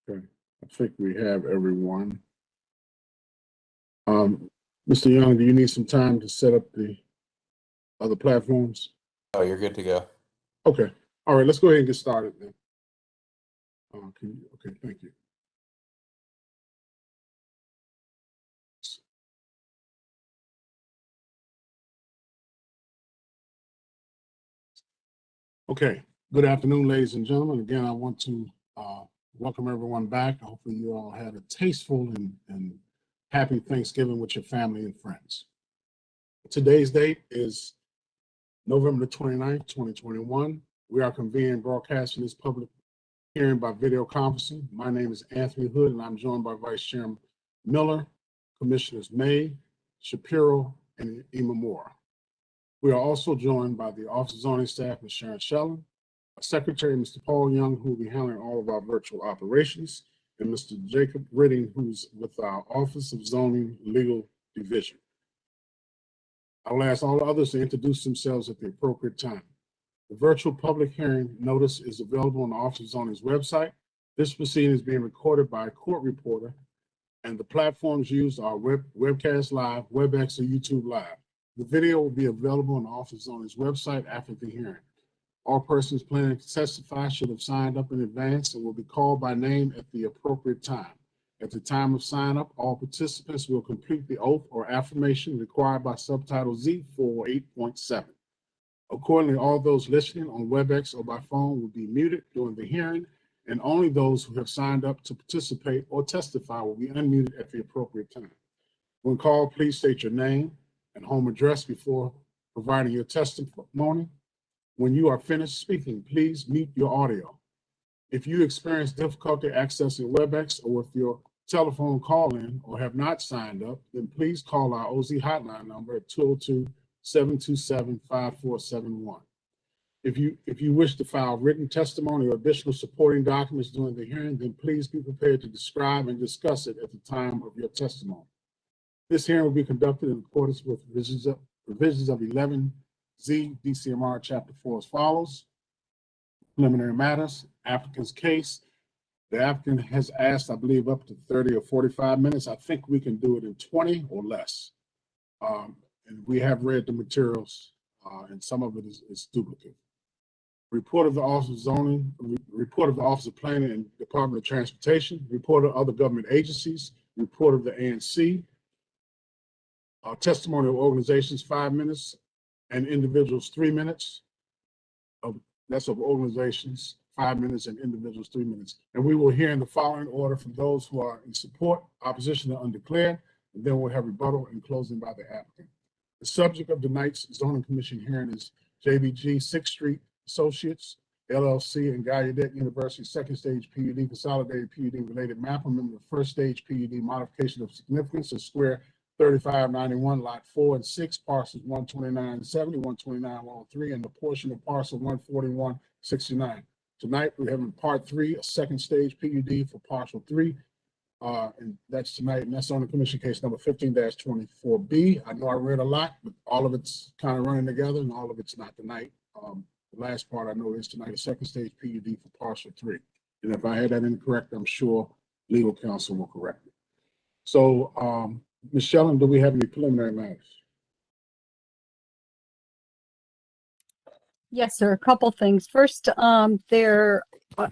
Okay, I think we have everyone. Mr. Young, do you need some time to set up the other platforms? Oh, you're good to go. Okay, all right, let's go ahead and get started then. Okay, thank you. Okay, good afternoon, ladies and gentlemen. Again, I want to welcome everyone back. Hopefully you all had a tasteful and happy Thanksgiving with your family and friends. Today's date is November the 29th, 2021. We are convening broadcasting this public hearing by video conferencing. My name is Anthony Hood, and I'm joined by Vice Chairman Miller, Commissioners May, Shapiro, and Imamura. We are also joined by the Office of Zoning staff, Ms. Sharon Shellen, our Secretary, Mr. Paul Young, who will be handling all of our virtual operations, and Mr. Jacob Ridding, who's with our Office of Zoning Legal Division. I will ask all others to introduce themselves at the appropriate time. The virtual public hearing notice is available on the Office of Zoning's website. This proceeding is being recorded by a court reporter, and the platforms used are Webcast Live, WebEx, or YouTube Live. The video will be available on the Office of Zoning's website after the hearing. All persons planning to testify should have signed up in advance and will be called by name at the appropriate time. At the time of sign up, all participants will complete the oath or affirmation required by Subtitle Z 408.7. Accordingly, all those listening on WebEx or by phone will be muted during the hearing, and only those who have signed up to participate or testify will be unmuted at the appropriate time. When called, please state your name and home address before providing your testimony. When you are finished speaking, please mute your audio. If you experience difficulty accessing WebEx or with your telephone call-in or have not signed up, then please call our OZ hotline number at 202-727-5471. If you wish to file written testimony or additional supporting documents during the hearing, then please be prepared to describe and discuss it at the time of your testimony. This hearing will be conducted in accordance with provisions of 11Z DCMR Chapter 4 as follows. Preliminary matters, applicant's case. The applicant has asked, I believe, up to 30 or 45 minutes. I think we can do it in 20 or less. And we have read the materials, and some of it is duplicate. Report of the Office of Zoning, report of the Office of Planning and Department of Transportation, report of other government agencies, report of the ANC, testimony of organizations 5 minutes, and individuals 3 minutes. That's of organizations 5 minutes and individuals 3 minutes. And we will hear in the following order from those who are in support, opposition, or undeclared, and then we'll have rebuttal and closing by the applicant. The subject of tonight's Zoning Commission hearing is JBG 6th Street Associates, LLC, and Gallaudet University Second Stage PUD Consolidated PUD Related Map Amendment of First Stage PUD Modification of Significance of Square 3591, Lot 4 and 6, Parcels 12970, 129-103, and the portion of Parcel 14169. Tonight, we're having Part 3, a second stage PUD for Parcel 3. And that's tonight, and that's on the Commission case number 15-24B. I know I read a lot, but all of it's kind of running together, and all of it's not tonight. The last part I know is tonight, a second stage PUD for Parcel 3. And if I had that incorrect, I'm sure legal counsel will correct it. So, Ms. Shellen, do we have any preliminary matters? Yes, sir. A couple things. First, there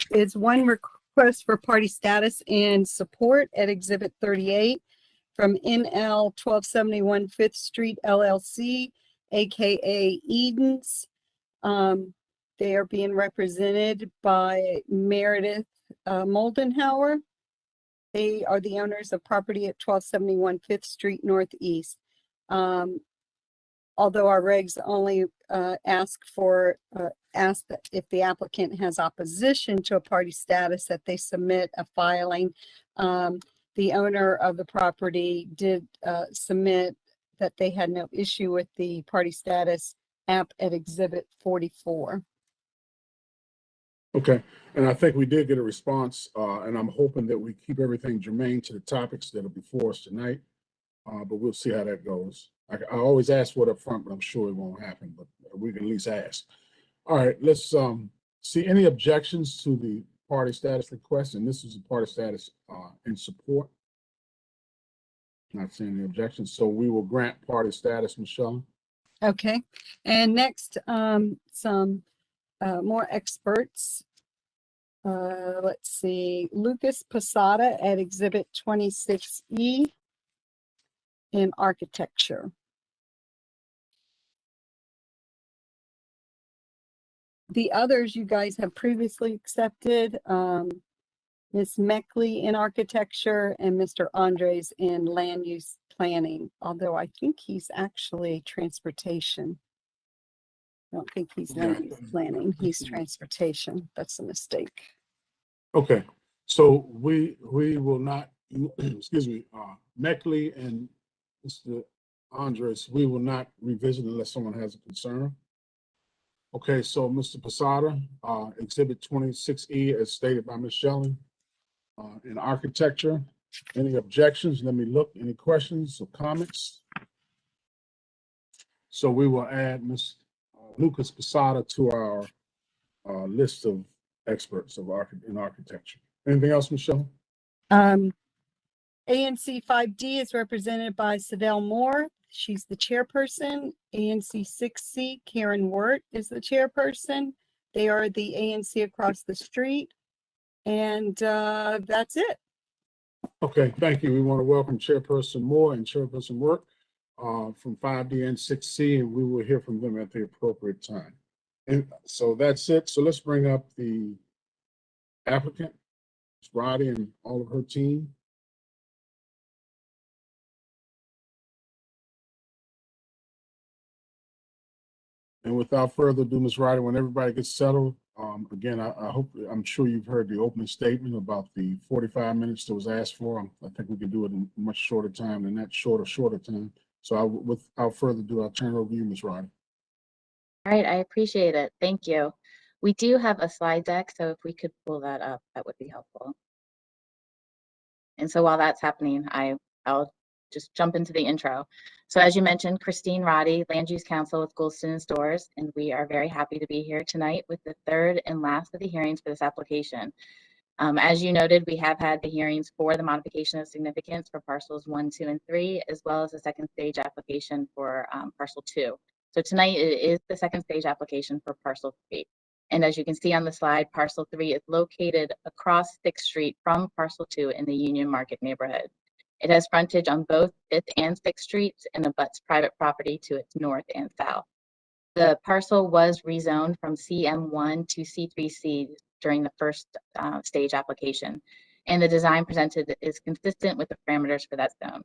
is one request for party status and support at Exhibit 38 from NL 1271 5th Street LLC, aka Edens. They are being represented by Meredith Moldenhauer. They are the owners of property at 1271 5th Street Northeast. Although our regs only ask that if the applicant has opposition to a party status that they submit a filing. The owner of the property did submit that they had no issue with the party status app at Exhibit 44. Okay, and I think we did get a response, and I'm hoping that we keep everything germane to the topics that are before us tonight, but we'll see how that goes. I always ask for it up front, but I'm sure it won't happen, but we can at least ask. All right, let's see any objections to the party status request, and this is a party status in support. Not seeing any objections, so we will grant party status, Michelle. Okay, and next, some more experts. Let's see, Lucas Posada at Exhibit 26E in architecture. The others you guys have previously accepted, Ms. Meckley in architecture and Mr. Andres in land use planning, although I think he's actually transportation. I don't think he's land use planning, he's transportation. That's a mistake. Okay, so we will not, excuse me, Meckley and Mr. Andres, we will not revisit unless someone has a concern. Okay, so Mr. Posada, Exhibit 26E, as stated by Ms. Shelley, in architecture. Any objections? Let me look. Any questions or comments? So we will add Ms. Lucas Posada to our list of experts in architecture. Anything else, Michelle? ANC 5D is represented by Sadell Moore. She's the chairperson. ANC 6C, Karen Wirt is the chairperson. They are the ANC across the street. And that's it. Okay, thank you. We want to welcome Chairperson Moore and Chairperson Wirt from 5D and 6C, and we will hear from them at the appropriate time. And so that's it. So let's bring up the applicant, Ms. Roddy, and all of her team. And without further ado, Ms. Roddy, when everybody gets settled, again, I'm sure you've heard the opening statement about the 45 minutes that was asked for. I think we can do it in a much shorter time than that, shorter time. So without further ado, I'll turn it over to you, Ms. Roddy. All right, I appreciate it. Thank you. We do have a slide deck, so if we could pull that up, that would be helpful. And so while that's happening, I'll just jump into the intro. So as you mentioned, Christine Roddy, Land Use Counsel with Goulston Stores, and we are very happy to be here tonight with the third and last of the hearings for this application. As you noted, we have had the hearings for the modification of significance for parcels 1, 2, and 3, as well as the second stage application for parcel 2. So tonight it is the second stage application for parcel 3. And as you can see on the slide, parcel 3 is located across 6th Street from parcel 2 in the Union Market neighborhood. It has frontage on both 5th and 6th Streets and abuts private property to its north and south. The parcel was rezoned from CM1 to C3C during the first stage application, and the design presented is consistent with the parameters for that zone.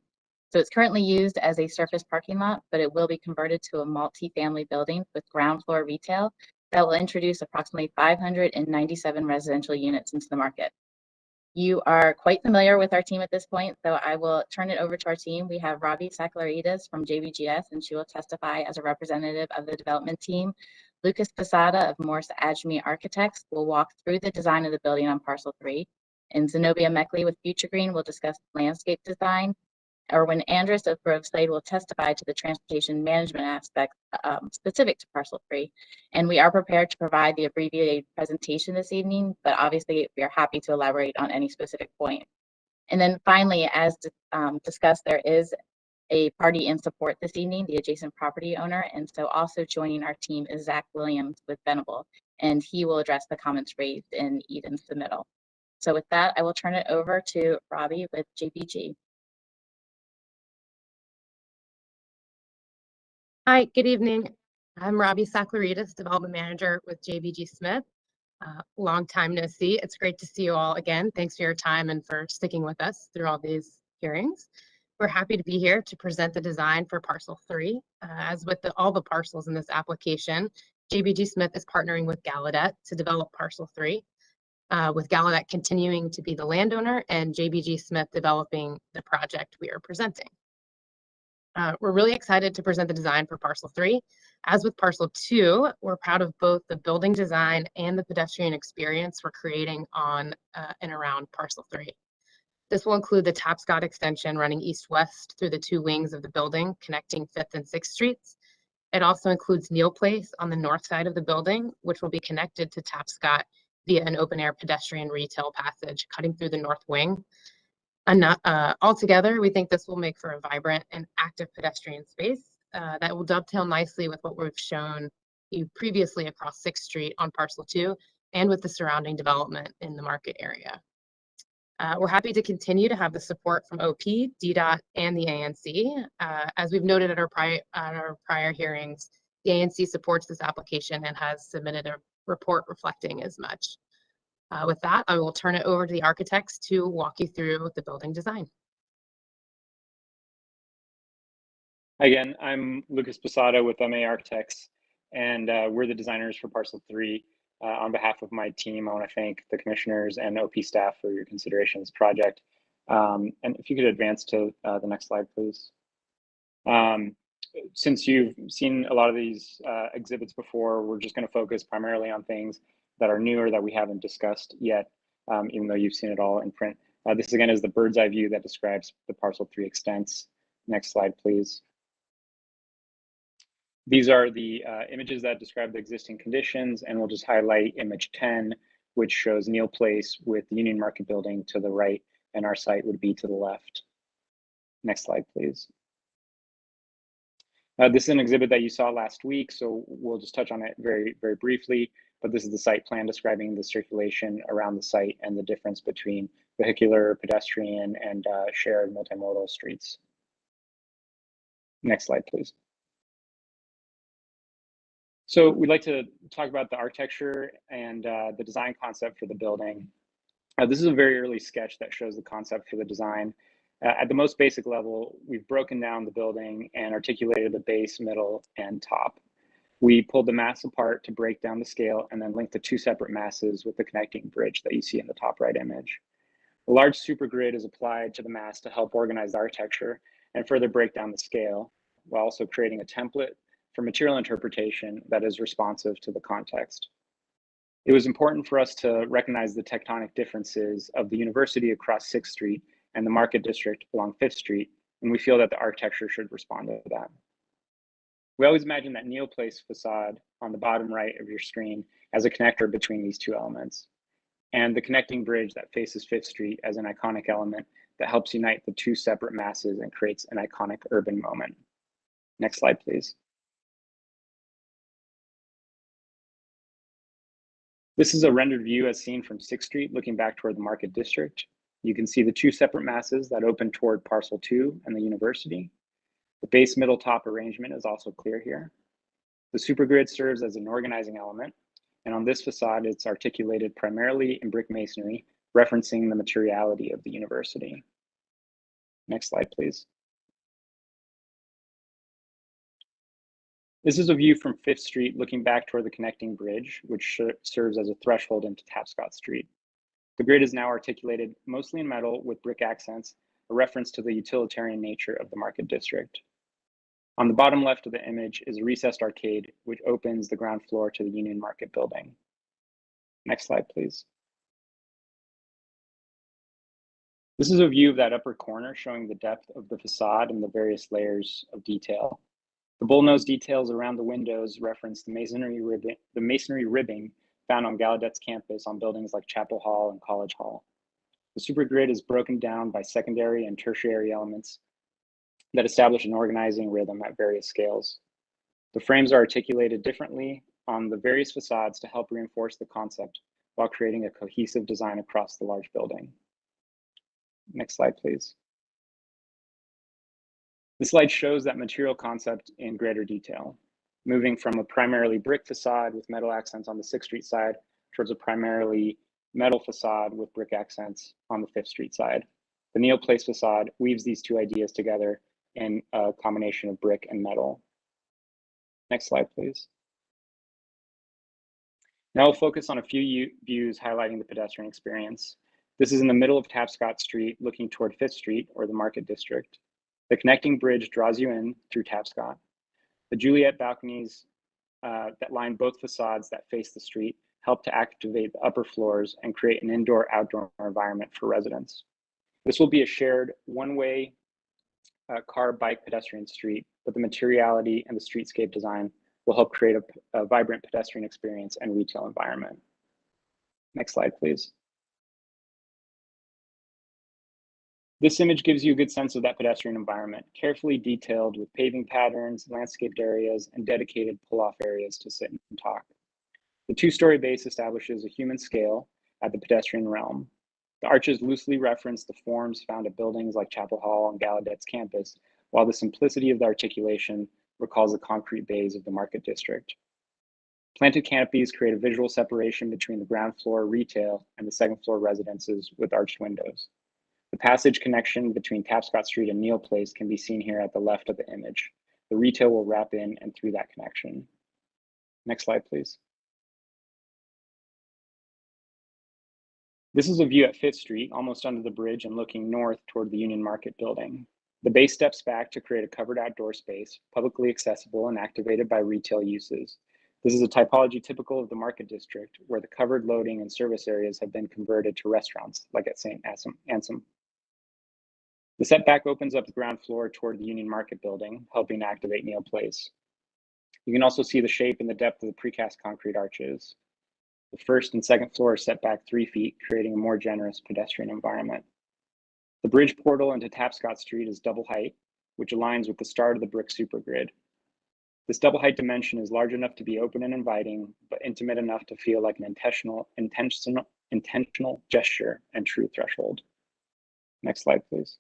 So it's currently used as a surface parking lot, but it will be converted to a multi-family building with ground floor retail that will introduce approximately 597 residential units into the market. You are quite familiar with our team at this point, so I will turn it over to our team. We have Robbie Saclarides from JBGS, and she will testify as a representative of the development team. Lucas Posada of Morse Adjmi Architects will walk through the design of the building on parcel 3. And Zenobia Meckley with Future Green will discuss landscape design. Erwin Andrus of Grove Slade will testify to the transportation management aspect specific to parcel 3. And we are prepared to provide the abbreviated presentation this evening, but obviously we are happy to elaborate on any specific point. And then finally, as discussed, there is a party in support this evening, the adjacent property owner. And so also joining our team is Zach Williams with Venable, and he will address the comments raised in Eden's submittal. So with that, I will turn it over to Robbie with JBG. Hi, good evening. I'm Robbie Saclarides, Development Manager with JBG Smith. Long time no see. It's great to see you all again. Thanks for your time and for sticking with us through all these hearings. We're happy to be here to present the design for parcel 3. As with all the parcels in this application, JBG Smith is partnering with Gallaudet to develop parcel 3, with Gallaudet continuing to be the landowner and JBG Smith developing the project we are presenting. We're really excited to present the design for parcel 3. As with parcel 2, we're proud of both the building design and the pedestrian experience we're creating on and around parcel 3. This will include the Tapscott extension running east-west through the 2 wings of the building, connecting 5th and 6th Streets. It also includes Neal Place on the north side of the building, which will be connected to Tapscott via an open-air pedestrian retail passage cutting through the north wing. Altogether, we think this will make for a vibrant and active pedestrian space that will dovetail nicely with what we've shown you previously across 6th Street on Parcel 2 and with the surrounding development in the market area. We're happy to continue to have the support from OP, DDOT, and the ANC. As we've noted at our prior hearings, the ANC supports this application and has submitted a report reflecting as much. With that, I will turn it over to the architects to walk you through the building design. Again, I'm Lucas Posada with MA Architects, and we're the designers for Parcel 3. On behalf of my team, I want to thank the commissioners and OP staff for your consideration of this project. And if you could advance to the next slide, please. Since you've seen a lot of these exhibits before, we're just going to focus primarily on things that are new or that we haven't discussed yet, even though you've seen it all in print. This again is the bird's eye view that describes the Parcel 3 extents. Next slide, please. These are the images that describe the existing conditions, and we'll just highlight image 10, which shows Neal Place with the Union Market building to the right, and our site would be to the left. Next slide, please. This is an exhibit that you saw last week, so we'll just touch on it very, very briefly, but this is the site plan describing the circulation around the site and the difference between vehicular, pedestrian, and shared multimodal streets. Next slide, please. So we'd like to talk about the architecture and the design concept for the building. This is a very early sketch that shows the concept for the design. At the most basic level, we've broken down the building and articulated the base, middle, and top. We pulled the mass apart to break down the scale and then linked the two separate masses with the connecting bridge that you see in the top right image. A large supergrid is applied to the mass to help organize the architecture and further break down the scale, while also creating a template for material interpretation that is responsive to the context. It was important for us to recognize the tectonic differences of the university across 6th Street and the market district along 5th Street, and we feel that the architecture should respond to that. We always imagine that Neal Place facade on the bottom right of your screen as a connector between these two elements, and the connecting bridge that faces 5th Street as an iconic element that helps unite the two separate masses and creates an iconic urban moment. Next slide, please. This is a rendered view as seen from 6th Street looking back toward the market district. You can see the two separate masses that open toward Parcel 2 and the university. The base middle top arrangement is also clear here. The supergrid serves as an organizing element, and on this facade, it's articulated primarily in brick masonry, referencing the materiality of the university. Next slide, please. This is a view from 5th Street looking back toward the connecting bridge, which serves as a threshold into Tapscott Street. The grid is now articulated mostly in metal with brick accents, a reference to the utilitarian nature of the market district. On the bottom left of the image is a recessed arcade, which opens the ground floor to the Union Market building. Next slide, please. This is a view of that upper corner showing the depth of the facade and the various layers of detail. The bullnose details around the windows reference the masonry ribbing found on Gallaudet's campus on buildings like Chapel Hall and College Hall. The supergrid is broken down by secondary and tertiary elements that establish an organizing rhythm at various scales. The frames are articulated differently on the various facades to help reinforce the concept while creating a cohesive design across the large building. Next slide, please. This slide shows that material concept in greater detail, moving from a primarily brick facade with metal accents on the 6th Street side towards a primarily metal facade with brick accents on the 5th Street side. The Neal Place facade weaves these two ideas together in a combination of brick and metal. Next slide, please. Now we'll focus on a few views highlighting the pedestrian experience. This is in the middle of Tapscott Street looking toward 5th Street or the Market District. The connecting bridge draws you in through Tapscott. The Juliet balconies that line both facades that face the street help to activate the upper floors and create an indoor-outdoor environment for residents. This will be a shared one-way car, bike, pedestrian street, but the materiality and the streetscape design will help create a vibrant pedestrian experience and retail environment. Next slide, please. This image gives you a good sense of that pedestrian environment, carefully detailed with paving patterns, landscaped areas, and dedicated pull-off areas to sit and talk. The two-story base establishes a human scale at the pedestrian realm. The arches loosely reference the forms found at buildings like Chapel Hall on Gallaudet's campus, while the simplicity of the articulation recalls the concrete bays of the Market District. Planted canopies create a visual separation between the ground floor retail and the second floor residences with arched windows. The passage connection between Tapscott Street and Neal Place can be seen here at the left of the image. The retail will wrap in and through that connection. Next slide, please. This is a view at 5th Street, almost under the bridge and looking north toward the Union Market building. The base steps back to create a covered outdoor space, publicly accessible and activated by retail uses. This is a typology typical of the Market District, where the covered loading and service areas have been converted to restaurants, like at St. Anselm. The setback opens up the ground floor toward the Union Market building, helping activate Neal Place. You can also see the shape and the depth of the precast concrete arches. The first and second floor are set back 3 feet, creating a more generous pedestrian environment. The bridge portal into Tapscott Street is double height, which aligns with the start of the brick supergrid. This double height dimension is large enough to be open and inviting, but intimate enough to feel like an intentional gesture and true threshold. Next slide, please.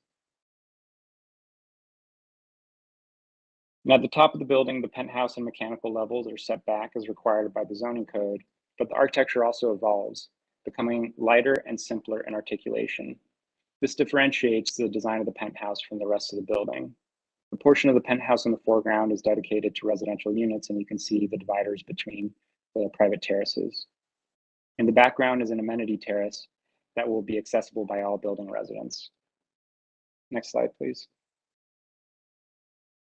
Now, at the top of the building, the penthouse and mechanical levels are set back as required by the zoning code, but the architecture also evolves, becoming lighter and simpler in articulation. This differentiates the design of the penthouse from the rest of the building. The portion of the penthouse in the foreground is dedicated to residential units, and you can see the dividers between the private terraces. In the background is an amenity terrace that will be accessible by all building residents. Next slide, please.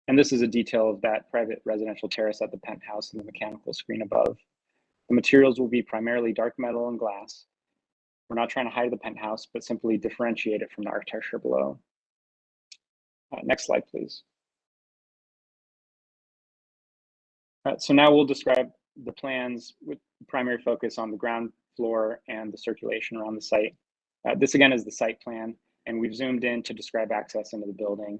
And this is a detail of that private residential terrace at the penthouse and the mechanical screen above. The materials will be primarily dark metal and glass. We're not trying to hide the penthouse, but simply differentiate it from the architecture below. Next slide, please. So now we'll describe the plans with primary focus on the ground floor and the circulation around the site. This again is the site plan, and we've zoomed in to describe access into the building.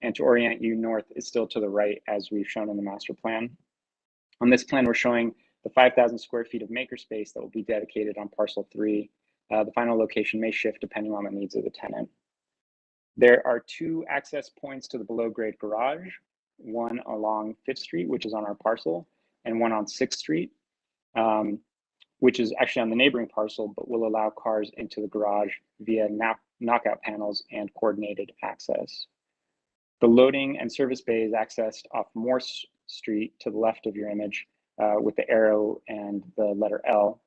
And to orient you, north is still to the right, as we've shown in the master plan. On this plan, we're showing the 5,000 square feet of makerspace that will be dedicated on parcel 3. The final location may shift depending on the needs of the tenant. There are 2 access points to the below grade garage, one along 5th Street, which is on our parcel, and one on 6th Street, which is actually on the neighboring parcel, but will allow cars into the garage via knockout panels and coordinated access. The loading and service bay is accessed off Morse Street to the left of your image with the arrow and the letter L.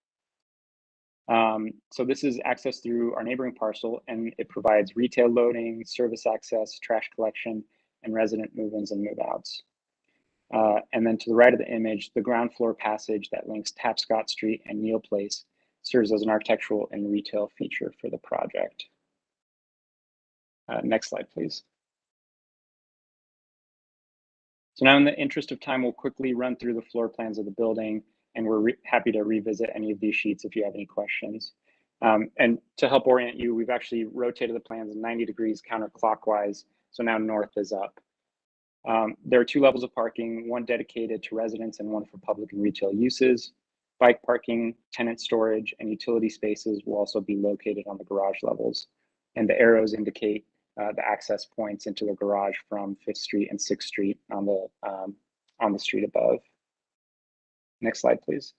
So this is accessed through our neighboring parcel, and it provides retail loading, service access, trash collection, and resident move-ins and move-outs. And then to the right of the image, the ground floor passage that links Tapscott Street and Neal Place serves as an architectural and retail feature for the project. Next slide, please. So now in the interest of time, we'll quickly run through the floor plans of the building, and we're happy to revisit any of these sheets if you have any questions. And to help orient you, we've actually rotated the plans 90 degrees counterclockwise, so now north is up. There are 2 levels of parking, one dedicated to residents and one for public and retail uses. Bike parking, tenant storage, and utility spaces will also be located on the garage levels. And the arrows indicate the access points into the garage from 5th Street and 6th Street on the street above. Next slide, please.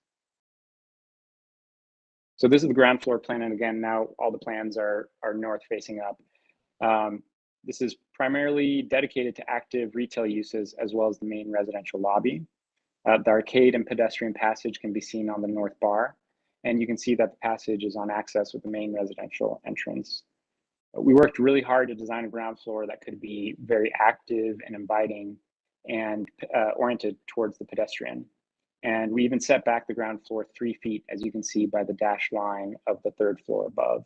So this is the ground floor plan, and again, now all the plans are north facing up. This is primarily dedicated to active retail uses as well as the main residential lobby. The arcade and pedestrian passage can be seen on the north bar, and you can see that the passage is on access with the main residential entrance. We worked really hard to design a ground floor that could be very active and inviting and oriented towards the pedestrian. And we even set back the ground floor 3 feet, as you can see by the dashed line of the 3rd floor above.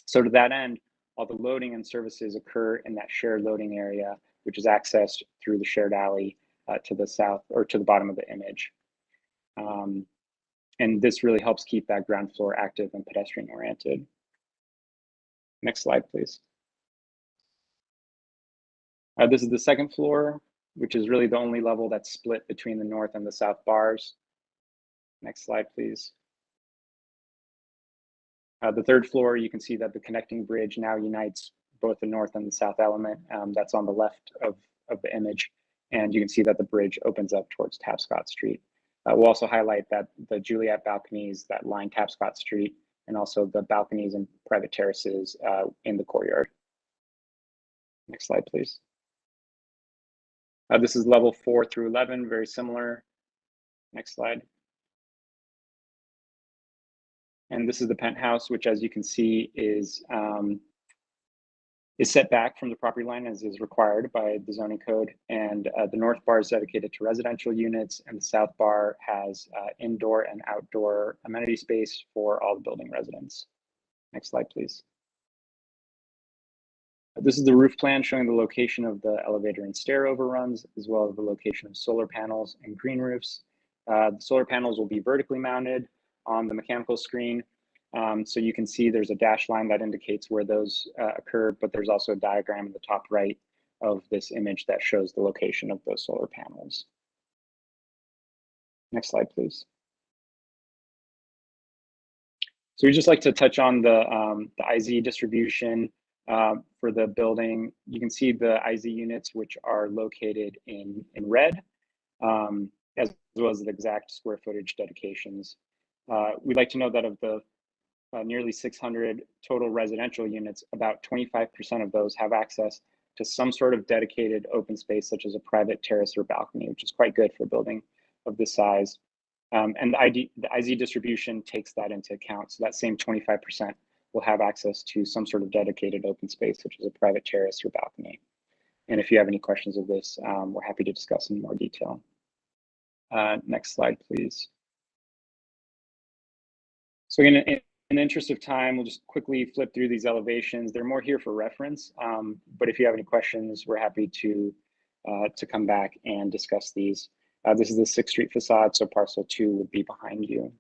So to that end, all the loading and services occur in that shared loading area, which is accessed through the shared alley to the south or to the bottom of the image. And this really helps keep that ground floor active and pedestrian oriented. Next slide, please. This is the second floor, which is really the only level that's split between the north and the south bars. Next slide, please. The third floor, you can see that the connecting bridge now unites both the north and the south element. That's on the left of the image. And you can see that the bridge opens up towards Tapscott Street. We'll also highlight that the Juliet balconies that line Tapscott Street, and also the balconies and private terraces in the courtyard. Next slide, please. This is level 4 through 11, very similar. Next slide. And this is the penthouse, which, as you can see, is set back from the property line as is required by the zoning code. And the north bar is dedicated to residential units, and the south bar has indoor and outdoor amenity space for all the building residents. Next slide, please. This is the roof plan showing the location of the elevator and stair overruns, as well as the location of solar panels and green roofs. The solar panels will be vertically mounted on the mechanical screen. So you can see there's a dash line that indicates where those occur, but there's also a diagram in the top right of this image that shows the location of those solar panels. Next slide, please. So we just like to touch on the IZ distribution for the building. You can see the IZ units, which are located in red, as well as the exact square footage dedications. We'd like to know that of the nearly 600 total residential units, about 25% of those have access to some sort of dedicated open space, such as a private terrace or balcony, which is quite good for a building of this size. And the IZ distribution takes that into account. So that same 25% will have access to some sort of dedicated open space, such as a private terrace or balcony. And if you have any questions of this, we're happy to discuss in more detail. Next slide, please. So in the interest of time, we'll just quickly flip through these elevations. They're more here for reference, but if you have any questions, we're happy to come back and discuss these. This is the 6th Street facade, so parcel 2 would be behind you.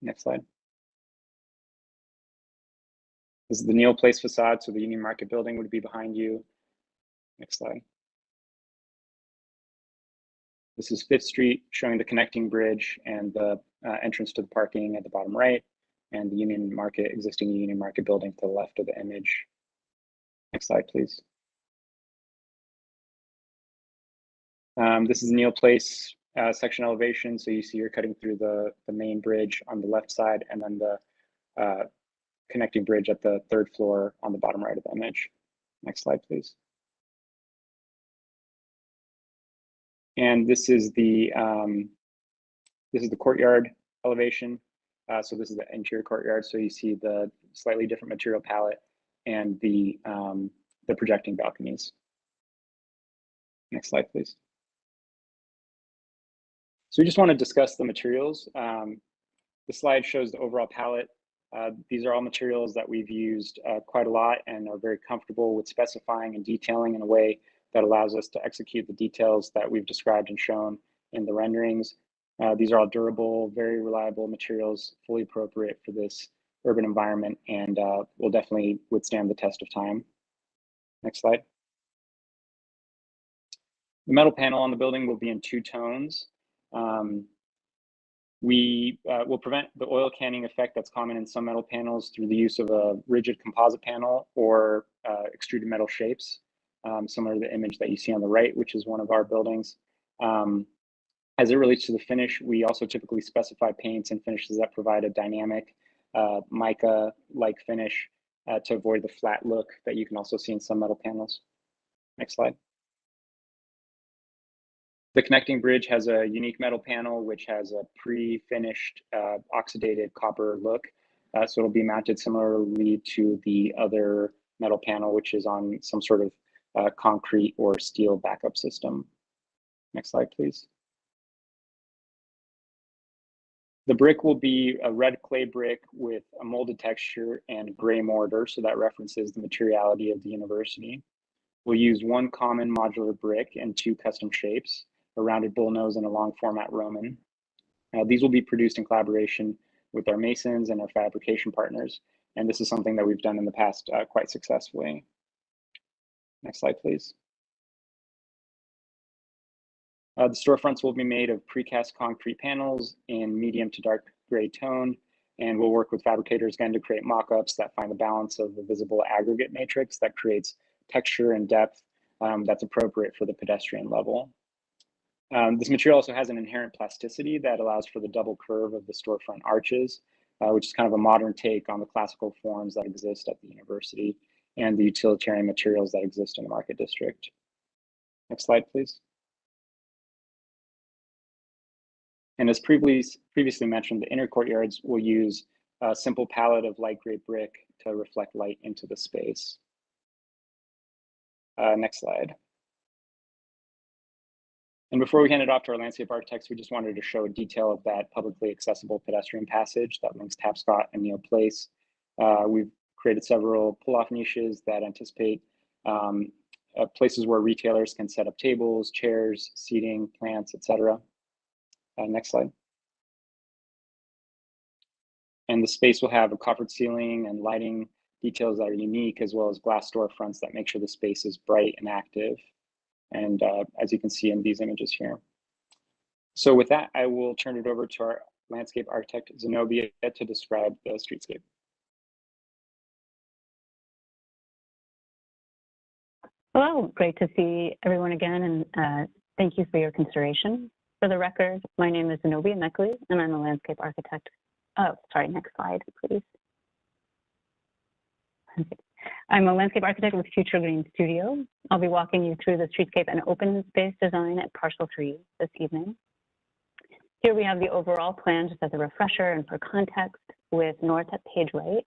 Next slide. This is the Neal Place facade, so the Union Market building would be behind you. Next slide. This is 5th Street, showing the connecting bridge and the entrance to the parking at the bottom right, and the Union Market, existing Union Market building to the left of the image. Next slide, please. This is Neal Place section elevation. So you see you're cutting through the main bridge on the left side, and then the connecting bridge at the 3rd floor on the bottom right of the image. Next slide, please. And this is the courtyard elevation. So this is the interior courtyard. So you see the slightly different material palette and the projecting balconies. Next slide, please. So we just want to discuss the materials. The slide shows the overall palette. These are all materials that we've used quite a lot and are very comfortable with specifying and detailing in a way that allows us to execute the details that we've described and shown in the renderings. These are all durable, very reliable materials, fully appropriate for this urban environment, and will definitely withstand the test of time. Next slide. The metal panel on the building will be in 2 tones. We will prevent the oil canning effect that's common in some metal panels through the use of a rigid composite panel or extruded metal shapes, similar to the image that you see on the right, which is one of our buildings. As it relates to the finish, we also typically specify paints and finishes that provide a dynamic mica-like finish to avoid the flat look that you can also see in some metal panels. Next slide. The connecting bridge has a unique metal panel, which has a pre-finished oxidated copper look. So it'll be mounted similarly to the other metal panel, which is on some sort of concrete or steel backup system. Next slide, please. The brick will be a red clay brick with a molded texture and gray mortar, so that references the materiality of the university. We'll use 1 common modular brick and 2 custom shapes, a rounded bullnose and a long format Roman. These will be produced in collaboration with our masons and our fabrication partners. And this is something that we've done in the past quite successfully. Next slide, please. The storefronts will be made of precast concrete panels in medium to dark gray tone, and we'll work with fabricators again to create mock-ups that find the balance of the visible aggregate matrix that creates texture and depth that's appropriate for the pedestrian level. This material also has an inherent plasticity that allows for the double curve of the storefront arches, which is kind of a modern take on the classical forms that exist at the university and the utilitarian materials that exist in the Market District. Next slide, please. And as previously mentioned, the inner courtyards will use a simple palette of light gray brick to reflect light into the space. Next slide. And before we hand it off to our landscape architects, we just wanted to show a detail of that publicly accessible pedestrian passage that links Tapscott and Neil Place. We've created several pull-off niches that anticipate places where retailers can set up tables, chairs, seating, plants, etc. Next slide. And the space will have a coffered ceiling and lighting details that are unique, as well as glass storefronts that make sure the space is bright and active. And as you can see in these images here. So with that, I will turn it over to our landscape architect, Zenobia, to describe the streetscape. Hello, great to see everyone again, and thank you for your consideration. For the record, my name is Zenobia Meckley, and I'm a landscape architect. Oh, sorry, next slide, please. I'm a landscape architect with Future Green Studio. I'll be walking you through the streetscape and open space design at Parcel 3 this evening. Here we have the overall plan just as a refresher and for context with north at page right.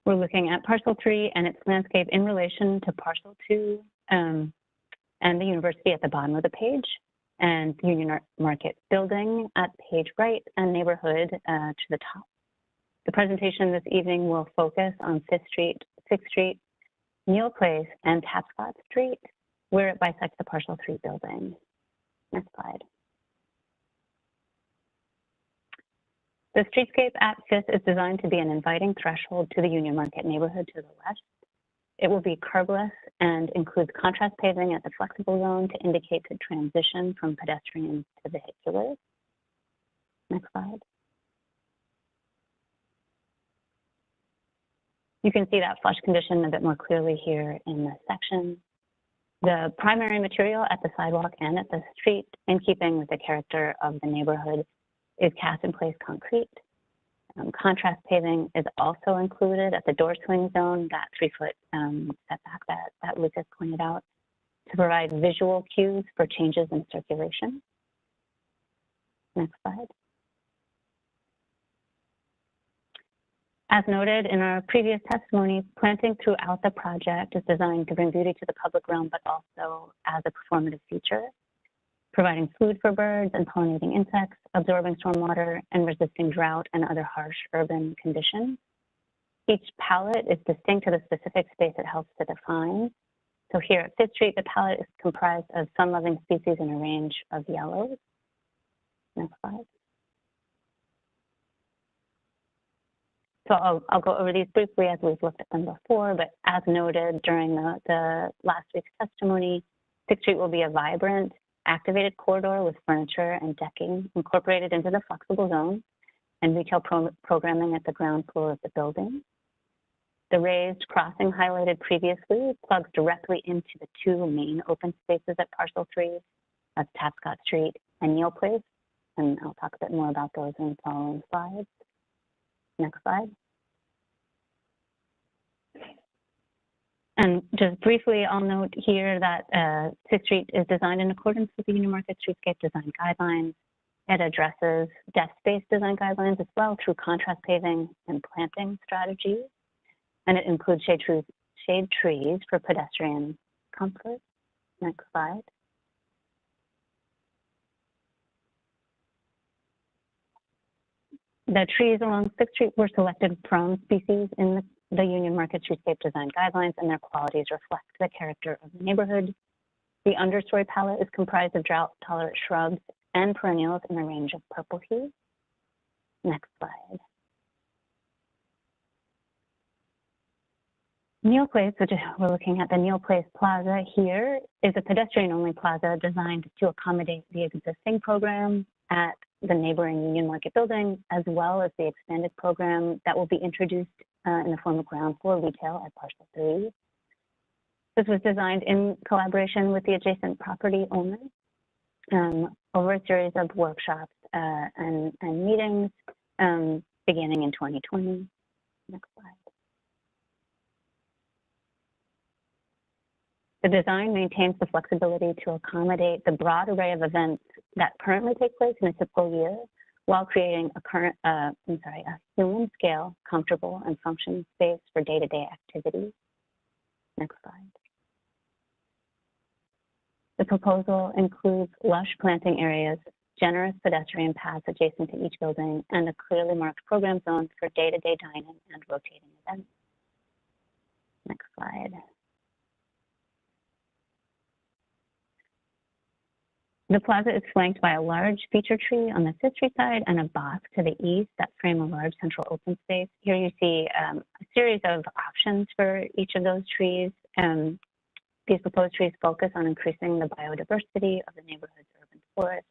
We're looking at Parcel 3 and its landscape in relation to Parcel 2 and the university at the bottom of the page, and Union Market building at page right, and neighborhood to the top. The presentation this evening will focus on 5th Street, 6th Street, Neil Place, and Tapscott Street, where it bisects the Parcel 3 building. Next slide. The streetscape at 5th is designed to be an inviting threshold to the Union Market neighborhood to the west. It will be curbless and includes contrast paving at the flexible zone to indicate the transition from pedestrian to vehicular. Next slide. You can see that flush condition a bit more clearly here in this section. The primary material at the sidewalk and at the street, in keeping with the character of the neighborhood, is cast in place concrete. Contrast paving is also included at the door swing zone, that 3-foot setback that Lucas pointed out, to provide visual cues for changes in circulation. Next slide. As noted in our previous testimony, planting throughout the project is designed to bring beauty to the public realm, but also as a performative feature, providing food for birds and pollinating insects, absorbing stormwater, and resisting drought and other harsh urban conditions. Each palette is distinct to the specific space it helps to define. So here at 5th Street, the palette is comprised of sun-loving species in a range of yellows. Next slide. So I'll go over these briefly as we've looked at them before, but as noted during the last week's testimony, 6th Street will be a vibrant, activated corridor with furniture and decking incorporated into the flexible zone and retail programming at the ground floor of the building. The raised crossing highlighted previously plugs directly into the 2 main open spaces at Parcel 3, that's Tapscott Street and Neil Place, and I'll talk a bit more about those in the following slides. Next slide. And just briefly, I'll note here that 6th Street is designed in accordance with the Union Market Streetscape Design Guidelines. It addresses desk space design guidelines as well through contrast paving and planting strategies. And it includes shade trees for pedestrian comfort. Next slide. The trees along 6th Street were selected from species in the Union Market Streetscape Design Guidelines, and their qualities reflect the character of the neighborhood. The understory palette is comprised of drought-tolerant shrubs and perennials in a range of purple hues. Next slide. Neal Place, which we're looking at the Neal Place Plaza here, is a pedestrian-only plaza designed to accommodate the existing program at the neighboring Union Market building, as well as the expanded program that will be introduced in the form of ground floor retail at Parcel 3. This was designed in collaboration with the adjacent property owner over a series of workshops and meetings beginning in 2020. Next slide. The design maintains the flexibility to accommodate the broad array of events that currently take place in a typical year, while creating a human scale, comfortable and functioning space for day-to-day activities. Next slide. The proposal includes lush planting areas, generous pedestrian paths adjacent to each building, and a clearly marked program zone for day-to-day dining and rotating events. Next slide. The plaza is flanked by a large feature tree on the 5th Street side and a box to the east that frame a large central open space. Here you see a series of options for each of those trees. These proposed trees focus on increasing the biodiversity of the neighborhood's urban forest,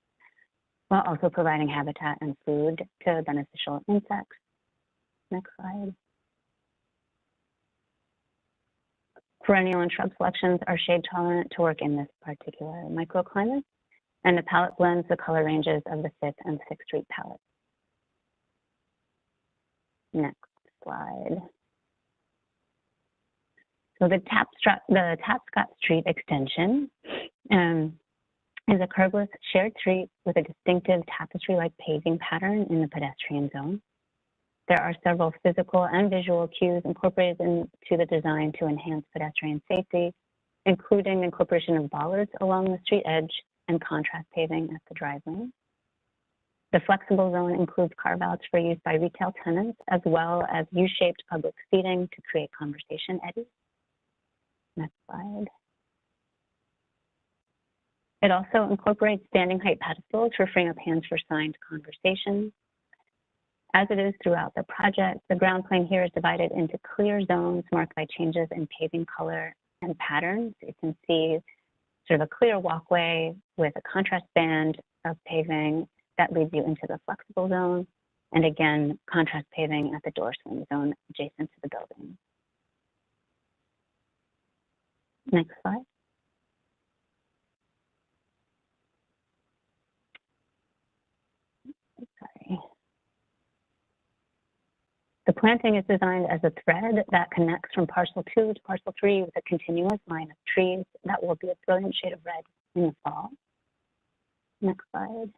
while also providing habitat and food to beneficial insects. Next slide. Perennial and shrub selections are shade tolerant to work in this particular microclimate, and the palette blends the color ranges of the 5th and 6th Street palette. Next slide. So the Tapscott Street extension is a curbless shared street with a distinctive tapestry-like paving pattern in the pedestrian zone. There are several physical and visual cues incorporated into the design to enhance pedestrian safety, including the incorporation of bollards along the street edge and contrast paving at the drive lane. The flexible zone includes carve-outs for use by retail tenants, as well as U-shaped public seating to create conversation eddies. Next slide. It also incorporates standing height pedestals for freeing up hands for signed conversations. As it is throughout the project, the ground plane here is divided into clear zones marked by changes in paving color and patterns. You can see sort of a clear walkway with a contrast band of paving that leads you into the flexible zone. And again, contrast paving at the door swing zone adjacent to the building. Next slide. Sorry. The planting is designed as a thread that connects from Parcel 2 to Parcel 3 with a continuous line of trees that will be a brilliant shade of red in the fall. Next slide.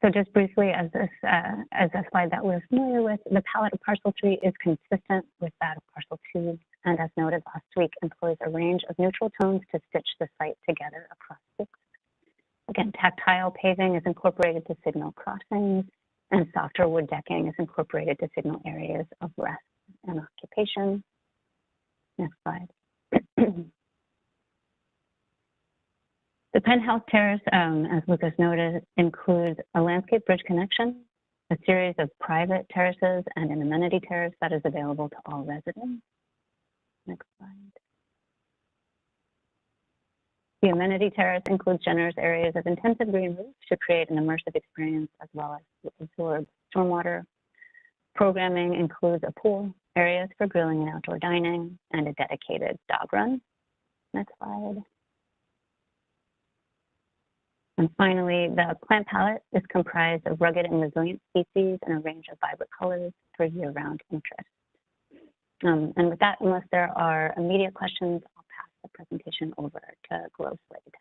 So just briefly, as a slide that we're familiar with, the palette of Parcel 3 is consistent with that of Parcel 2, and as noted last week, employs a range of neutral tones to stitch the site together across 6. Again, tactile paving is incorporated to signal crossings, and softer wood decking is incorporated to signal areas of rest and occupation. Next slide. The Penthouse Terrace, as Lucas noted, includes a landscape bridge connection, a series of private terraces, and an amenity terrace that is available to all residents. Next slide. The amenity terrace includes generous areas of intensive green roofs to create an immersive experience, as well as absorb stormwater. Programming includes a pool, areas for grilling and outdoor dining, and a dedicated dog run. Next slide. And finally, the plant palette is comprised of rugged and resilient species and a range of vibrant colors for year-round interest. And with that, unless there are immediate questions, I'll pass the presentation over to Glow Slade.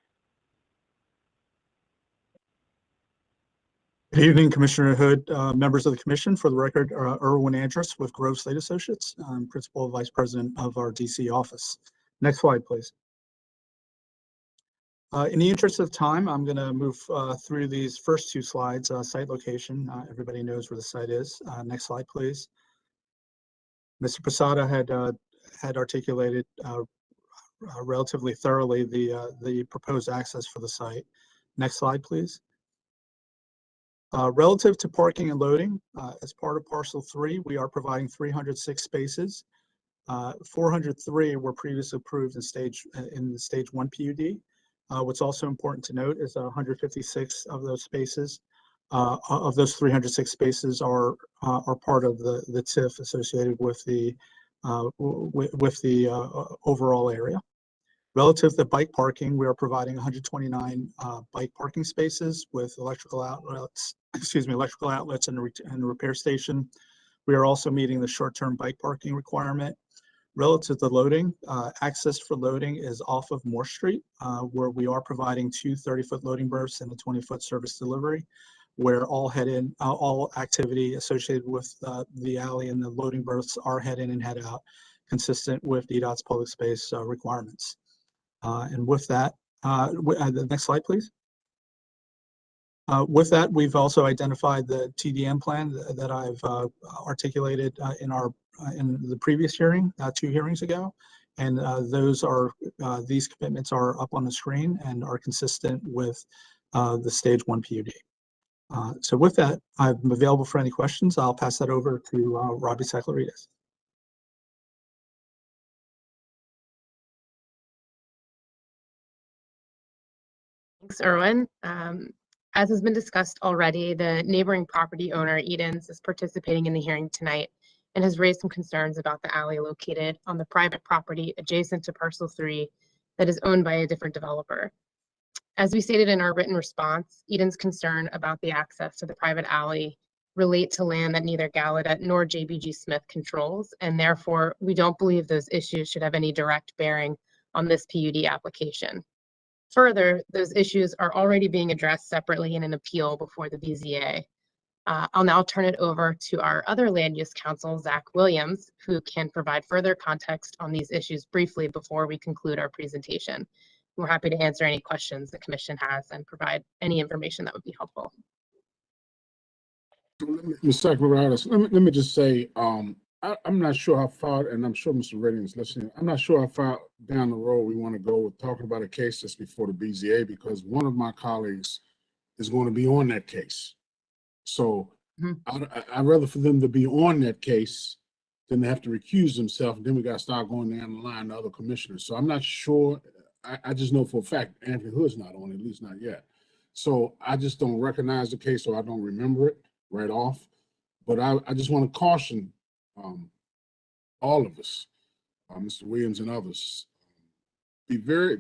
Good evening, Commissioner Hood, members of the Commission. For the record, Erwin Andrus with Grove Slade Associates. I'm Principal Vice President of our DC office. Next slide, please. In the interest of time, I'm going to move through these first 2 slides. Site location, everybody knows where the site is. Next slide, please. Mr. Posada had articulated relatively thoroughly the proposed access for the site. Next slide, please. Relative to parking and loading, as part of Parcel 3, we are providing 306 spaces. 403 were previously approved in the stage 1 PUD. What's also important to note is 156 of those spaces, of those 306 spaces, are part of the TIF associated with the overall area. Relative to bike parking, we are providing 129 bike parking spaces with electrical outlets and a repair station. We are also meeting the short-term bike parking requirement. Relative to loading, access for loading is off of Moore Street, where we are providing 2 30-foot loading berths and a 20-foot service delivery, where all activity associated with the alley and the loading berths are head in and head out, consistent with DDOT's public space requirements. And with that, the next slide, please. With that, we've also identified the TDM plan that I've articulated in the previous hearing, 2 hearings ago, and these commitments are up on the screen and are consistent with the stage 1 PUD. So with that, I'm available for any questions. I'll pass that over to Robbie Saklarides. Thanks, Erwin. As has been discussed already, the neighboring property owner, Edens, is participating in the hearing tonight and has raised some concerns about the alley located on the private property adjacent to Parcel 3 that is owned by a different developer. As we stated in our written response, Edens' concern about the access to the private alley relate to land that neither Gallaudet nor JBG Smith controls, and therefore we don't believe those issues should have any direct bearing on this PUD application. Further, those issues are already being addressed separately in an appeal before the BZA. I'll now turn it over to our other land use counsel, Zach Williams, who can provide further context on these issues briefly before we conclude our presentation. We're happy to answer any questions the commission has and provide any information that would be helpful. Ms. Saklarides, let me just say, I'm not sure how far, and I'm sure Mr. Redding is listening, I'm not sure how far down the road we want to go with talking about a case that's before the BZA, because one of my colleagues is going to be on that case. So I'd rather for them to be on that case than to have to recuse themselves. And then we got to start going down the line to other commissioners. So I'm not sure. I just know for a fact Anthony Hood's not on, at least not yet. So I just don't recognize the case, or I don't remember it right off. But I just want to caution all of us, Mr. Williams and others,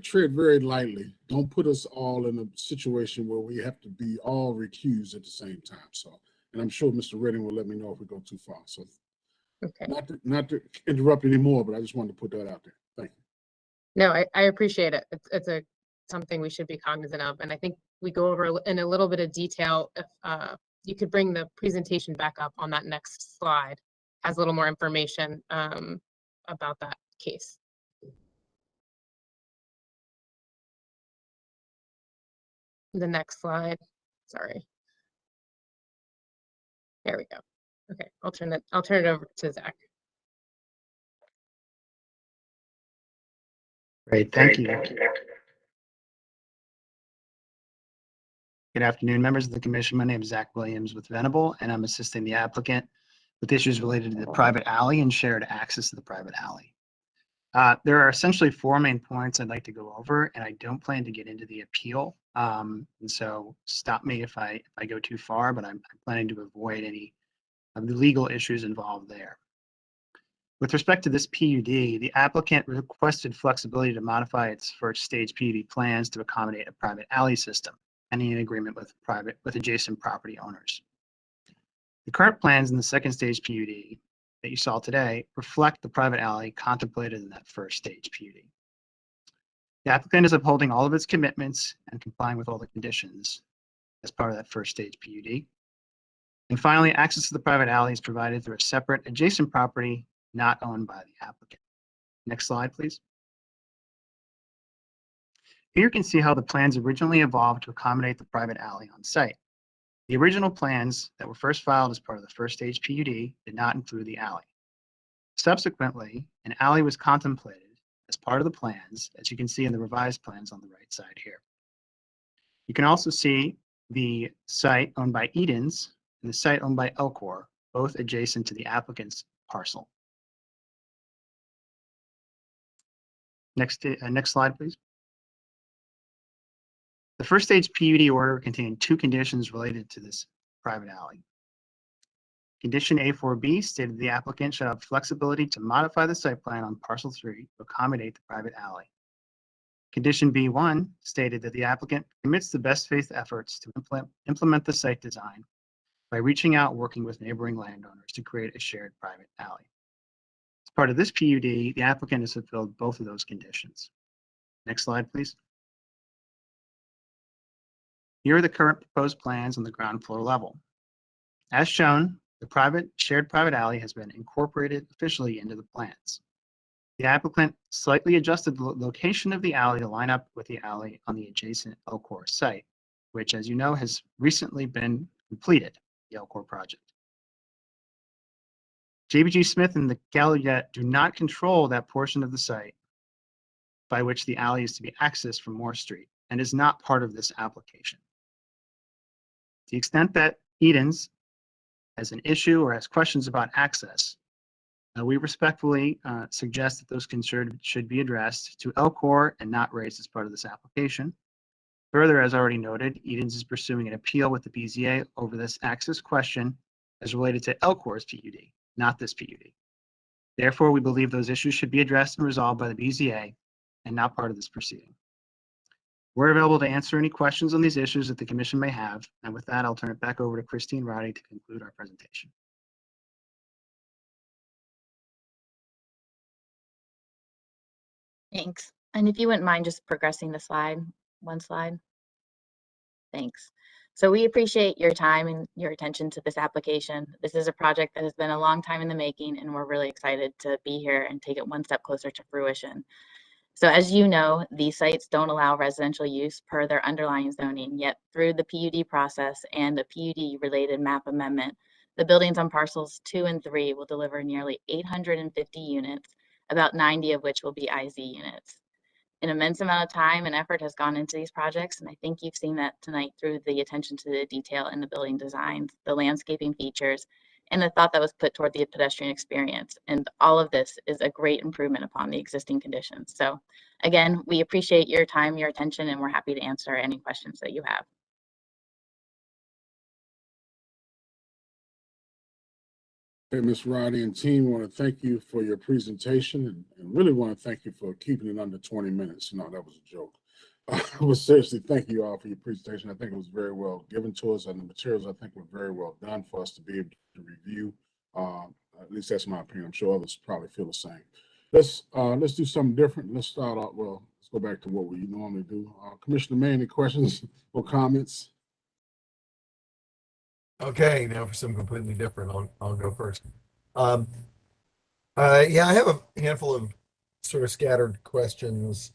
tread very lightly. Don't put us all in a situation where we have to be all recused at the same time. So, and I'm sure Mr. Redding will let me know if we go too far. So, okay. Not to interrupt anymore, but I just wanted to put that out there. Thank you. No, I appreciate it. It's something we should be cognizant of, and I think we go over in a little bit of detail. If you could bring the presentation back up on that next slide, has a little more information about that case. The next slide, sorry. There we go. Okay, I'll turn it over to Zach. Great, thank you. Good afternoon, members of the commission. My name is Zach Williams with Venable, and I'm assisting the applicant with issues related to the private alley and shared access to the private alley. There are essentially 4 main points I'd like to go over, and I don't plan to get into the appeal. And so stop me if I go too far, but I'm planning to avoid any of the legal issues involved there. With respect to this PUD, the applicant requested flexibility to modify its first stage PUD plans to accommodate a private alley system, pending an agreement with adjacent property owners. The current plans in the second stage PUD that you saw today reflect the private alley contemplated in that first stage PUD. The applicant is upholding all of its commitments and complying with all the conditions as part of that first stage PUD. And finally, access to the private alley is provided through a separate adjacent property not owned by the applicant. Next slide, please. Here you can see how the plans originally evolved to accommodate the private alley on site. The original plans that were first filed as part of the first stage PUD did not include the alley. Subsequently, an alley was contemplated as part of the plans, as you can see in the revised plans on the right side here. You can also see the site owned by Edens and the site owned by Elcor, both adjacent to the applicant's parcel. Next slide, please. The first stage PUD order contained 2 conditions related to this private alley. Condition A4B stated the applicant shall have flexibility to modify the site plan on parcel 3 to accommodate the private alley. Condition B1 stated that the applicant commits the best faith efforts to implement the site design by reaching out and working with neighboring landowners to create a shared private alley. As part of this PUD, the applicant has fulfilled both of those conditions. Next slide, please. Here are the current proposed plans on the ground floor level. As shown, the shared private alley has been incorporated officially into the plans. The applicant slightly adjusted the location of the alley to line up with the alley on the adjacent Elcor site, which, as you know, has recently been completed, the Elcor project. JBG Smith and the Gallaudet do not control that portion of the site by which the alley is to be accessed from Moore Street and is not part of this application. To the extent that Edens has an issue or has questions about access, we respectfully suggest that those concerns should be addressed to Elcor and not raised as part of this application. Further, as already noted, Edens is pursuing an appeal with the BZA over this access question as related to Elcor's PUD, not this PUD. Therefore, we believe those issues should be addressed and resolved by the BZA and not part of this proceeding. We're available to answer any questions on these issues that the Commission may have. And with that, I'll turn it back over to Christine Roddy to conclude our presentation. Thanks. And if you wouldn't mind just progressing the slide, one slide. Thanks. So we appreciate your time and your attention to this application. This is a project that has been a long time in the making, and we're really excited to be here and take it one step closer to fruition. So as you know, these sites don't allow residential use per their underlying zoning, yet through the PUD process and the PUD related map amendment, the buildings on parcels 2 and 3 will deliver nearly 850 units, about 90 of which will be IZ units. An immense amount of time and effort has gone into these projects, and I think you've seen that tonight through the attention to the detail in the building designs, the landscaping features, and the thought that was put toward the pedestrian experience. And all of this is a great improvement upon the existing conditions. So again, we appreciate your time, your attention, and we're happy to answer any questions that you have. Hey, Ms. Roddy and team, want to thank you for your presentation and really want to thank you for keeping it under 20 minutes. No, that was a joke. But seriously, thank you all for your presentation. I think it was very well given to us, and the materials I think were very well done for us to be able to review. At least that's my opinion. I'm sure others probably feel the same. Let's do something different. Let's start off. Well, let's go back to what we normally do. Commissioner May, any questions or comments? Okay, now for some completely different, I'll go first. Yeah, I have a handful of sort of scattered questions.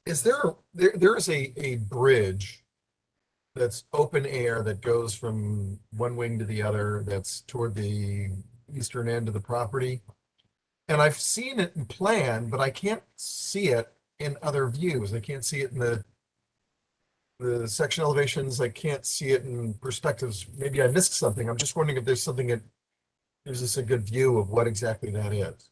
Is there is a bridge that's open air that goes from one wing to the other, that's toward the eastern end of the property? And I've seen it in plan, but I can't see it in other views. I can't see it in the section elevations. I can't see it in perspectives. Maybe I missed something. I'm just wondering if there's something that gives us a good view of what exactly that is.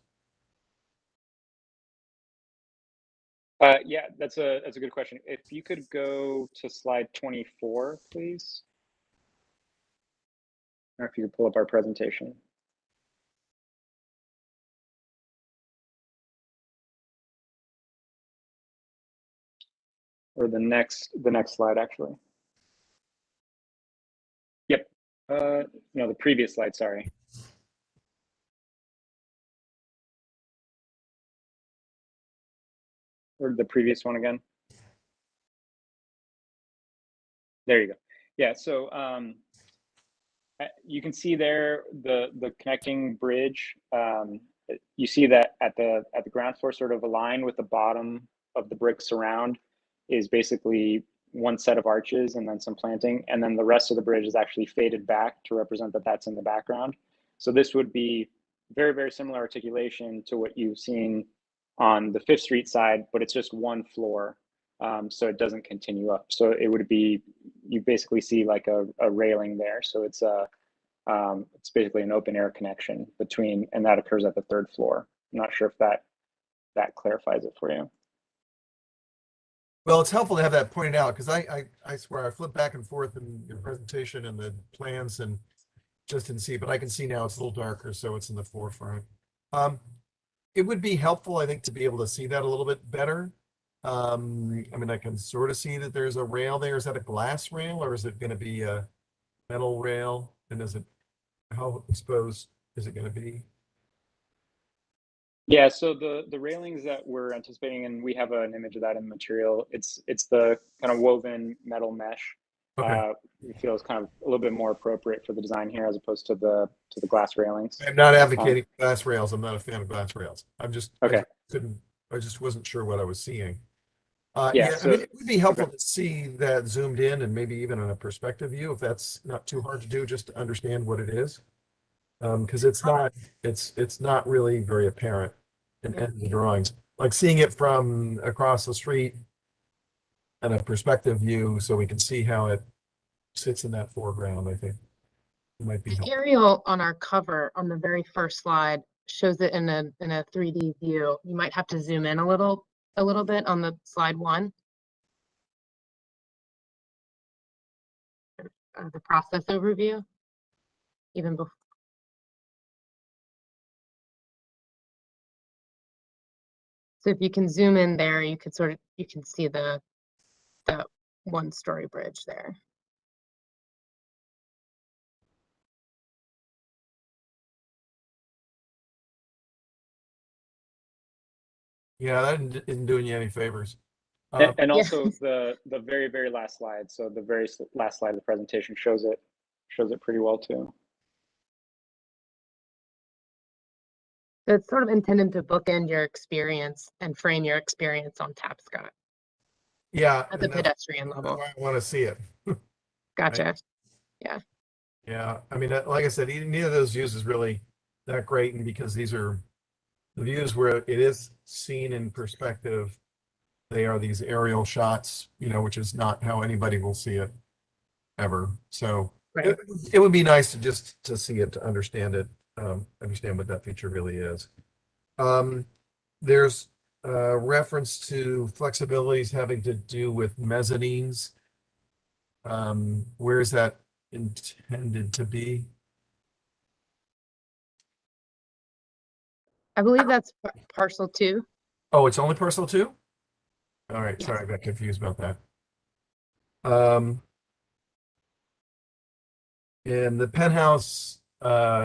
Yeah, that's a good question. If you could go to slide 24, please. Or if you could pull up our presentation. Or the next slide, actually. Yep. No, the previous slide, sorry. Or the previous one again. There you go. Yeah, so you can see there the connecting bridge. You see that at the ground floor, sort of aligned with the bottom of the brick surround, is basically one set of arches and then some planting, and then the rest of the bridge is actually faded back to represent that that's in the background. So this would be very, very similar articulation to what you've seen on the Fifth Street side, but it's just one floor. So it doesn't continue up. So it would be, you basically see like a railing there. So it's basically an open air connection between, and that occurs at the third floor. I'm not sure if that clarifies it for you. Well, it's helpful to have that pointed out because I swear I flipped back and forth in your presentation and the plans and just didn't see it, but I can see now it's a little darker, so it's in the forefront. It would be helpful, I think, to be able to see that a little bit better. I mean, I can sort of see that there's a rail there. Is that a glass rail or is it going to be a metal rail? And is it, how exposed is it going to be? Yeah, so the railings that we're anticipating, and we have an image of that in the material, it's the kind of woven metal mesh. Okay. We feel is kind of a little bit more appropriate for the design here as opposed to the glass railings. I'm not advocating glass rails. I'm not a fan of glass rails. I'm just, Okay. I just wasn't sure what I was seeing. Yeah, Yeah, so- I mean, it would be helpful to see that zoomed in and maybe even on a perspective view, if that's not too hard to do, just to understand what it is. Because it's not really very apparent in any of the drawings. Like seeing it from across the street and a perspective view, so we can see how it sits in that foreground, I think it might be The helpful. aerial on our cover on the very first slide shows it in a 3D view. You might have to zoom in a little bit on the slide 1. The process overview, even before. So if you can zoom in there, you could you can see the one-story bridge there. Yeah, that isn't doing you any favors. And Yeah. also the very, very last slide. So the very last slide of the presentation shows it pretty well too. So it's sort of intended to bookend your experience and frame your experience on Tapscott Yeah, at the and that's pedestrian level. why I want to see it. Gotcha. Yeah, I mean, like I said, neither of those views is really that great, and because these are the views where it is seen in perspective, they are these aerial shots, you know, which is not how anybody will see it ever. So Right. it would be nice to see it, to understand it, understand what that feature really is. There's reference to flexibilities having to do with mezzanines. Where is that intended to be? I believe that's parcel 2. Oh, it's only parcel 2? All right, Yes. sorry, I got confused about that. And the penthouse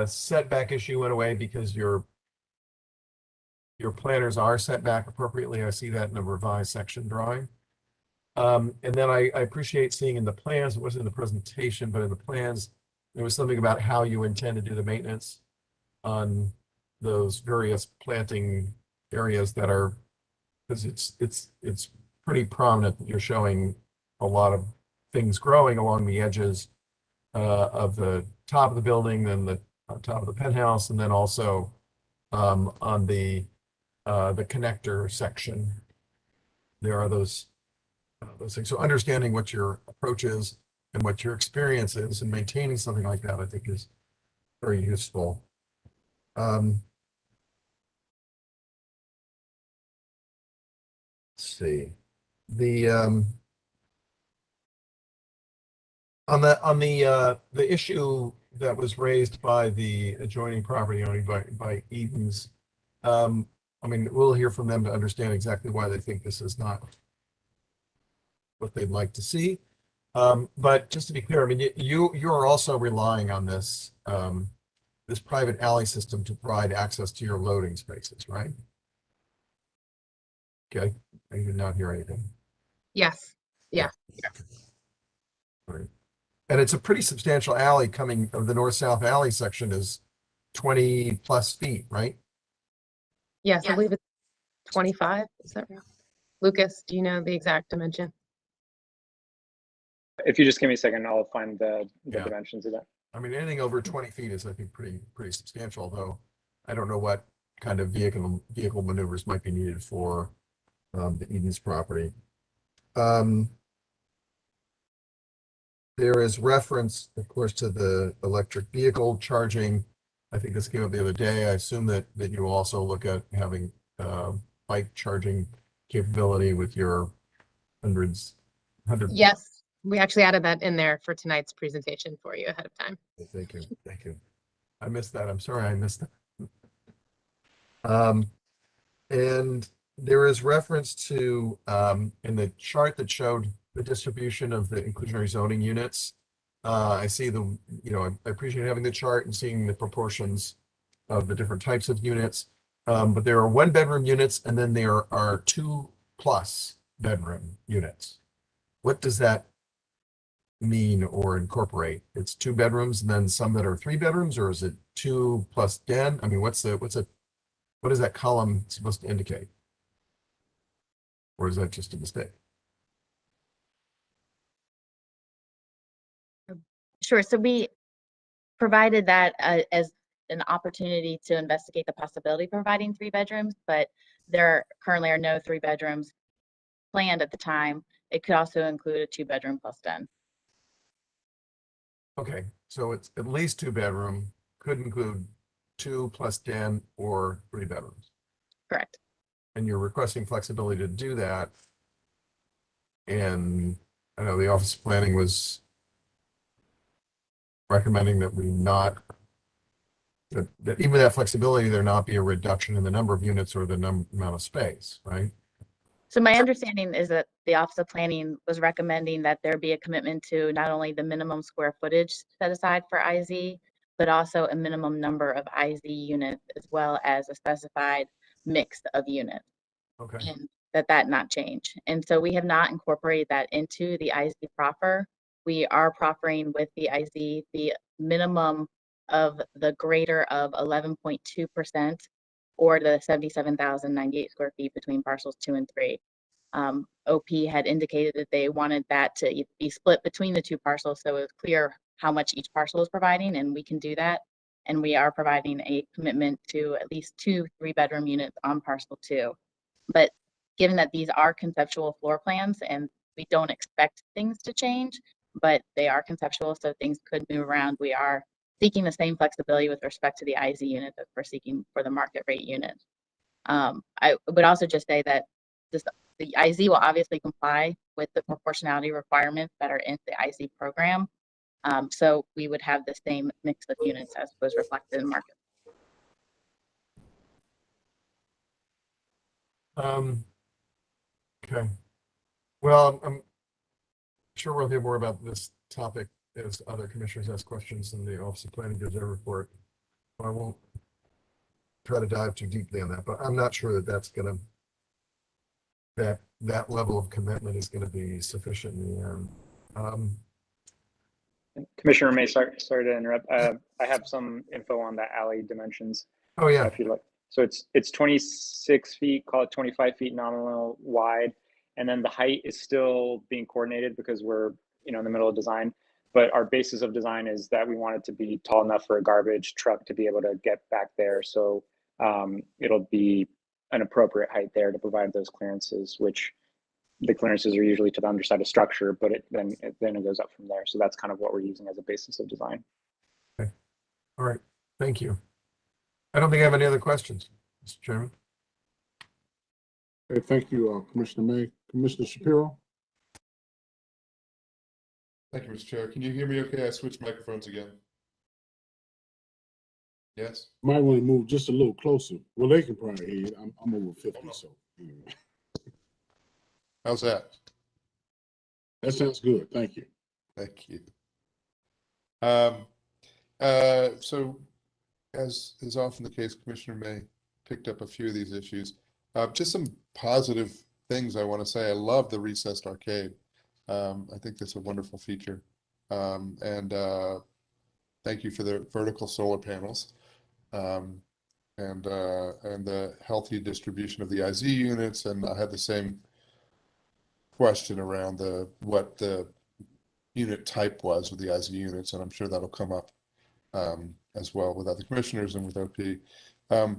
setback issue went away because your planners are set back appropriately. I see that in the revised section drawing. And then I appreciate seeing in the plans, it wasn't in the presentation, but in the plans, there was something about how you intend to do the maintenance on those various planting areas that are, because it's pretty prominent that you're showing a lot of things growing along the edges of the top of the building, then the top of the penthouse, and then also on the connector section. There are those things. So understanding what your approach is and what your experience is and maintaining something like that, I think, is very useful. Let's see. The on the issue that was raised by the adjoining property owned by Edens, I mean, we'll hear from them to understand exactly why they think this is not what they'd like to see. But just to be clear, I mean, you are also relying on this this private alley system to provide access to your loading spaces, right? Okay, I did not hear anything. Yes. Yeah. Right. And it's a pretty substantial alley coming of the north-south alley section is 20 plus feet, right? Yes, I believe it's 25. Is that right? Lucas, do you know the exact dimension? If you just give me a second, I'll find the Yeah. dimensions of that. I mean, anything over 20 feet is, I think, pretty substantial, though. I don't know what kind of vehicle maneuvers might be needed for the Eden's property. There is reference, of course, to the electric vehicle charging. I think this came up the other day. I assume that you also look at having bike charging capability with your hundred. Yes, we actually added that in there for tonight's presentation for you ahead of time. Thank you. Thank you. I missed that. I'm sorry I missed that. And there is reference to in the chart that showed the distribution of the inclusionary zoning units. I see I appreciate having the chart and seeing the proportions of the different types of units. But there are 1-bedroom units and then there are 2+ bedroom units. What does that mean or incorporate? It's 2 bedrooms and then some that are 3 bedrooms, or is it 2 plus den? I mean, what is that column supposed to indicate? Or is that just a mistake? Sure. So we provided that as an opportunity to investigate the possibility of providing 3 bedrooms, but there currently are no 3 bedrooms planned at the time. It could also include a 2-bedroom plus den. Okay, so it's at least 2 bedroom, could include 2 plus den or 3 bedrooms. Correct. And you're requesting flexibility to do that. And I know the Office of Planning was recommending that that even that flexibility, there not be a reduction in the number of units or the amount of space, right? So my understanding is that the Office of Planning was recommending that there be a commitment to not only the minimum square footage set aside for IZ, but also a minimum number of IZ units, as well as a specified mix of units. Okay. And that not change. And so we have not incorporated that into the IZ proffer. We are proffering with the IZ the minimum of the greater of 11.2% or the 77,098 square feet between parcels 2 and 3. OP had indicated that they wanted that to be split between the 2 parcels, so it's clear how much each parcel is providing, and we can do that. And we are providing a commitment to at least 2 3-bedroom units on parcel 2. But given that these are conceptual floor plans and we don't expect things to change, but they are conceptual, so things could move around, we are seeking the same flexibility with respect to the IZ unit that we're seeking for the market rate unit. I would also just say that the IZ will obviously comply with the proportionality requirements that are in the IZ program. So we would have the same mix of units as was reflected in market. Okay. Well, I'm sure we'll hear more about this topic as other commissioners ask questions and the Office of Planning gives their report. I won't try to dive too deeply on that, but I'm not sure that level of commitment is going to be sufficient in the end. Commissioner May, sorry to interrupt. I have some info on the alley dimensions. Oh yeah. If you like. So it's 26 feet, call it 25 feet nominal wide. And then the height is still being coordinated because we're in the middle of design. But our basis of design is that we want it to be tall enough for a garbage truck to be able to get back there. So it'll be an appropriate height there to provide those clearances, which the clearances are usually to the underside of structure, but then it goes up from there. So that's kind of what we're using as a basis of design. Okay. All right. Thank you. I don't think I have any other questions, Mr. Chairman. Okay, thank you, Commissioner May. Commissioner Shapiro? Thank you, Mr. Chair. Can you hear me okay? I switched microphones again. Yes? Might want to move just a little closer. Well, they can probably hear you. I'm over 50, so. How's that? That sounds good. Thank you. Thank you. So as is often the case, Commissioner May picked up a few of these issues. Just some positive things I want to say. I love the recessed arcade. I think that's a wonderful feature. And thank you for the vertical solar panels and the healthy distribution of the IZ units. And I had the same question around what the unit type was with the IZ units, and I'm sure that'll come up as well with other commissioners and with OP. I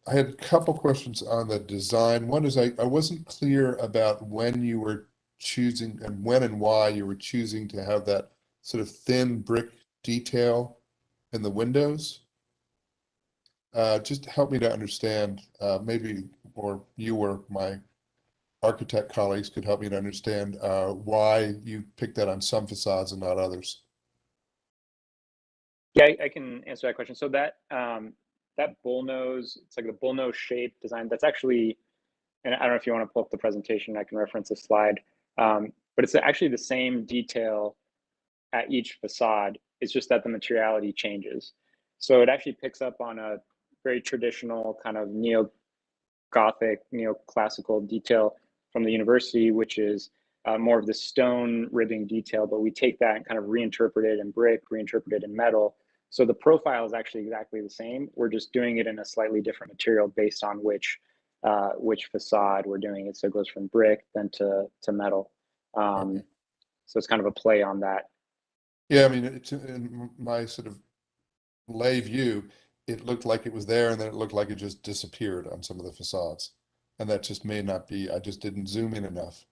had a couple questions on the design. One is I wasn't clear about when you were choosing and when and why you were choosing to have that sort of thin brick detail in the windows. Just help me to understand, maybe, or you or my architect colleagues could help me to understand why you picked that on some facades and not others. Yeah, I can answer that question. So that that bullnose, it's like the bullnose shape design. That's actually, and I don't know if you want to pull up the presentation. I can reference a slide, but it's actually the same detail at each facade. It's just that the materiality changes. So it actually picks up on a very traditional kind of neo-Gothic, neoclassical detail from the university, which is more of the stone ribbing detail, but we take that and kind of reinterpret it in brick, reinterpret it in metal. So the profile is actually exactly the same. We're just doing it in a slightly different material based on which facade we're doing it. So it goes from brick then to metal. Okay. So it's kind of a play on that. Yeah, I mean, in my sort of lay view, it looked like it was there and then it looked like it just disappeared on some of the facades. And that just may not be, I just didn't zoom in enough.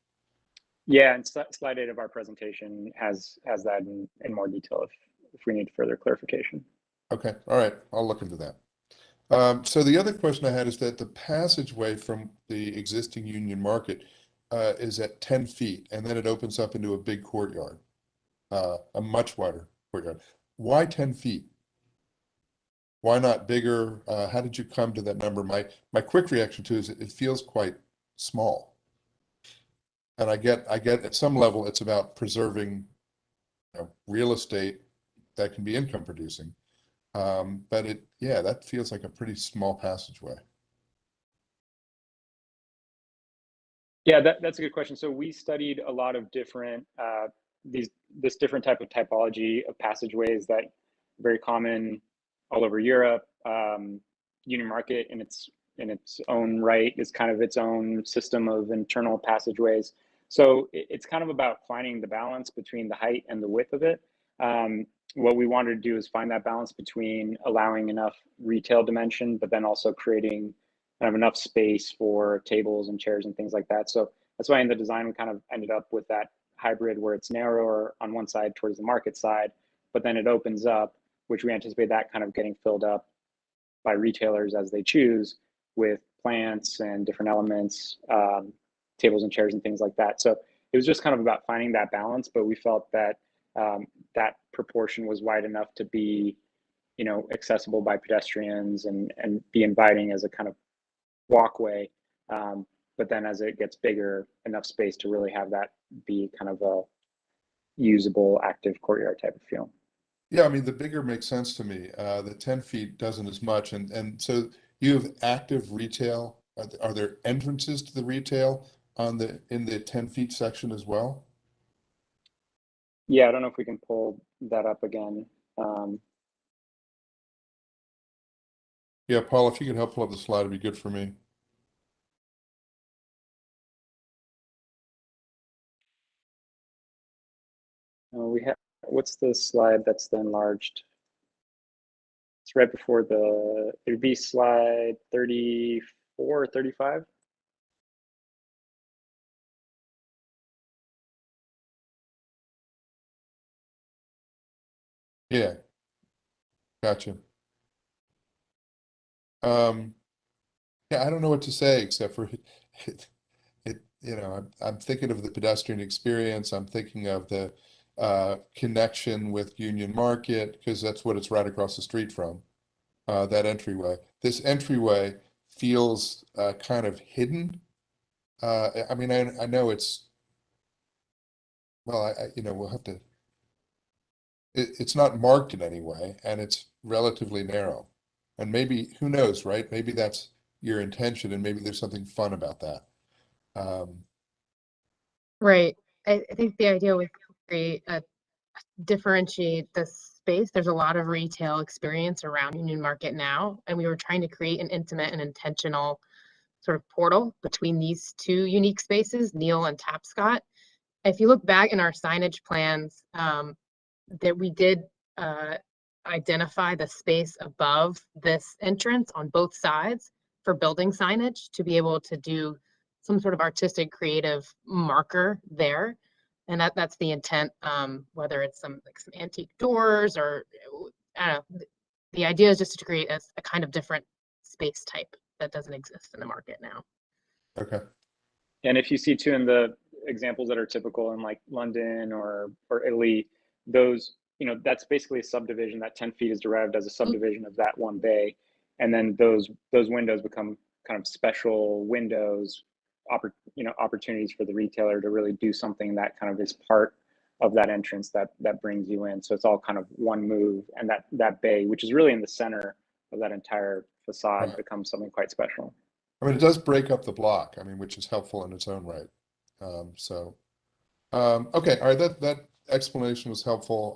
Yeah, and slide 8 of our presentation has that in more detail if we need further clarification. Okay, all right, I'll look into that. So the other question I had is that the passageway from the existing Union Market is at 10 feet, and then it opens up into a big courtyard, a much wider courtyard. Why 10 feet? Why not bigger? How did you come to that number? My quick reaction to it is it feels quite small. And I get at some level it's about preserving, real estate that can be income producing. But that feels like a pretty small passageway. Yeah, that's a good question. So we studied a lot of different this different type of typology of passageways that are very common all over Europe. Union Market in its own right is kind of its own system of internal passageways. So it's kind of about finding the balance between the height and the width of it. What we wanted to do is find that balance between allowing enough retail dimension, but then also creating kind of enough space for tables and chairs and things like that. So that's why in the design, we kind of ended up with that hybrid where it's narrower on one side towards the market side, but then it opens up, which we anticipate that kind of getting filled up by retailers as they choose with plants and different elements, tables and chairs and things like that. So it was just kind of about finding that balance, but we felt that that proportion was wide enough to be, accessible by pedestrians and be inviting as a kind of walkway. But then as it gets bigger, enough space to really have that be kind of a usable, active courtyard type of feel. Yeah, I mean, the bigger makes sense to me. The 10 feet doesn't as much. And so you have active retail. Are there entrances to the retail in the 10 feet section as well? Yeah, I don't know if we can pull that up again. Yeah, Paul, if you could help pull up the slide, it'd be good for me. We have, what's the slide that's the enlarged? It's right before it would be slide 34 or 35. Yeah, gotcha. Yeah, I don't know what to say except for I'm thinking of the pedestrian experience. I'm thinking of the connection with Union Market because that's what it's right across the street from, that entryway. This entryway feels kind of hidden. I mean, I know it's, well, we'll have to, it's not marked in any way and it's relatively narrow. And maybe, who knows, right? Maybe that's your intention and maybe there's something fun about that. Right. I think the idea was to create differentiate the space. There's a lot of retail experience around Union Market now, and we were trying to create an intimate and intentional sort of portal between these two unique spaces, Neil and Tapscott. If you look back in our signage plans, that we did identify the space above this entrance on both sides for building signage to be able to do some sort of artistic creative marker there. And that's the intent, whether it's some antique doors or I don't know. The idea is just to create a kind of different space type that doesn't exist in the market now. Okay. And if you see too in the examples that are typical in like London or Italy, those, that's basically a subdivision. That 10 feet is derived as a subdivision of that one bay. And then those windows become kind of special windows, opportunities for the retailer to really do something that kind of is part of that entrance that brings you in. So it's all kind of one move, and that bay, which is really in the center of that entire facade, Right. becomes something quite special. I mean, it does break up the block, I mean, which is helpful in its own right. Okay, all right, that explanation was helpful.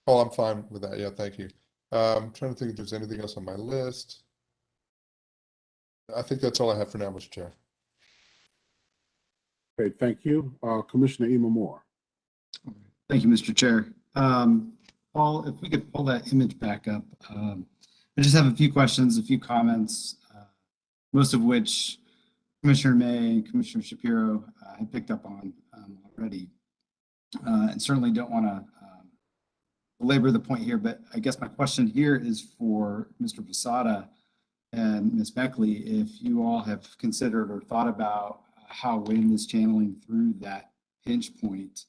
Paul, I'm fine with that. Yeah, thank you. I'm trying to think if there's anything else on my list. I think that's all I have for now, Mr. Chair. Okay, thank you. Commissioner Ema Moore. Thank you, Mr. Chair. Paul, if we could pull that image back up. I just have a few questions, a few comments, most of which Commissioner May and Commissioner Shapiro had picked up on already. And certainly don't want to belabor the point here, but I guess my question here is for Mr. Posada and Ms. Beckley, if you all have considered or thought about how wind is channeling through that pinch point,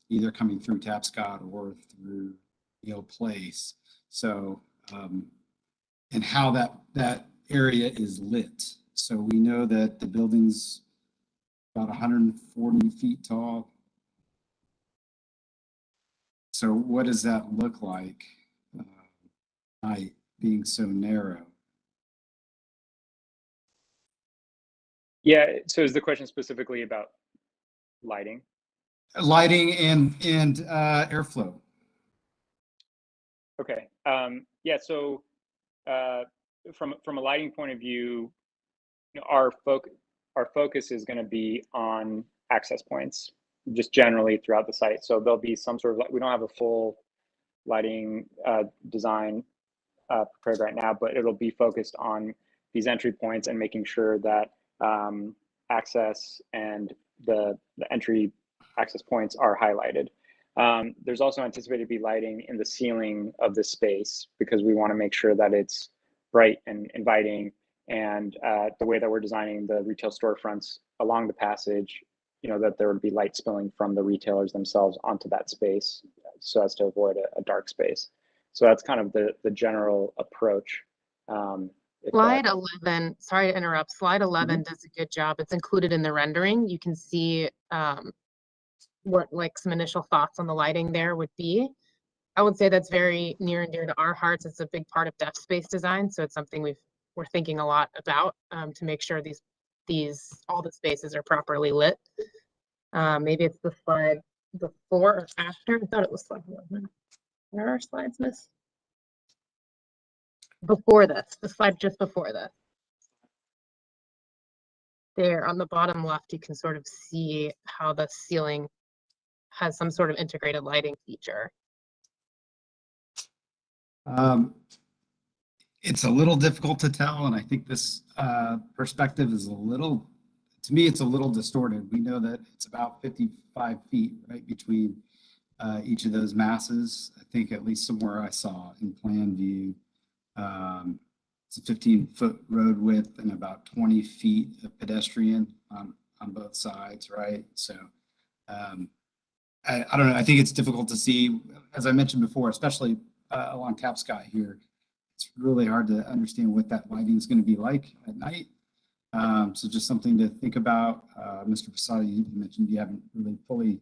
either coming through Tapscott or through Yale Place. So, and how that area is lit. So we know that the building's about 140 feet tall. So what does that look like, night being so narrow? Yeah, so is the question specifically about lighting? Lighting and airflow. Okay. Yeah. So from a lighting point of view, our focus is going to be on access points, just generally throughout the site. So there'll be some sort of, we don't have a full lighting design prepared right now, but it'll be focused on these entry points and making sure that access and the entry access points are highlighted. There's also anticipated to be lighting in the ceiling of the space because we want to make sure that it's bright and inviting. And the way that we're designing the retail storefronts along the passage, that there would be light spilling from the retailers themselves onto that space so as to avoid a dark space. So that's kind of the general approach. Slide 11, sorry to interrupt. Slide 11 does a good job. It's included in the rendering. You can see what like some initial thoughts on the lighting there would be. I would say that's very near and dear to our hearts. It's a big part of deaf space design. So it's something we're thinking a lot about to make sure all the spaces are properly lit. Maybe it's the slide before or after. I thought it was slide 11. Where are slides, miss? Before this, the slide just before this. There on the bottom left, you can sort of see how the ceiling has some sort of integrated lighting feature. It's a little difficult to tell, and I think this perspective is to me, it's a little distorted. We know that it's about 55 feet right between each of those masses. I think at least somewhere I saw in plan view, it's a 15-foot road width and about 20 feet of pedestrian on both sides, right? So I don't know. I think it's difficult to see, as I mentioned before, especially along Tapscott here. It's really hard to understand what that lighting is going to be like at night. So just something to think about. Mr. Posada, you mentioned you haven't really fully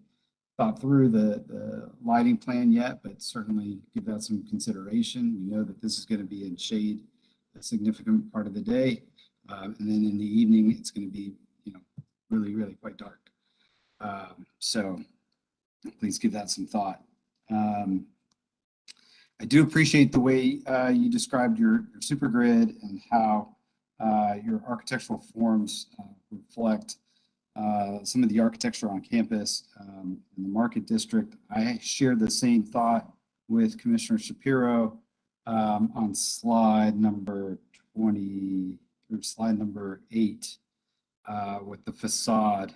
thought through the lighting plan yet, but certainly give that some consideration. We know that this is going to be in shade a significant part of the day. And then in the evening, it's going to be, really, really quite dark. So please give that some thought. I do appreciate the way you described your super grid and how your architectural forms reflect some of the architecture on campus in the Market District. I shared the same thought with Commissioner Shapiro on slide number 20 or slide number 8 with the facade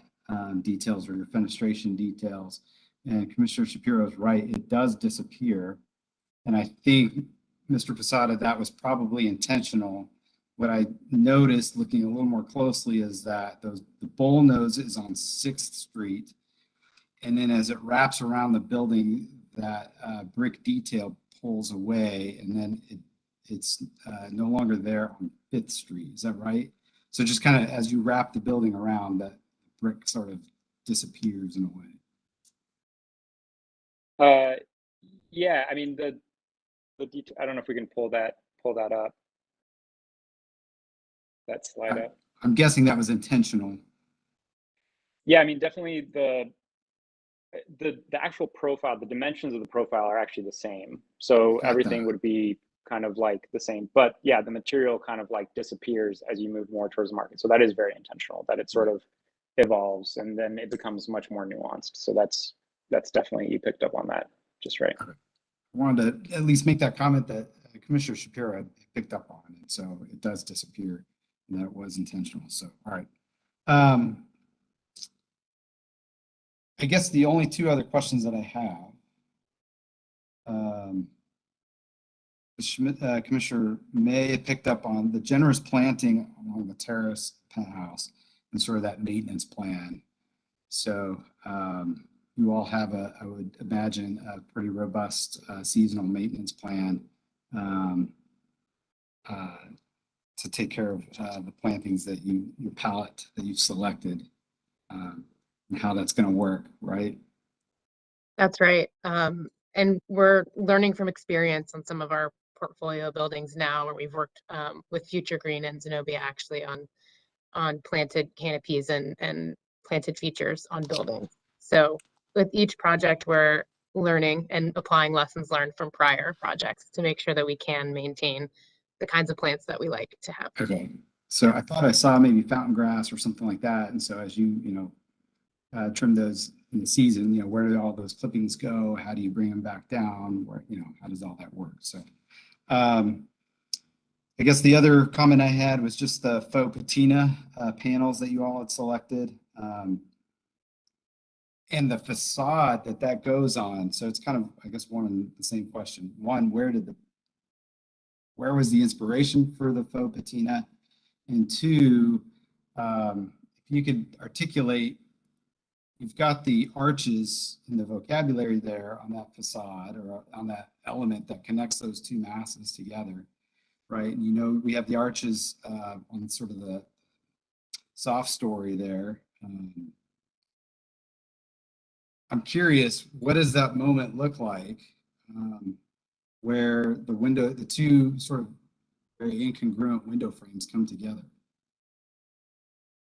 details or your fenestration details. And Commissioner Shapiro is right, it does disappear. And I think, Mr. Posada, that was probably intentional. What I noticed looking a little more closely is that the bowl nose is on 6th Street. And then as it wraps around the building, that brick detail pulls away, and then it's no longer there on 5th Street. Is that right? So just kind of as you wrap the building around, that brick sort of disappears in a way. Yeah, I mean the detail. I don't know if we can pull that up. That slide up. I'm guessing that was intentional. Yeah, I mean definitely the actual profile, the dimensions of the profile are actually the same. So Got everything that. would be kind of like the same. But yeah, the material kind of like disappears as you move more towards the market. So that is very intentional, that it sort of evolves and then it becomes much more nuanced. So that's definitely, you picked up on that just right. I wanted to at least make that comment that Commissioner Shapiro had picked up on it. So it does disappear, and that it was intentional. So, all right. I guess the only two other questions that I have, Commissioner May picked up on the generous planting along the Terrace Penthouse and sort of that maintenance plan. So you all have I would imagine, a pretty robust seasonal maintenance plan to take care of the plantings that your palette that you've selected, and how that's going to work, right? That's right. And we're learning from experience on some of our portfolio buildings now, where we've worked with Future Green and Zenobia actually on planted canopies and planted features on buildings. So with each project, we're learning and applying lessons learned from prior projects to make sure that we can maintain the kinds of plants that we like to have. Okay. So I thought I saw maybe fountain grass or something like that. And so as you trim those in the season, where do all those clippings go? How do you bring them back down? Where, how does all that work? So I guess the other comment I had was just the Faux Patina panels that you all had selected, and the facade that goes on. So it's kind of, I guess, one and the same question. One, where was the inspiration for the Faux Patina? And two, if you could articulate, you've got the arches in the vocabulary there on that facade or on that element that connects those two masses together, right? And we have the arches on sort of the soft story there. I'm curious, what does that moment look like where the two sort of very incongruent window frames come together?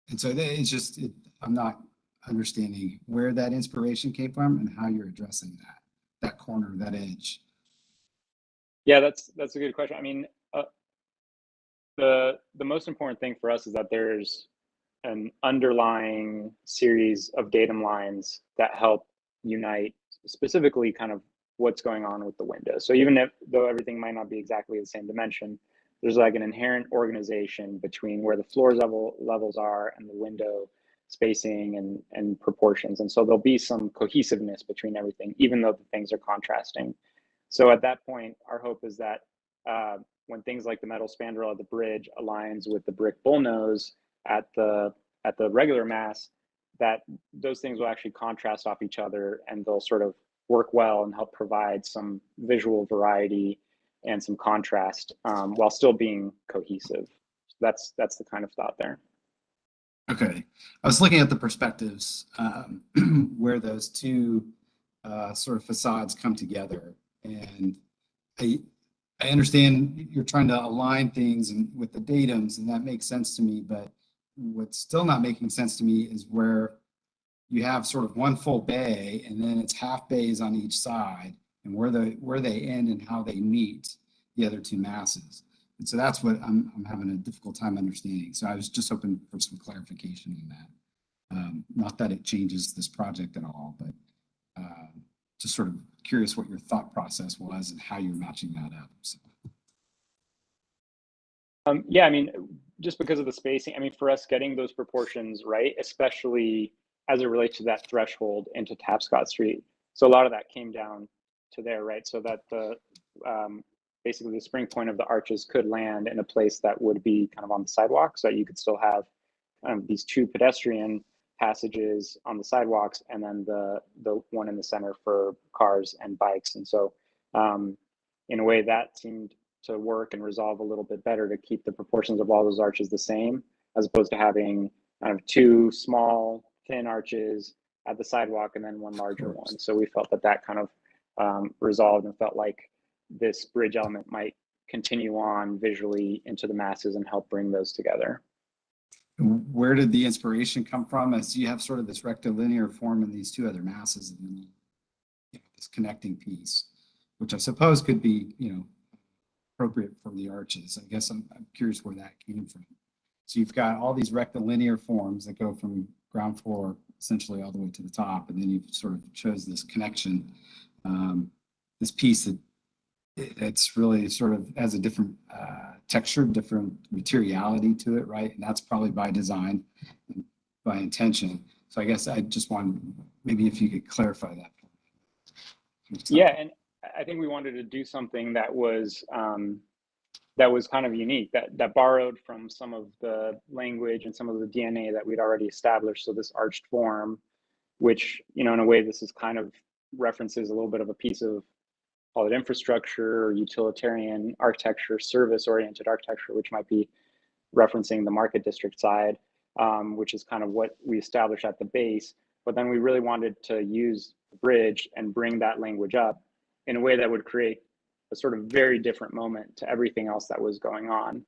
And so it's just, I'm not understanding where that inspiration came from and how you're addressing that corner, that edge. Yeah, that's a good question. I mean, the most important thing for us is that there's an underlying series of datum lines that help unite specifically kind of what's going on with the window. So even though everything might not be exactly the same dimension, there's like an inherent organization between where the floor levels are and the window spacing and proportions. And so there'll be some cohesiveness between everything, even though the things are contrasting. So at that point, our hope is that when things like the metal spandrel at the bridge aligns with the brick bullnose at the regular mass, that those things will actually contrast off each other and they'll sort of work well and help provide some visual variety and some contrast while still being cohesive. That's the kind of thought there. Okay, I was looking at the perspectives where those two sort of facades come together, and I understand you're trying to align things with the datums, and that makes sense to me. But what's still not making sense to me is where you have sort of one full bay, and then it's half bays on each side, and where they end and how they meet the other two masses. And so that's what I'm having a difficult time understanding. So I was just hoping for some clarification on that. Not that it changes this project at all, but just sort of curious what your thought process was and how you're matching that up. So. Yeah, I mean, just because of the spacing, I mean, for us getting those proportions right, especially as it relates to that threshold into Tapscott Street. So a lot of that came down to there, right? So that the basically the spring point of the arches could land in a place that would be kind of on the sidewalk, so that you could still have these two pedestrian passages on the sidewalks, and then the one in the center for cars and bikes. And so in a way that seemed to work and resolve a little bit better to keep the proportions of all those arches the same, as opposed to having kind of two small thin arches at the sidewalk and then one larger one. So we felt that that kind of resolved and felt like this bridge element might continue on visually into the masses and help bring those together. Where did the inspiration come from? As you have sort of this rectilinear form in these two other masses, and then this connecting piece, which I suppose could be, appropriate for the arches. I guess I'm curious where that came from. So you've got all these rectilinear forms that go from ground floor essentially all the way to the top, and then you've sort of chose this connection, this piece that it's really sort of has a different texture, different materiality to it, right? And that's probably by design, by intention. So I guess I just want, maybe if you could clarify that. Yeah, and I think we wanted to do something that was kind of unique, that borrowed from some of the language and some of the DNA that we'd already established. So this arched form, which, in a way, this is kind of references a little bit of a piece of, call it infrastructure or utilitarian architecture, service-oriented architecture, which might be referencing the market district side, which is kind of what we established at the base. But then we really wanted to use the bridge and bring that language up in a way that would create a sort of very different moment to everything else that was going on.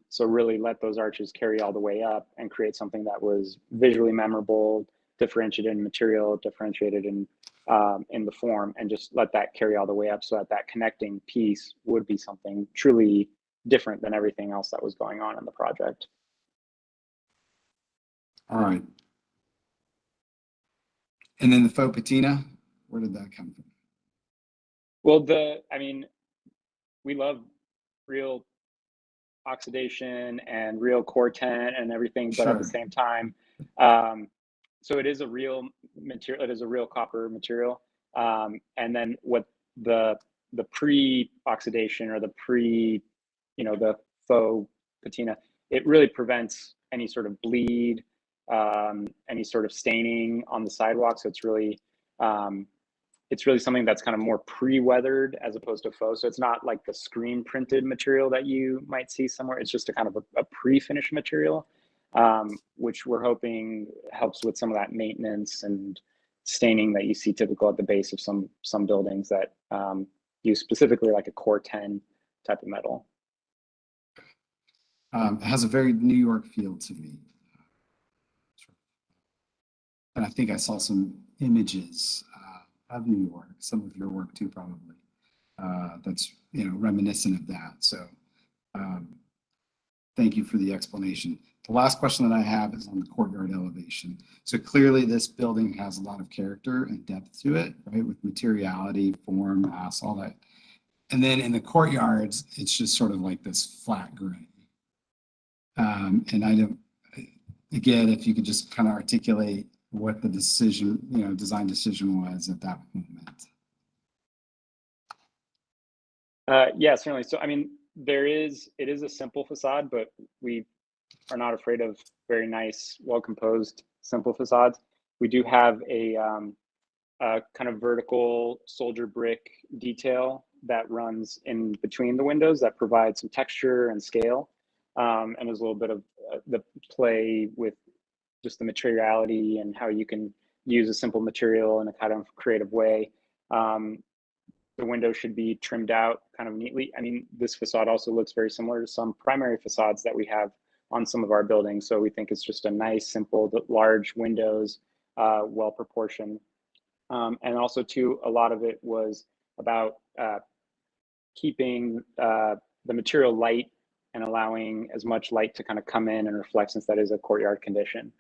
So really let those arches carry all the way up and create something that was visually memorable, differentiated in material, differentiated in the form, and just let that carry all the way up so that that connecting piece would be something truly different than everything else that was going on in the project. All right. And then the faux patina, where did that come from? Well, we love real oxidation and real core tent and everything, but at the same time, so it is a real material, it is a real copper material. And then what the pre-oxidation or the the faux patina, it really prevents any sort of bleed, any sort of staining on the sidewalk. So it's really something that's kind of more pre-weathered as opposed to faux. So it's not like the screen printed material that you might see somewhere. It's just a kind of a pre-finished material, which we're hoping helps with some of that maintenance and staining that you see typical at the base of some buildings that use specifically like a core 10 type of metal. It has a very New York feel to me. And I think I saw some images of New York, some of your work too, probably. That's reminiscent of that. So thank you for the explanation. The last question that I have is on the courtyard elevation. So clearly this building has a lot of character and depth to it, right? With materiality, form, mass, all that. And then in the courtyards, it's just sort of like this flat gray. And I don't, again, if you could just kind of articulate what the decision, design decision was at that moment. Yeah, certainly. So, I mean, it is a simple facade, but we are not afraid of very nice, well-composed, simple facades. We do have a kind of vertical soldier brick detail that runs in between the windows that provides some texture and scale. And there's a little bit of the play with just the materiality and how you can use a simple material in a kind of creative way. The window should be trimmed out kind of neatly. I mean, this facade also looks very similar to some primary facades that we have on some of our buildings. So we think it's just a nice, simple, large windows, well proportioned. And also too, a lot of it was about keeping the material light and allowing as much light to kind of come in and reflect, since that is a courtyard condition.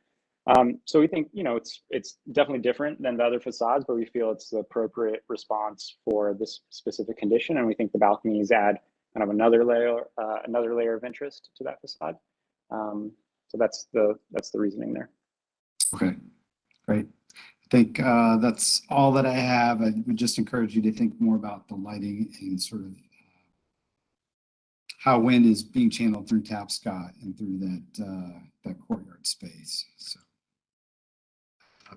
So we think, it's definitely different than the other facades, but we feel it's the appropriate response for this specific condition. And we think the balconies add kind of another layer of interest to that facade. So that's the reasoning there. Okay, great. I think that's all that I have. I would just encourage you to think more about the lighting and sort of how wind is being channeled through Tapscott and through that courtyard space. So,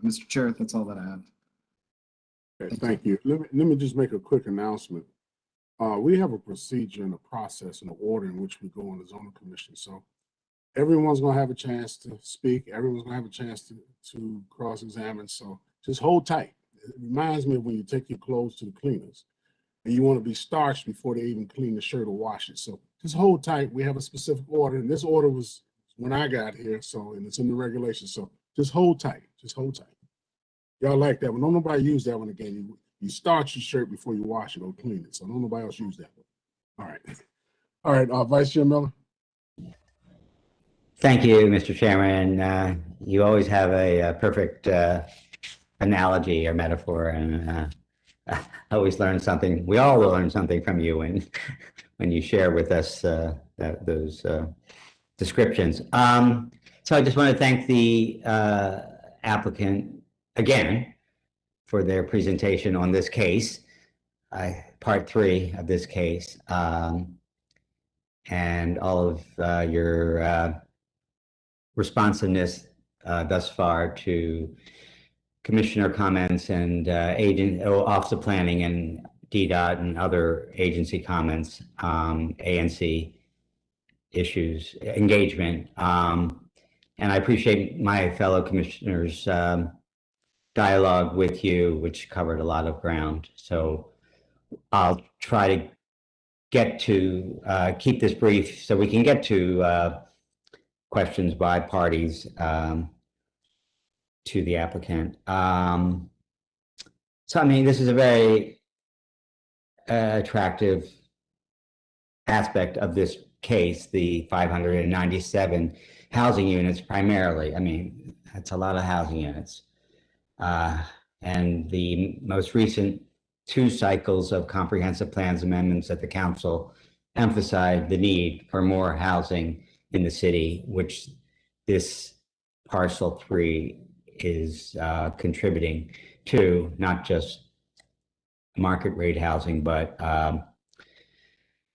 Mr. Chair, that's all that I have. Okay, thank you. Let me just make a quick announcement. We have a procedure and a process and an order in which we go on the zoning commission. So everyone's gonna have a chance to speak. Everyone's gonna have a chance to cross-examine. So just hold tight. It reminds me of when you take your clothes to the cleaners and you want to be starched before they even clean the shirt or wash it. So just hold tight. We have a specific order, and this order was when I got here. So, and it's in the regulations. So just hold tight. Just hold tight. Y'all like that one? Don't nobody use that one again. You starch your shirt before you wash it or clean it. So don't nobody else use that one. All right. All right, Vice Chair Miller. Thank you, Mr. Chairman. You always have a perfect analogy or metaphor, and I always learn something. We all learn something from you when you share with us those descriptions. So I just want to thank the applicant again for their presentation on this case, part 3 of this case, and all of your responsiveness thus far to commissioner comments and Office of Planning and DDOT and other agency comments, ANC issues, engagement. And I appreciate my fellow commissioners' dialogue with you, which covered a lot of ground. So I'll try to get to keep this brief so we can get to questions by parties to the applicant. So, I mean, this is a very attractive aspect of this case, the 597 housing units primarily. I mean, that's a lot of housing units. And the most recent 2 cycles of comprehensive plans amendments at the council emphasized the need for more housing in the city, which this parcel 3 is contributing to, not just market rate housing, but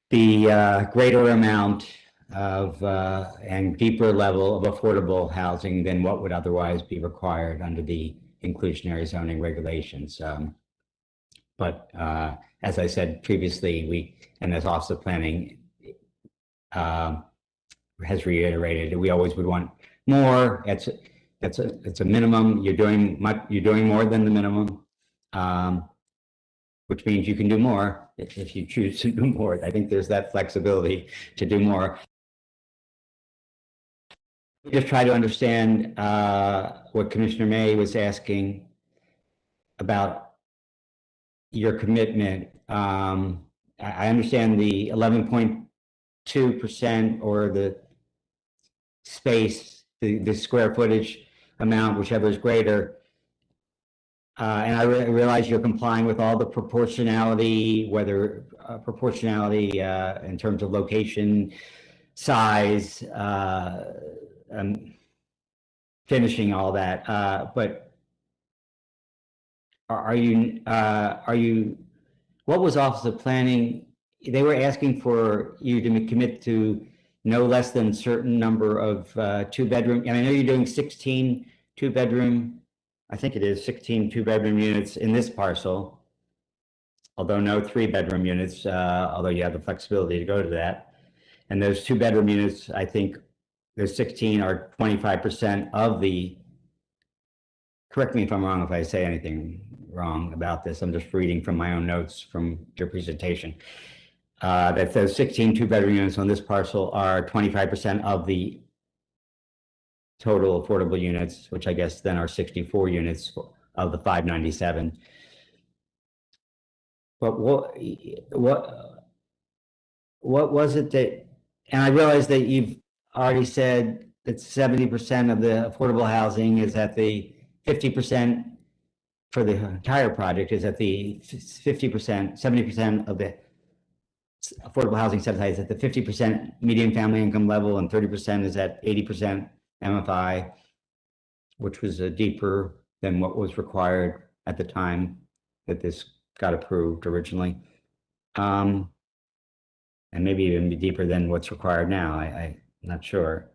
the greater amount of and deeper level of affordable housing than what would otherwise be required under the inclusionary zoning regulations. But as I said previously, and as Office of Planning has reiterated, we always would want more. It's a minimum. You're doing more than the minimum, which means you can do more if you choose to do more. I think there's that flexibility to do more. Just try to understand what Commissioner May was asking about your commitment. I understand the 11.2% or the space, the square footage amount, whichever is greater. And I realize you're complying with all the proportionality, whether proportionality in terms of location, size, finishing all that. But are you, what was Office of Planning? They were asking for you to commit to no less than a certain number of 2-bedroom, and I know you're doing 16 2-bedroom, I think it is 16 2-bedroom units in this parcel, although no 3-bedroom units, although you have the flexibility to go to that. And those 2-bedroom units, I think those 16 are 25% of the, correct me if I'm wrong if I say anything wrong about this, I'm just reading from my own notes from your presentation. That those 16 2-bedroom units on this parcel are 25% of the total affordable units, which I guess then are 64 units of the 597. But what was it that, and I realize that you've already said it's 70% of the affordable housing is at the 50% for the entire project is at the 50%, 70% of the affordable housing subsidized at the 50% median family income level, and 30% is at 80% MFI, which was deeper than what was required at the time that this got approved originally. And maybe even be deeper than what's required now. I'm not sure,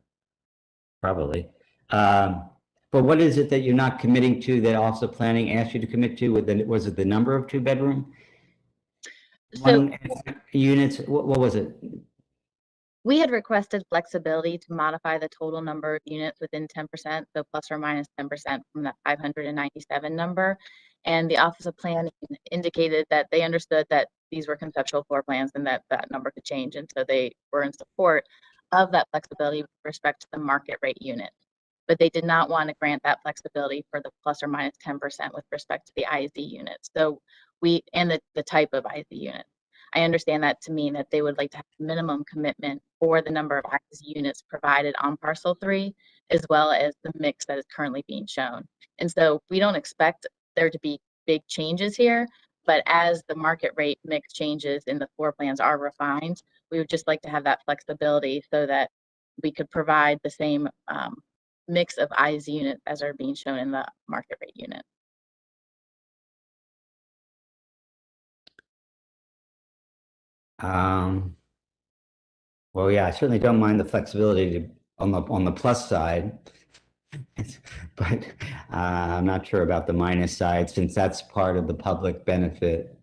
probably. But what is it that you're not committing to that Office of Planning asked you to commit to? Was it the number of 2-bedroom? So Units, what was it? we had requested flexibility to modify the total number of units within 10%, so plus or minus 10% from that 597 number. And the Office of Planning indicated that they understood that these were conceptual floor plans and that that number could change. And so they were in support of that flexibility with respect to the market rate unit. But they did not want to grant that flexibility for the plus or minus 10% with respect to the IZ units. So and the type of IZ unit. I understand that to mean that they would like to have a minimum commitment for the number of IZ units provided on parcel 3, as well as the mix that is currently being shown. And so we don't expect there to be big changes here, but as the market rate mix changes and the floor plans are refined, we would just like to have that flexibility so that we could provide the same mix of IZ units as are being shown in the market rate unit. Well, yeah, I certainly don't mind the flexibility on the plus side, but I'm not sure about the minus side, since that's part of the public benefit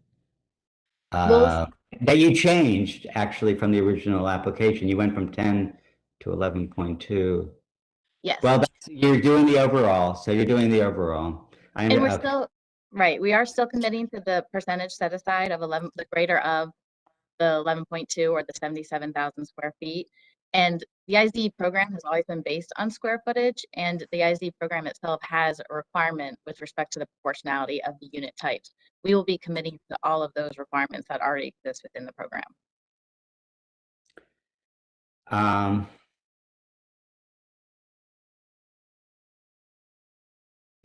that you changed actually from the original application. You went from 10 to 11.2. Yes. Well, you're doing the overall, so you're doing the overall. And we're still, right, we are still committing to the percentage set aside of the greater of the 11.2 or the 77,000 square feet. And the IZ program has always been based on square footage, and the IZ program itself has a requirement with respect to the proportionality of the unit types. We will be committing to all of those requirements that already exist within the program.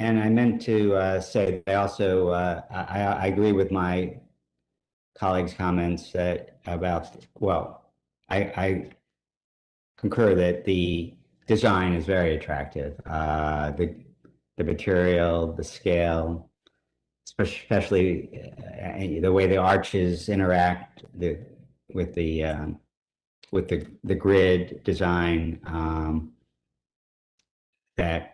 And I meant to say that I also, I agree with my colleagues' comments I concur that the design is very attractive. The material, the scale, especially the way the arches interact with the grid design, that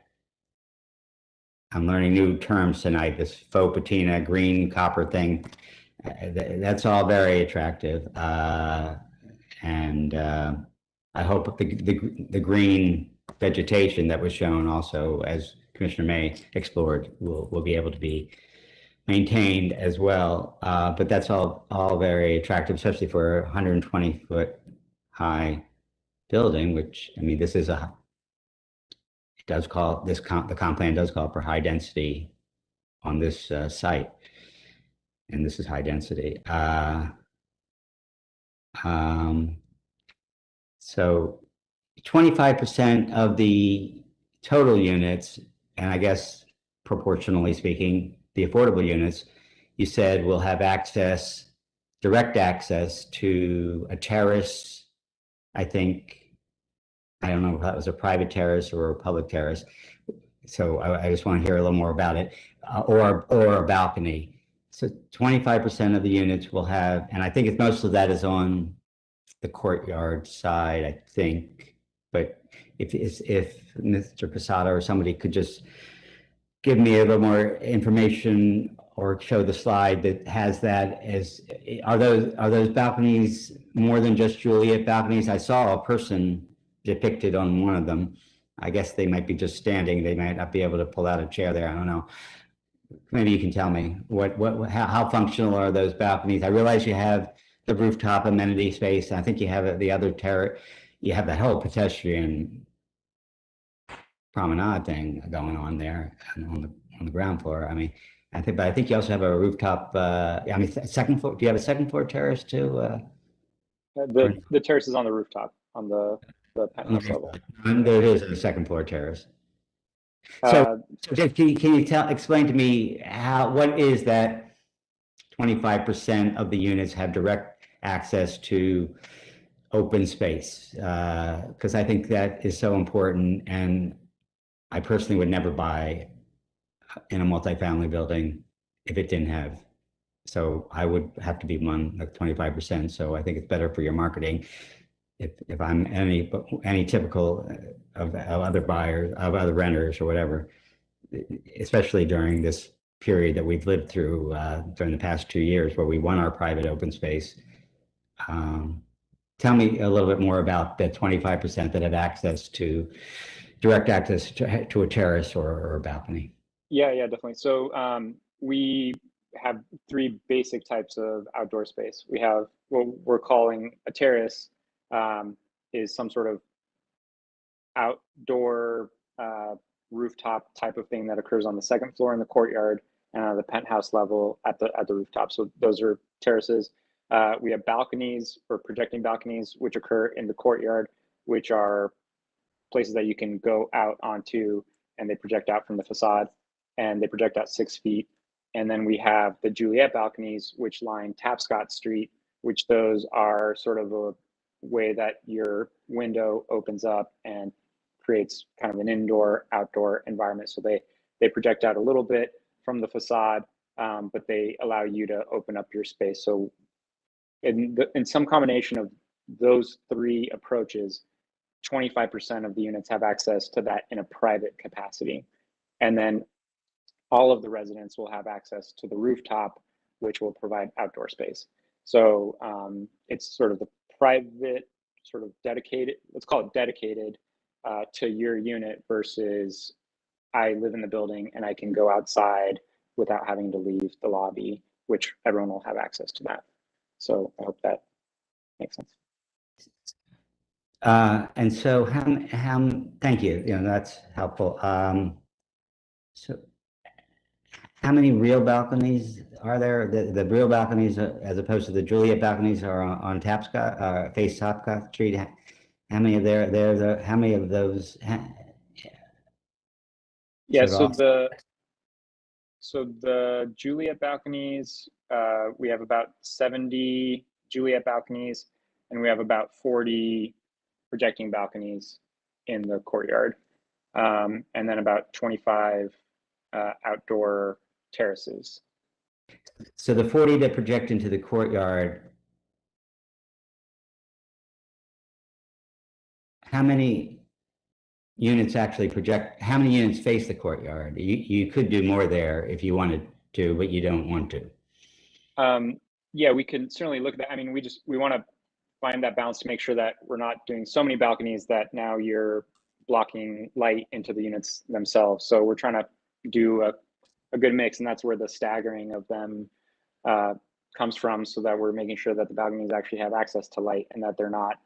I'm learning new terms tonight, this faux patina, green copper thing. That's all very attractive. And I hope the green vegetation that was shown also, as Commissioner May explored, will be able to be maintained as well. But that's all very attractive, especially for a 120-foot high building, which, I mean, this is the comp plan does call for high density on this site, and this is high density. So 25% of the total units, and I guess proportionally speaking, the affordable units, you said will have direct access to a terrace. I think, I don't know if that was a private terrace or a public terrace. So I just want to hear a little more about it, or a balcony. So 25% of the units will have, and I think most of that is on the courtyard side, I think. But if Mr. Posada or somebody could just give me a little more information or show the slide that has that, are those balconies more than just Juliet balconies? I saw a person depicted on one of them. I guess they might be just standing. They might not be able to pull out a chair there. I don't know. Maybe you can tell me how functional are those balconies? I realize you have the rooftop amenity space. And I think you have the other terrace. You have that whole pedestrian promenade thing going on there on the ground floor. I mean, I think you also have a rooftop. I mean, second floor. Do you have a second floor terrace too? The terrace is on the rooftop. the penthouse level. And there is a second floor terrace. Uh, So just can you explain to me what is that 25% of the units have direct access to open space? Because I think that is so important, and I personally would never buy in a multifamily building if it didn't have. So I would have to be among like 25%. So I think it's better for your marketing if I'm any typical of other buyers, of other renters or whatever, especially during this period that we've lived through during the past 2 years where we want our private open space. Tell me a little bit more about the 25% that have access to direct access to a terrace or a balcony. Yeah, definitely. So we have 3 basic types of outdoor space. We have what we're calling a terrace, is some sort of outdoor rooftop type of thing that occurs on the 2nd floor in the courtyard and on the penthouse level at the rooftop. So those are terraces. We have balconies or projecting balconies, which occur in the courtyard, which are places that you can go out onto, and they project out from the facade, and they project out 6 feet. And then we have the Juliet balconies, which line Tapscott Street, which those are sort of a way that your window opens up and creates kind of an indoor-outdoor environment. So they project out a little bit from the facade, but they allow you to open up your space. So in some combination of those 3 approaches, 25% of the units have access to that in a private capacity. And then all of the residents will have access to the rooftop, which will provide outdoor space. So it's sort of the private, sort of dedicated, let's call it dedicated to your unit versus I live in the building and I can go outside without having to leave the lobby, which everyone will have access to that. So I hope that makes sense. And so thank you, that's helpful. So how many real balconies are there? The real balconies, as opposed to the Juliet balconies, are on Tapscott, face Tapscott Street. How many of how many of those? Yeah, so the Juliet balconies, we have about 70 Juliet balconies, and we have about 40 projecting balconies in the courtyard, and then about 25 outdoor terraces. So the 40 that project into the courtyard, how many units actually project? How many units face the courtyard? You could do more there if you wanted to, but you don't want to. Yeah, we can certainly look at that. I mean, we want to find that balance to make sure that we're not doing so many balconies that now you're blocking light into the units themselves. So we're trying to do a good mix, and that's where the staggering of them comes from, so that we're making sure that the balconies actually have access to light and that they're not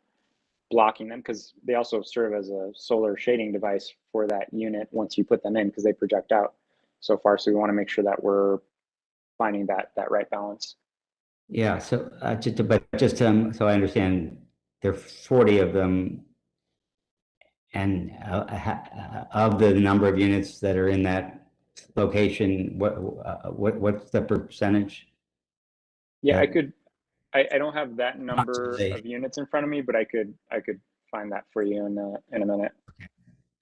blocking them, because they also serve as a solar shading device for that unit once you put them in, because they project out so far. So we want to make sure that we're finding that right balance. Yeah, so so I understand, there are 40 of them, and of the number of units that are in that location, what's the percentage? Yeah, I don't have that number of units in front of me, but I could find that for you in a minute.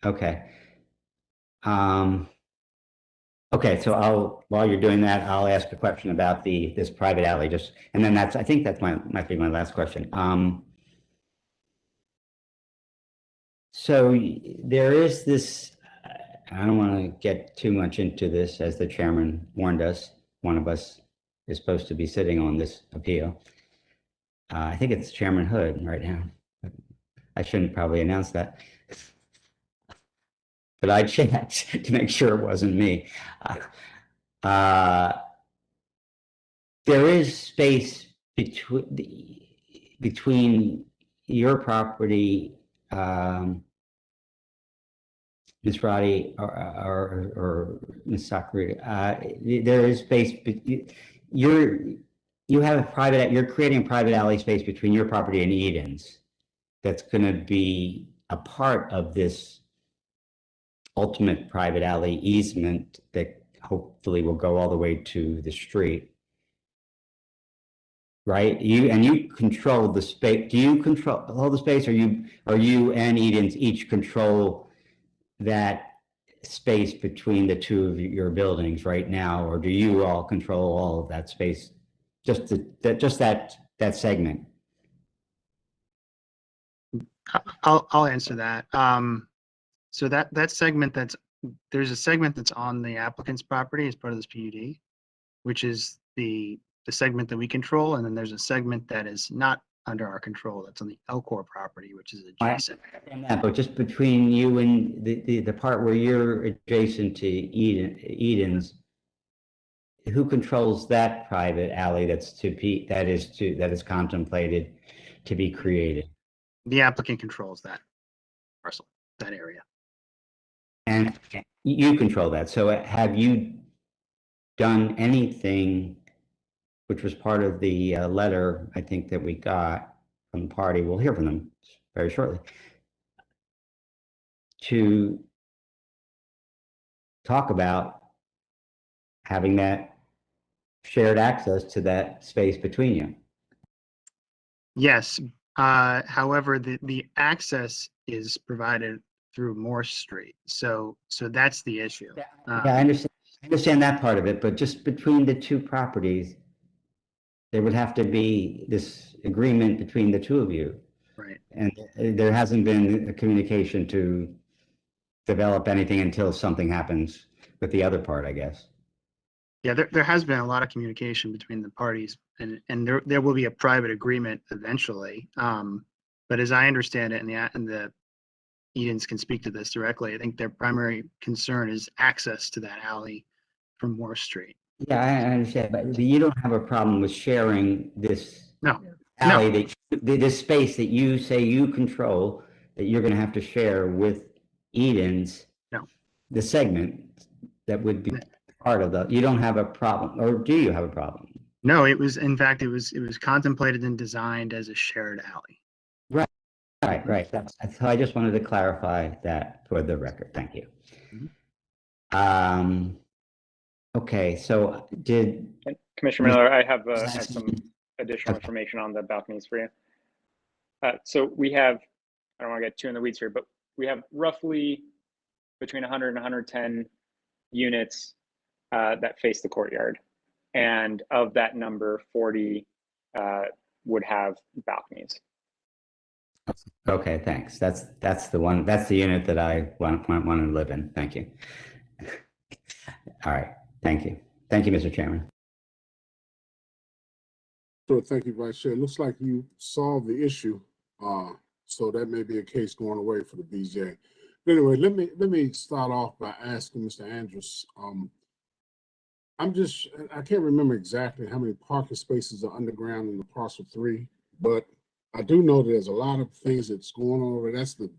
Okay. Okay, so while you're doing that, I'll ask a question about this private alley, and then I think that might be my last question. So there is this, I don't want to get too much into this, as the chairman warned us. One of us is supposed to be sitting on this appeal. I think it's Chairman Hood right now. I shouldn't probably announce that, but I checked to make sure it wasn't me. There is space between your property, Ms. Roddy or Ms. Sakura. There is space. You're creating a private alley space between your property and Eden's. That's going to be a part of this ultimate private alley easement that hopefully will go all the way to the street. Right? You control the space. Do you control all the space, or you and Edens each control that space between the two of your buildings right now, or do you all control all of that space? Just that segment. I'll answer that. So that segment there's a segment that's on the applicant's property as part of this PUD, which is the segment that we control, and then there's a segment that is not under our control that's on the Elcor property, which is adjacent. But just between you and the part where you're adjacent to Edens, who controls that private alley that is contemplated to be created? The applicant controls that parcel, that area. And you control that. So have you done anything, which was part of the letter, I think, that we got from the party? We'll hear from them very shortly, to talk about having that shared access to that space between you. Yes. However, the access is provided through Morse Street. So that's the issue. Yeah, I understand that part of it, but just between the two properties, there would have to be this agreement between the two of you. Right. And there hasn't been a communication to develop anything until something happens with the other part, I guess. Yeah, there has been a lot of communication between the parties, and there will be a private agreement eventually. But as I understand it, and the Edens can speak to this directly, I think their primary concern is access to that alley from Morse Street. Yeah, I understand, but you don't have a problem with sharing this alley, this space that you say you control, that you're going to have to share with Edens. No. The segment that would be part of the. You don't have a problem, or do you have a problem? No, it was, in fact, it was contemplated and designed as a shared alley. Right. So I just wanted to clarify that for the record. Thank you. Mm-hmm. Okay, so Commissioner Miller, I have some additional information on the balconies for you. So we have, I don't want to get too in the weeds here, but we have roughly between 100 and 110 units that face the courtyard. And of that number, 40 would have balconies. Okay, thanks. That's the one. That's the unit that I want to live in. Thank you. All right. Thank you. Thank you, Mr. Chairman. Sure. Thank you, Vice Chair. It looks like you solved the issue. So that may be a case going away for the BJ. But anyway, let me start off by asking Mr. Andrews. I can't remember exactly how many parking spaces are underground in the Parcel 3, but I do know that there's a lot of things that's going on over there. That's the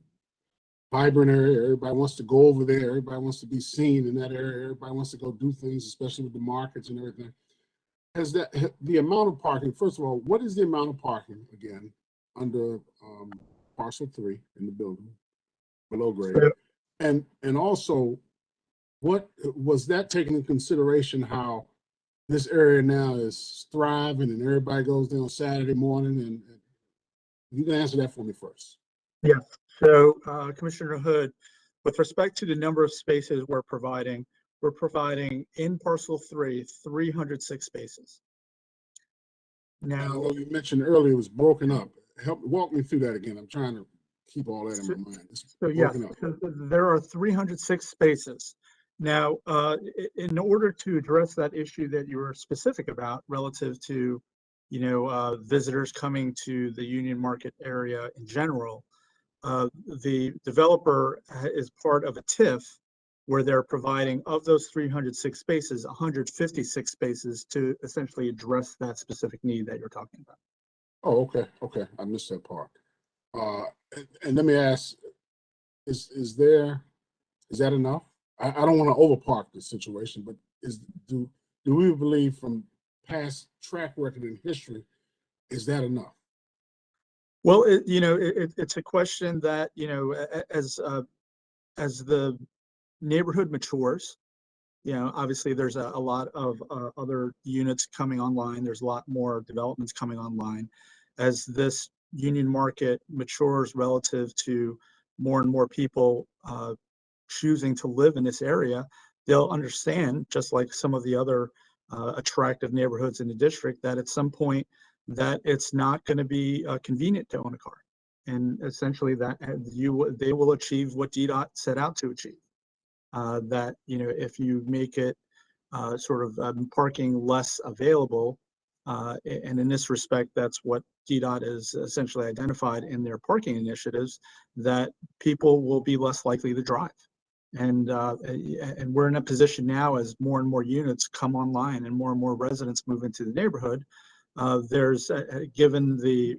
vibrant area. Everybody wants to go over there. Everybody wants to be seen in that area. Everybody wants to go do things, especially with the markets and everything. Has the amount of parking, first of all, what is the amount of parking again under Parcel 3 in the building below grade? And also, what was that taken into consideration, how this area now is thriving and everybody goes there on Saturday morning? And you can answer that for me first. Yes. So Commissioner Hood, with respect to the number of spaces we're providing in Parcel 3, 306 spaces. Now, you mentioned earlier it was broken up. Walk me through that again. I'm trying to keep all that in my mind. So yes, there are 306 spaces. Now, in order to address that issue that you were specific about relative to, visitors coming to the Union Market area in general, the developer is part of a TIF where they're providing, of those 306 spaces, 156 spaces to essentially address that specific need that you're talking about. Oh, okay. Okay. I missed that part. And let me ask, is that enough? I don't want to overpark the situation, but do we believe from past track record in history, is that enough? Well, it's a question that, as the neighborhood matures, obviously there's a lot of other units coming online. There's a lot more developments coming online. As this Union Market matures relative to more and more people choosing to live in this area, they'll understand, just like some of the other attractive neighborhoods in the district, that at some point that it's not going to be convenient to own a car. And essentially that they will achieve what DDOT set out to achieve. That, if you make it parking less available, and in this respect, that's what DDOT has essentially identified in their parking initiatives, that people will be less likely to drive. And we're in a position now, as more and more units come online and more residents move into the neighborhood, there's, given the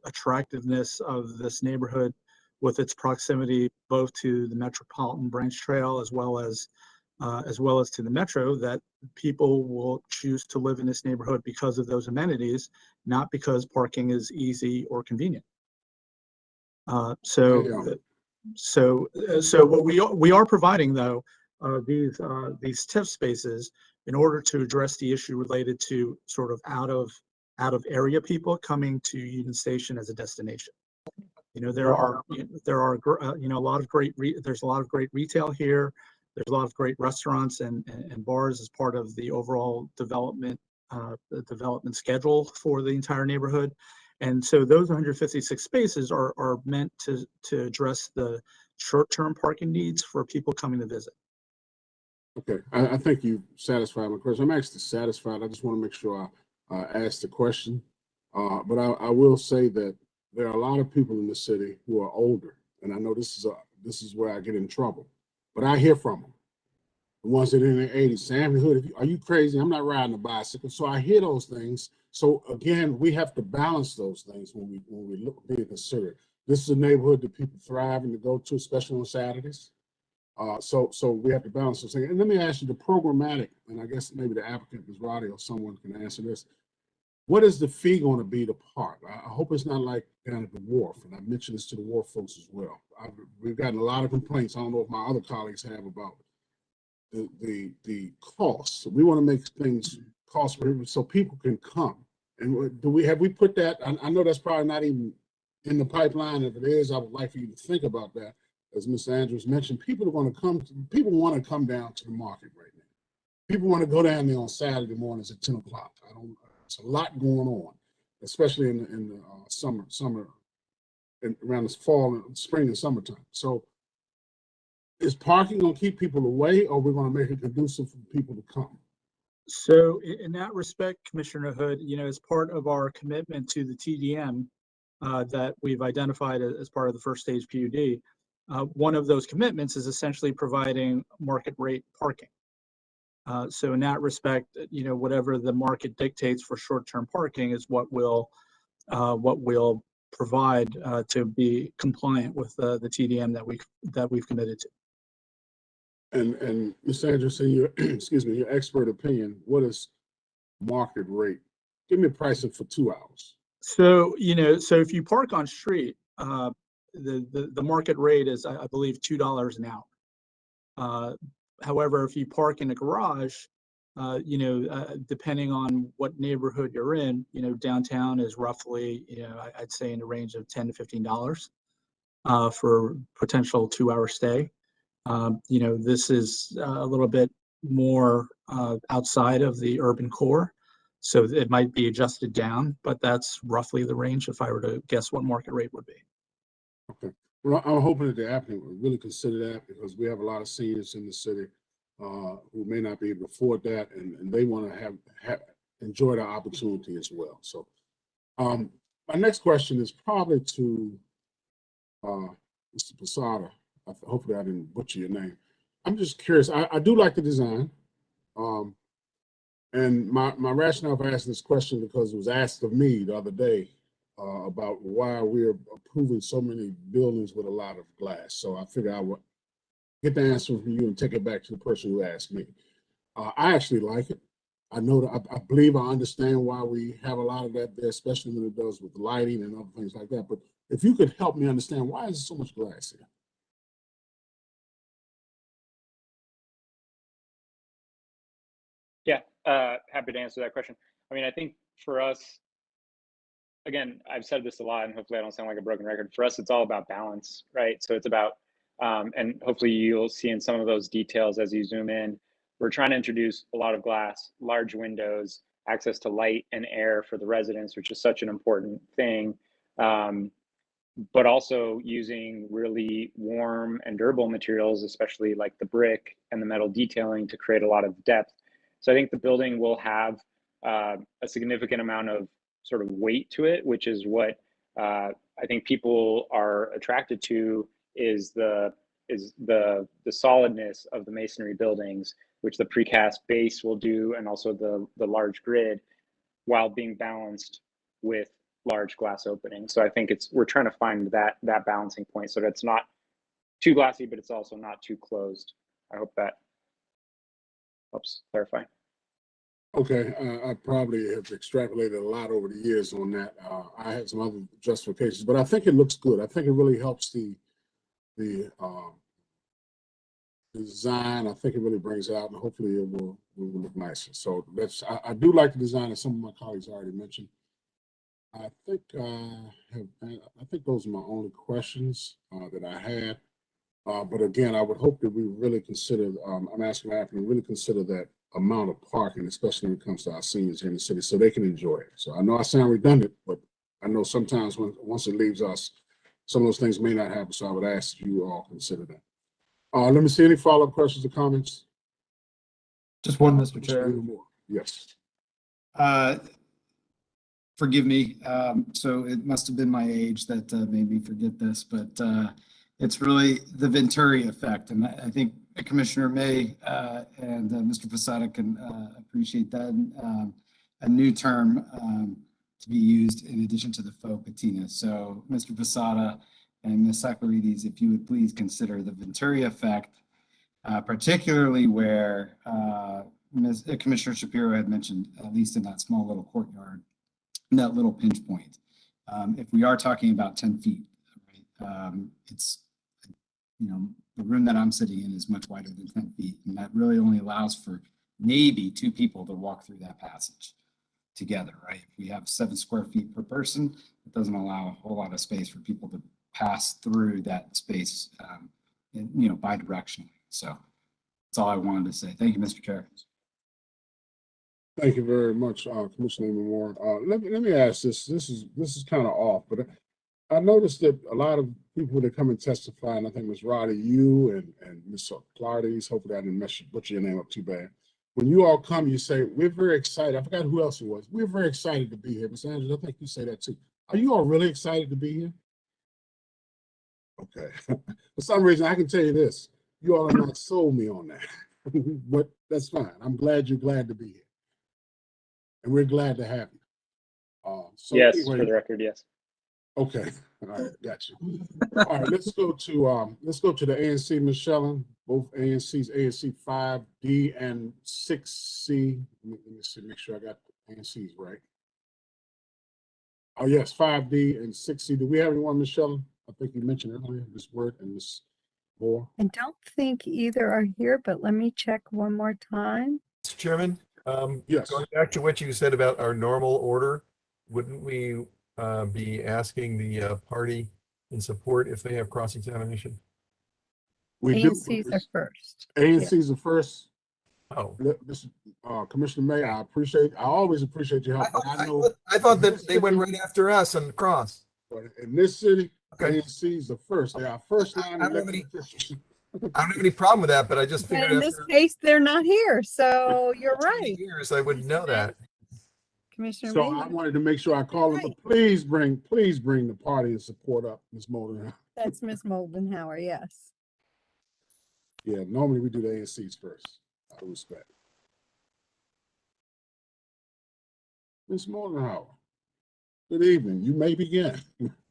attractiveness of this neighborhood with its proximity both to the Metropolitan Branch Trail as well as to the Metro, that people will choose to live in this neighborhood because of those amenities, not because parking is easy or convenient. So what we are providing, though, these TIF spaces in order to address the issue related to sort of out of area people coming to Union Station as a destination. There are a lot of great there's a lot of great retail here. There's a lot of great restaurants and bars as part of the overall development schedule for the entire neighborhood. And so those 156 spaces are meant to address the short-term parking needs for people coming to visit. Okay, I think you satisfied my question. I'm actually satisfied. I just want to make sure I asked the question. But I will say that there are a lot of people in the city who are older, and I know this is where I get in trouble. But I hear from them, the ones that are in their 80s. Sam Hood, are you crazy? I'm not riding a bicycle. So I hear those things. So again, we have to balance those things when we look being considered. This is a neighborhood that people thrive and to go to, especially on Saturdays. So we have to balance those things. And let me ask you, the programmatic, and I guess maybe the applicant, Ms. Roddy, or someone can answer this. What is the fee going to be to park? I hope it's not like down at the wharf, and I mentioned this to the wharf folks as well. We've gotten a lot of complaints. I don't know if my other colleagues have about the costs. We want to make things cost prohibitive so people can come. And have we put that? I know that's probably not even in the pipeline. If it is, I would like for you to think about that. As Ms. Andrews mentioned, people want to come down to the market right now. People want to go down there on Saturday mornings at 10 o'clock. It's a lot going on, especially in the summer, and around the fall, and spring, and summertime. So, is parking going to keep people away, or we're going to make it conducive for people to come? So, in that respect, Commissioner Hood, as part of our commitment to the TDM that we've identified as part of the first stage PUD, one of those commitments is essentially providing market rate parking. So in that respect, whatever the market dictates for short-term parking is what we'll provide to be compliant with the TDM that we've committed to. And Ms. Anderson, your your expert opinion, what is market rate? Give me a pricing for 2 hours. So so if you park on street, the market rate is, I believe, $2 an hour. However, if you park in a garage, depending on what neighborhood you're in, downtown is roughly, I'd say in the range of $10 to $15 for potential 2-hour stay. This is a little bit more outside of the urban core, so it might be adjusted down, but that's roughly the range if I were to guess what market rate would be. Okay. Well, I'm hoping that the applicant will really consider that, because we have a lot of seniors in the city who may not be able to afford that, and they want to enjoy the opportunity as well. So my next question is probably to Mr. Posada. Hopefully I didn't butcher your name. I'm just curious. I do like the design. And my rationale for asking this question, because it was asked of me the other day about why we're approving so many buildings with a lot of glass. So I figured I would get the answer from you and take it back to the person who asked me. I actually like it. I know that I believe I understand why we have a lot of that there, especially when it does with lighting and other things like that. But if you could help me understand, why is there so much glass here? Yeah, happy to answer that question. I mean, I think for us, again, I've said this a lot, and hopefully I don't sound like a broken record. For us, it's all about balance, right? So it's about, and hopefully you'll see in some of those details as you zoom in, we're trying to introduce a lot of glass, large windows, access to light and air for the residents, which is such an important thing. But also using really warm and durable materials, especially like the brick and the metal detailing, to create a lot of depth. So I think the building will have a significant amount of sort of weight to it, which is what I think people are attracted to, is the solidness of the masonry buildings, which the precast base will do, and also the large grid, while being balanced with large glass openings. So I think we're trying to find that balancing point, so that it's not too glassy, but it's also not too closed. I hope that helps clarify. Okay, I probably have extrapolated a lot over the years on that. I had some other justifications, but I think it looks good. I think it really helps the design. I think it really brings it out, and hopefully it will look nicer. So I do like the design, as some of my colleagues already mentioned. I think those are my only questions that I had. But again, I would hope that we really consider, I'm asking the applicant to really consider that amount of parking, especially when it comes to our seniors here in the city, so they can enjoy it. So I know I sound redundant, but I know sometimes once it leaves us, some of those things may not happen. So I would ask you all consider that. Let me see any follow-up questions or comments. Just one, Mr. Chair. Yes. Forgive me. So it must have been my age that made me forget this, but it's really the Venturi effect. And I think Commissioner May and Mr. Posada can appreciate that. A new term to be used in addition to the faux patina. So Mr. Posada and Ms. Saccarides, if you would please consider the Venturi effect, particularly where Commissioner Shapiro had mentioned, at least in that small little courtyard, that little pinch point. If we are talking about 10 feet, right, it's, the room that I'm sitting in is much wider than 10 feet. And that really only allows for maybe 2 people to walk through that passage together, right? If we have 7 square feet per person, it doesn't allow a whole lot of space for people to pass through that space, bi-directionally. So that's all I wanted to say. Thank you, Mr. Chair. Thank you very much, Commissioner Moore. Let me ask this. This is kind of off, but I noticed that a lot of people that come and testify, and I think Ms. Roddy, you and Ms. Clardes, hopefully I didn't butcher your name up too bad. When you all come, you say, we're very excited. I forgot who else it was. We're very excited to be here. Ms. Angela, I think you say that too. Are you all really excited to be here? Okay. For some reason, I can tell you this. You all have not sold me on that, but that's fine. I'm glad you're glad to be here. And we're glad to have you. So yes, anyway, for the record, yes. Okay, all right, got you. All right, let's go to the ANC, Ms. Shellen, both ANCs, ANC 5D and 6C. Let me see, make sure I got the ANCs right. Oh yes, 5D and 6C. Do we have anyone, Ms. Shellen? I think you mentioned earlier, Ms. Word and Ms. Moore. I don't think either are here, but let me check one more time. Mr. Chairman, Yes. going back to what you said about our normal order, wouldn't we be asking the party in support if they have cross-examination? We do. ANCs are first. ANCs are first. Oh, Commissioner May, I always appreciate your help. I thought that they went right after us on the cross. But in this city, Okay. ANCs are first. They are first line. I don't have any problem with that, but I just But figured in this after case, they're not here, so you're 20 right. years, I wouldn't know that. Commissioner So May. I wanted to make sure I call them, but please bring the party and support up, Ms. Molden. That's Ms. Moldenhauer, yes. Yeah, normally we do the ANCs first, out of respect. Ms. Moldenhauer, good evening. You may begin.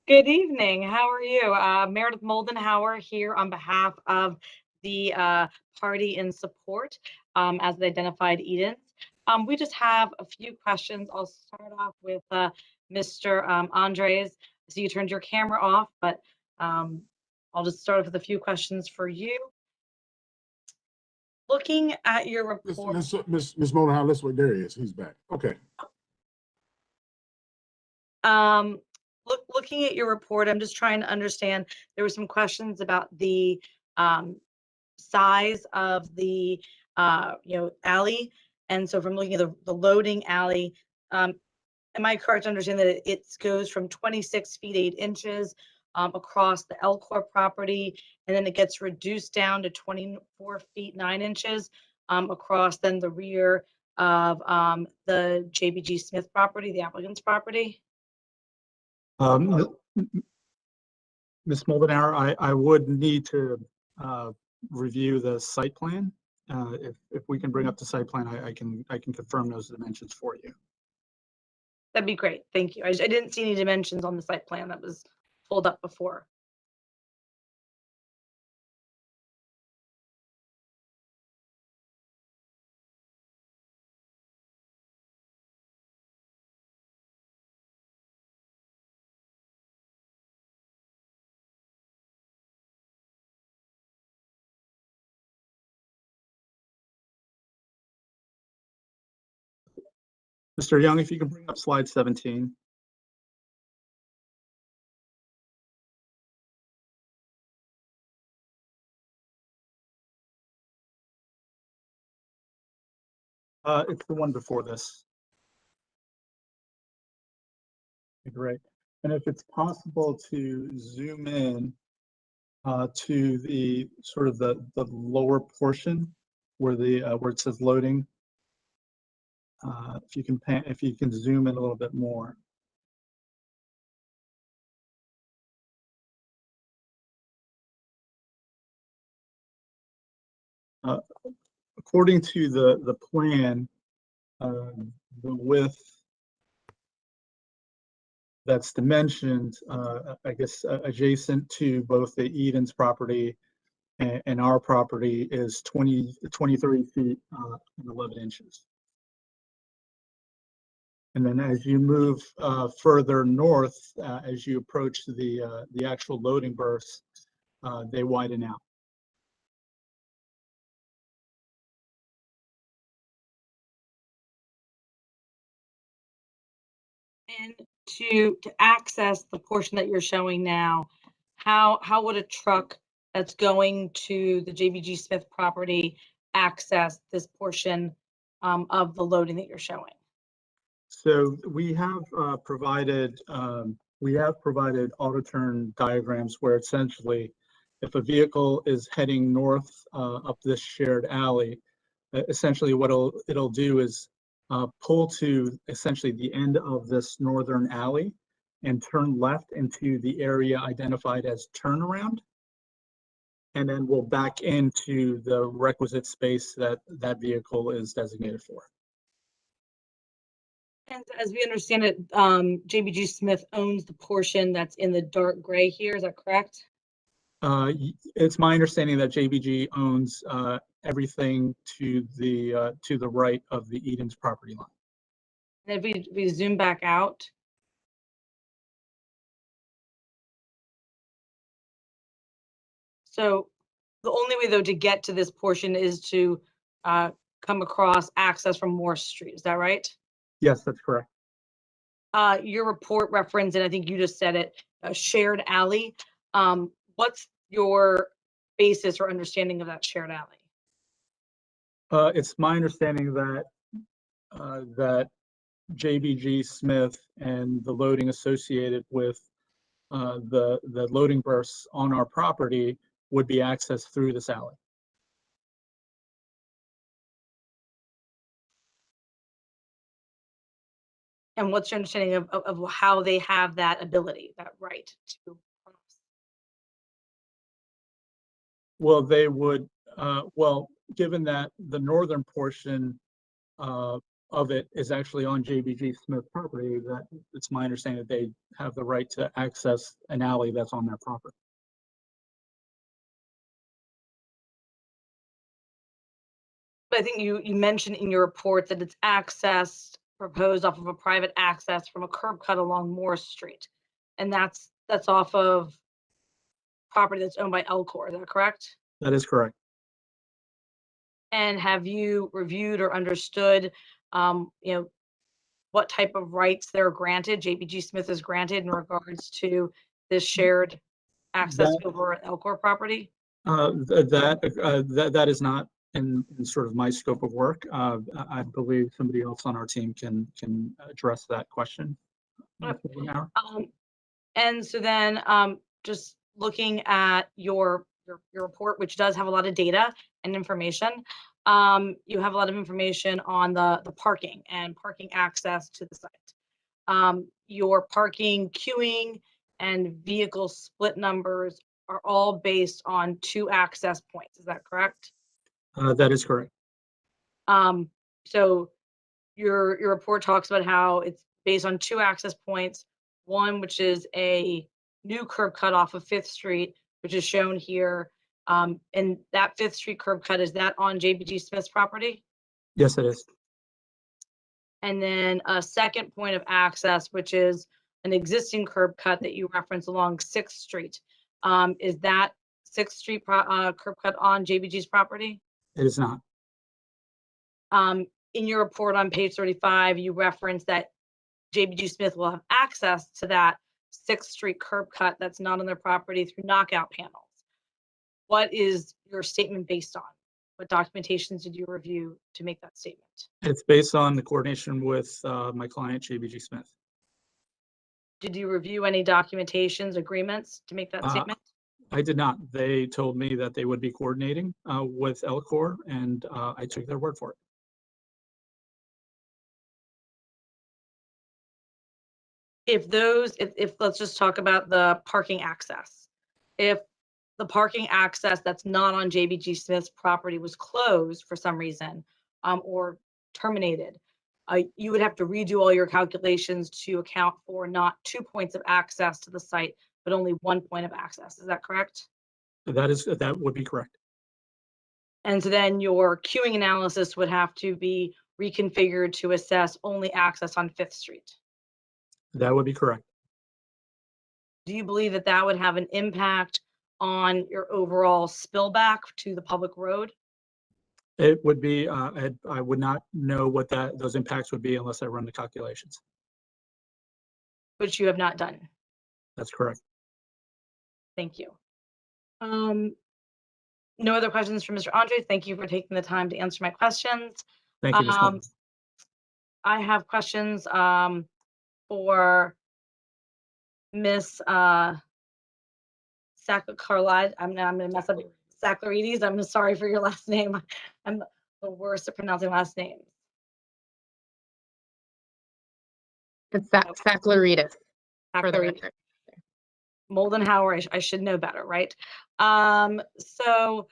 Good evening. How are you? Meredith Moldenhauer here on behalf of the party in support as the identified Edens. We just have a few questions. I'll start off with Mr. Andres. So you turned your camera off, but I'll just start off with a few questions for you. Looking at your report. Miss Monahan, let's wait. There he is. He's back. Okay. Looking at your report, I'm just trying to understand. There were some questions about the size of the alley, and so from looking at the loading alley, am I correct to understand that it goes from 26 feet 8 inches across the Elcor property, and then it gets reduced down to 24 feet 9 inches across then the rear of the JBG Smith property, the applicant's property? Ms. Moldenauer, I would need to review the site plan. If we can bring up the site plan, I can confirm those dimensions for you. That'd be great. Thank you. I didn't see any dimensions on the site plan that was pulled up before. Mr. Young, if you can bring up slide 17. It's the one before this. Great. And if it's possible to zoom in to the sort of the lower portion where where it says loading. If you can zoom in a little bit more. According to the plan, the width that's dimensioned, I guess, adjacent to both the Eden's property and our property is 23 feet and 11 inches. And then as you move further north, as you approach the actual loading berths, they widen out. And to access the portion that you're showing now, how would a truck that's going to the JBG Smith property access this portion of the loading that you're showing? So we have provided auto turn diagrams where essentially, if a vehicle is heading north up this shared alley, essentially what it'll do is pull to essentially the end of this northern alley and turn left into the area identified as turnaround, and then we'll back into the requisite space that that vehicle is designated for. And as we understand it, JBG Smith owns the portion that's in the dark gray here. Is that correct? It's my understanding that JBG owns everything to the right of the Eden's property line. And if we zoom back out. So the only way though to get to this portion is to come across access from Morse Street. Is that right? Yes, that's correct. Your report referenced, and I think you just said it, a shared alley. What's your basis or understanding of that shared alley? It's my understanding that that JBG Smith and the loading associated with the loading berths on our property would be accessed through this alley. And what's your understanding of how they have that ability, that right to cross? Well, they would, well, given that the northern portion of it is actually on JBG Smith property, that it's my understanding that they have the right to access an alley that's on their property. I think you mentioned in your report that it's accessed, proposed off of a private access from a curb cut along Morris Street. And that's off of property that's owned by Elcor, is that correct? That is correct. And have you reviewed or understood, what type of rights they're granted, JBG Smith is granted in regards to this shared access over Elcor property? That is not in sort of my scope of work. I believe somebody else on our team can address that question. And so then, just looking at your report, which does have a lot of data and information, you have a lot of information on the parking and parking access to the site. Your parking queuing and vehicle split numbers are all based on 2 access points. Is that correct? That is correct. So your report talks about how it's based on 2 access points, one which is a new curb cut off of 5th Street, which is shown here. And that 5th Street curb cut, is that on JBG Smith's property? Yes, it is. And then a second point of access, which is an existing curb cut that you reference along 6th Street. Is that 6th Street curb cut on JBG's property? It is not. In your report on page 35, you reference that JBG Smith will have access to that 6th Street curb cut that's not on their property through knockout panels. What is your statement based on? What documentations did you review to make that statement? It's based on the coordination with my client, JBG Smith. Did you review any documentations, agreements to make that statement? I did not. They told me that they would be coordinating with Elcor, and I took their word for it. If let's just talk about the parking access. If the parking access that's not on JBG Smith's property was closed for some reason, or terminated, you would have to redo all your calculations to account for not 2 points of access to the site, but only 1 point of access. Is that correct? That would be correct. And so then your queuing analysis would have to be reconfigured to assess only access on 5th Street. That would be correct. Do you believe that that would have an impact on your overall spillback to the public road? It would be, I would not know what those impacts would be unless I run the calculations. Which you have not done. That's correct. Thank you. No other questions from Mr. Andre. Thank you for taking the time to answer my questions. Thank you, Ms. Mullins. I have questions for Miss Saccarides. I'm gonna mess up Saccarides. I'm sorry for your last name. I'm the worst at pronouncing last names. It's Saccarides. Moldenhauer, I should know better, right? So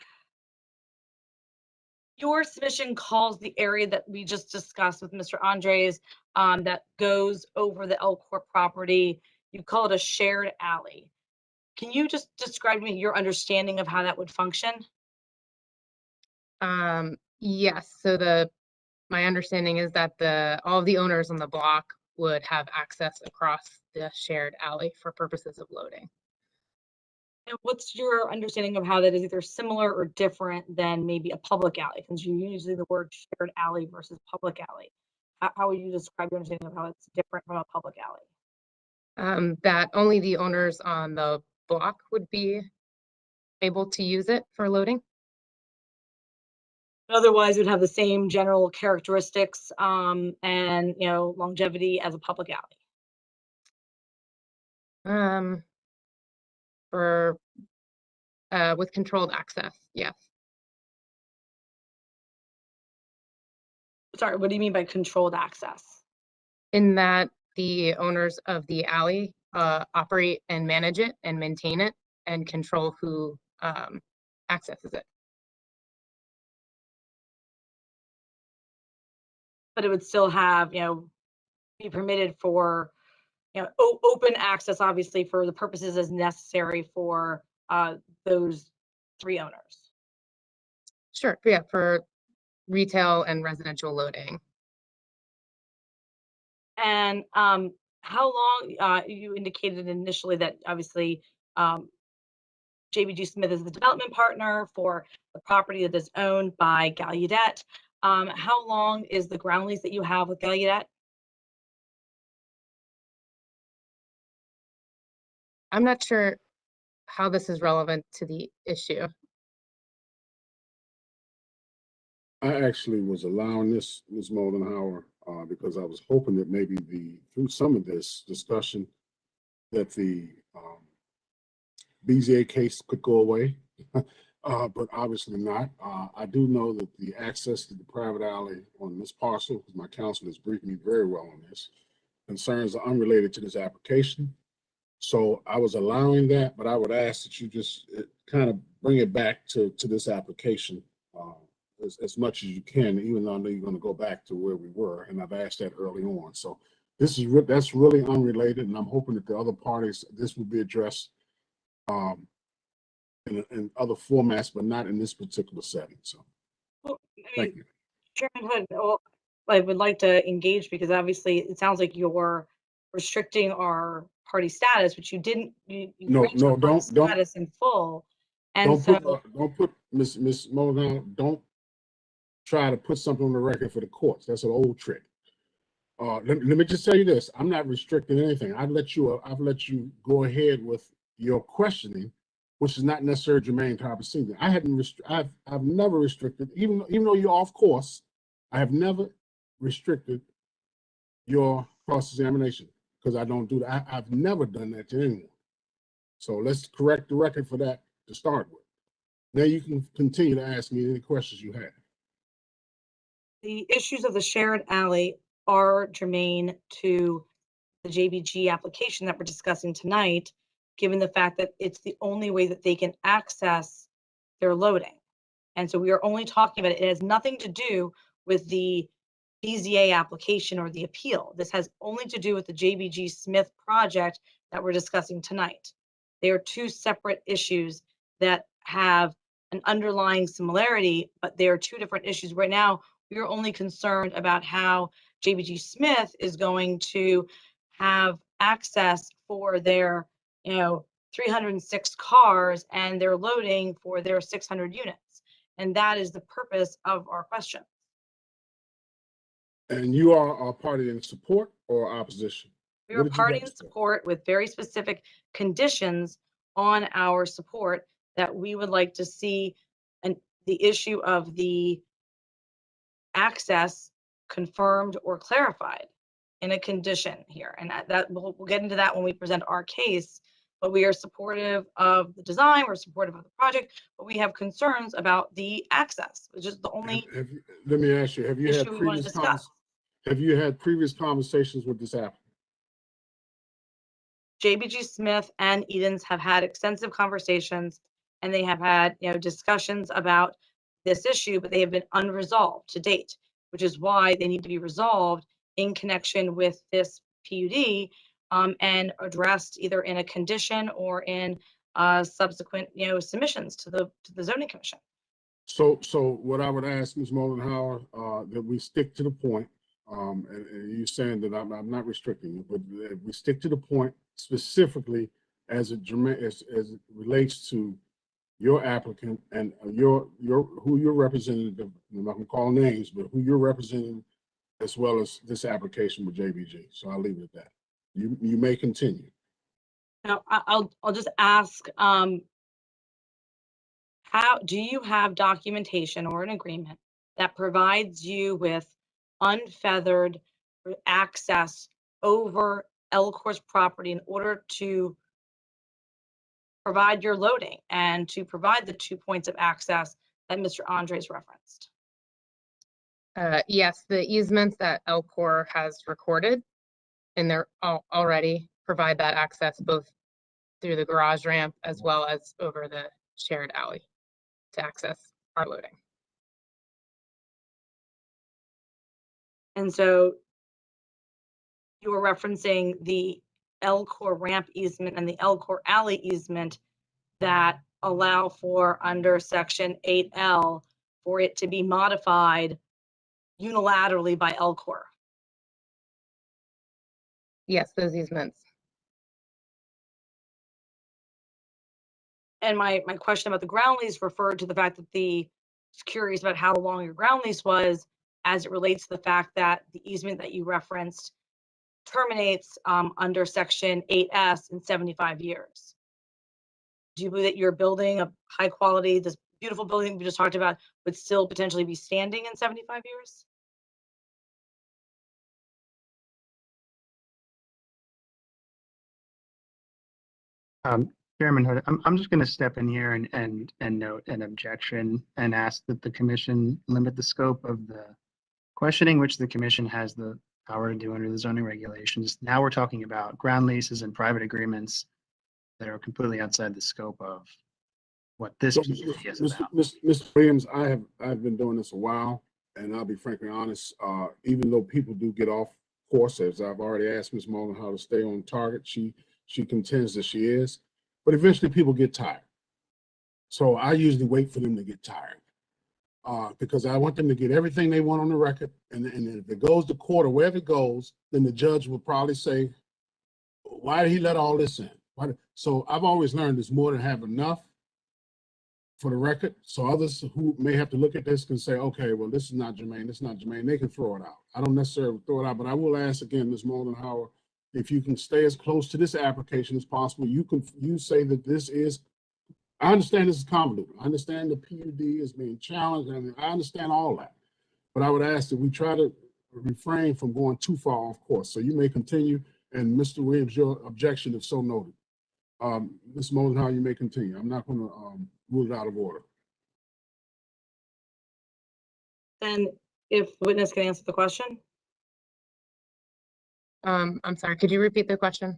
your submission calls the area that we just discussed with Mr. Andres that goes over the Elcor property, you call it a shared alley. Can you just describe to me your understanding of how that would function? Yes, so my understanding is that all of the owners on the block would have access across the shared alley for purposes of loading. And what's your understanding of how that is either similar or different than maybe a public alley? Because you usually the word shared alley versus public alley. How would you describe your understanding of how it's different from a public alley? That only the owners on the block would be able to use it for loading. Otherwise, it would have the same general characteristics and longevity as a public alley. With controlled access, yes. Sorry, what do you mean by controlled access? In that the owners of the alley operate and manage it and maintain it and control who accesses it. But it would still have, be permitted for, open access, obviously, for the purposes as necessary for those 3 owners. Sure, yeah, for retail and residential loading. And how long, you indicated initially that obviously JBG Smith is the development partner for the property that is owned by Gallaudet. How long is the ground lease that you have with Gallaudet? I'm not sure how this is relevant to the issue. I actually was allowing this, Ms. Moldenhauer, because I was hoping that maybe through some of this discussion, that the BZA case could go away, but obviously not. I do know that the access to the private alley on this parcel, because my counsel has briefed me very well on this, concerns are unrelated to this application. So I was allowing that, but I would ask that you just kind of bring it back to this application as much as you can, even though I know you're going to go back to where we were, and I've asked that early on. So this is that's really unrelated, and I'm hoping that the other parties, this will be addressed in other formats, but not in this particular setting. So Well, thank you. Chairman Hood, well, I would like to engage because obviously it sounds like you're restricting our party status, which you didn't. You No, granted our party don't status in full, and so don't put Ms. Muldown, don't try to put something on the record for the courts. That's an old trick. Let me just tell you this: I'm not restricting anything. I've let you go ahead with your questioning, which is not necessarily germane to our proceeding. I've never restricted, even though you're off course, I have never restricted your cross-examination because I don't do that. I've never done that to anyone. So let's correct the record for that to start with. Now you can continue to ask me any questions you have. the issues of the shared alley are germane to the JBG application that we're discussing tonight, given the fact that it's the only way that they can access their loading. And so we are only talking about it. It has nothing to do with the BZA application or the appeal. This has only to do with the JBG Smith project that we're discussing tonight. They are two separate issues that have an underlying similarity, but they are two different issues. Right now, we are only concerned about how JBG Smith is going to have access for their, 306 cars and their loading for their 600 units. And that is the purpose of our question. And you are a party in support or opposition? We are party in support with very specific conditions on our support that we would like to see, and the issue of the access confirmed or clarified in a condition here. And that we'll get into that when we present our case, but we are supportive of the design, we're supportive of the project, but we have concerns about the access, which is the only Let me ask you, issue we want to discuss. have you had previous conversations with this applicant? JBG Smith and Edens have had extensive conversations, and they have had, discussions about this issue, but they have been unresolved to date, which is why they need to be resolved in connection with this PUD, and addressed either in a condition or in subsequent, submissions to the zoning commission. So what I would ask Ms. Moldenhauer, that we stick to the point, and you're saying that I'm not restricting you, but that we stick to the point specifically as it relates to your applicant and who you're representing. I'm not gonna call names, but who you're representing, as well as this application with JBG. So I'll leave it at that. You may continue. Now, I'll just ask, how do you have documentation or an agreement that provides you with unfeathered access over Elcor's property in order to provide your loading and to provide the 2 points of access that Mr. Andres referenced? Yes, the easements that Elcor has recorded, and they're already provide that access both through the garage ramp as well as over the shared alley to access our loading. And so you were referencing the Elcor ramp easement and the Elcor alley easement that allow for under section 8L for it to be modified unilaterally by LCOR? Yes, those easements. And my question about the ground lease referred to the fact that just curious about how long your ground lease was as it relates to the fact that the easement that you referenced terminates under section 8S in 75 years. Do you believe that you're building a high quality, this beautiful building we just talked about would still potentially be standing in 75 years? Chairman Hood, I'm just going to step in here and note an objection and ask that the commission limit the scope of the questioning, which the commission has the power to do under the zoning regulations. Now we're talking about ground leases and private agreements that are completely outside the scope of what this So, PUD is Mr. about. Mr. Williams, I've been doing this a while, and I'll be frankly honest, even though people do get off course, as I've already asked Ms. Mullen how to stay on target, she contends that she is, but eventually people get tired. So I usually wait for them to get tired, because I want them to get everything they want on the record, and if it goes to court or wherever it goes, then the judge will probably say, why did he let all this in? So I've always learned it's more than have enough for the record, so others who may have to look at this can say, okay, well, this is not germane, this is not germane, they can throw it out. I don't necessarily throw it out, but I will ask again, Ms. Moldenhauer, if you can stay as close to this application as possible. You say that this is, I understand this is convoluted. I understand the PUD is being challenged, and I understand all that. But I would ask that we try to refrain from going too far off course. So you may continue, and Mr. Williams, your objection is so noted. Ms. Moldenhauer, you may continue. I'm not going to rule it out of order. Then if the witness can answer the question. I'm sorry, could you repeat the question?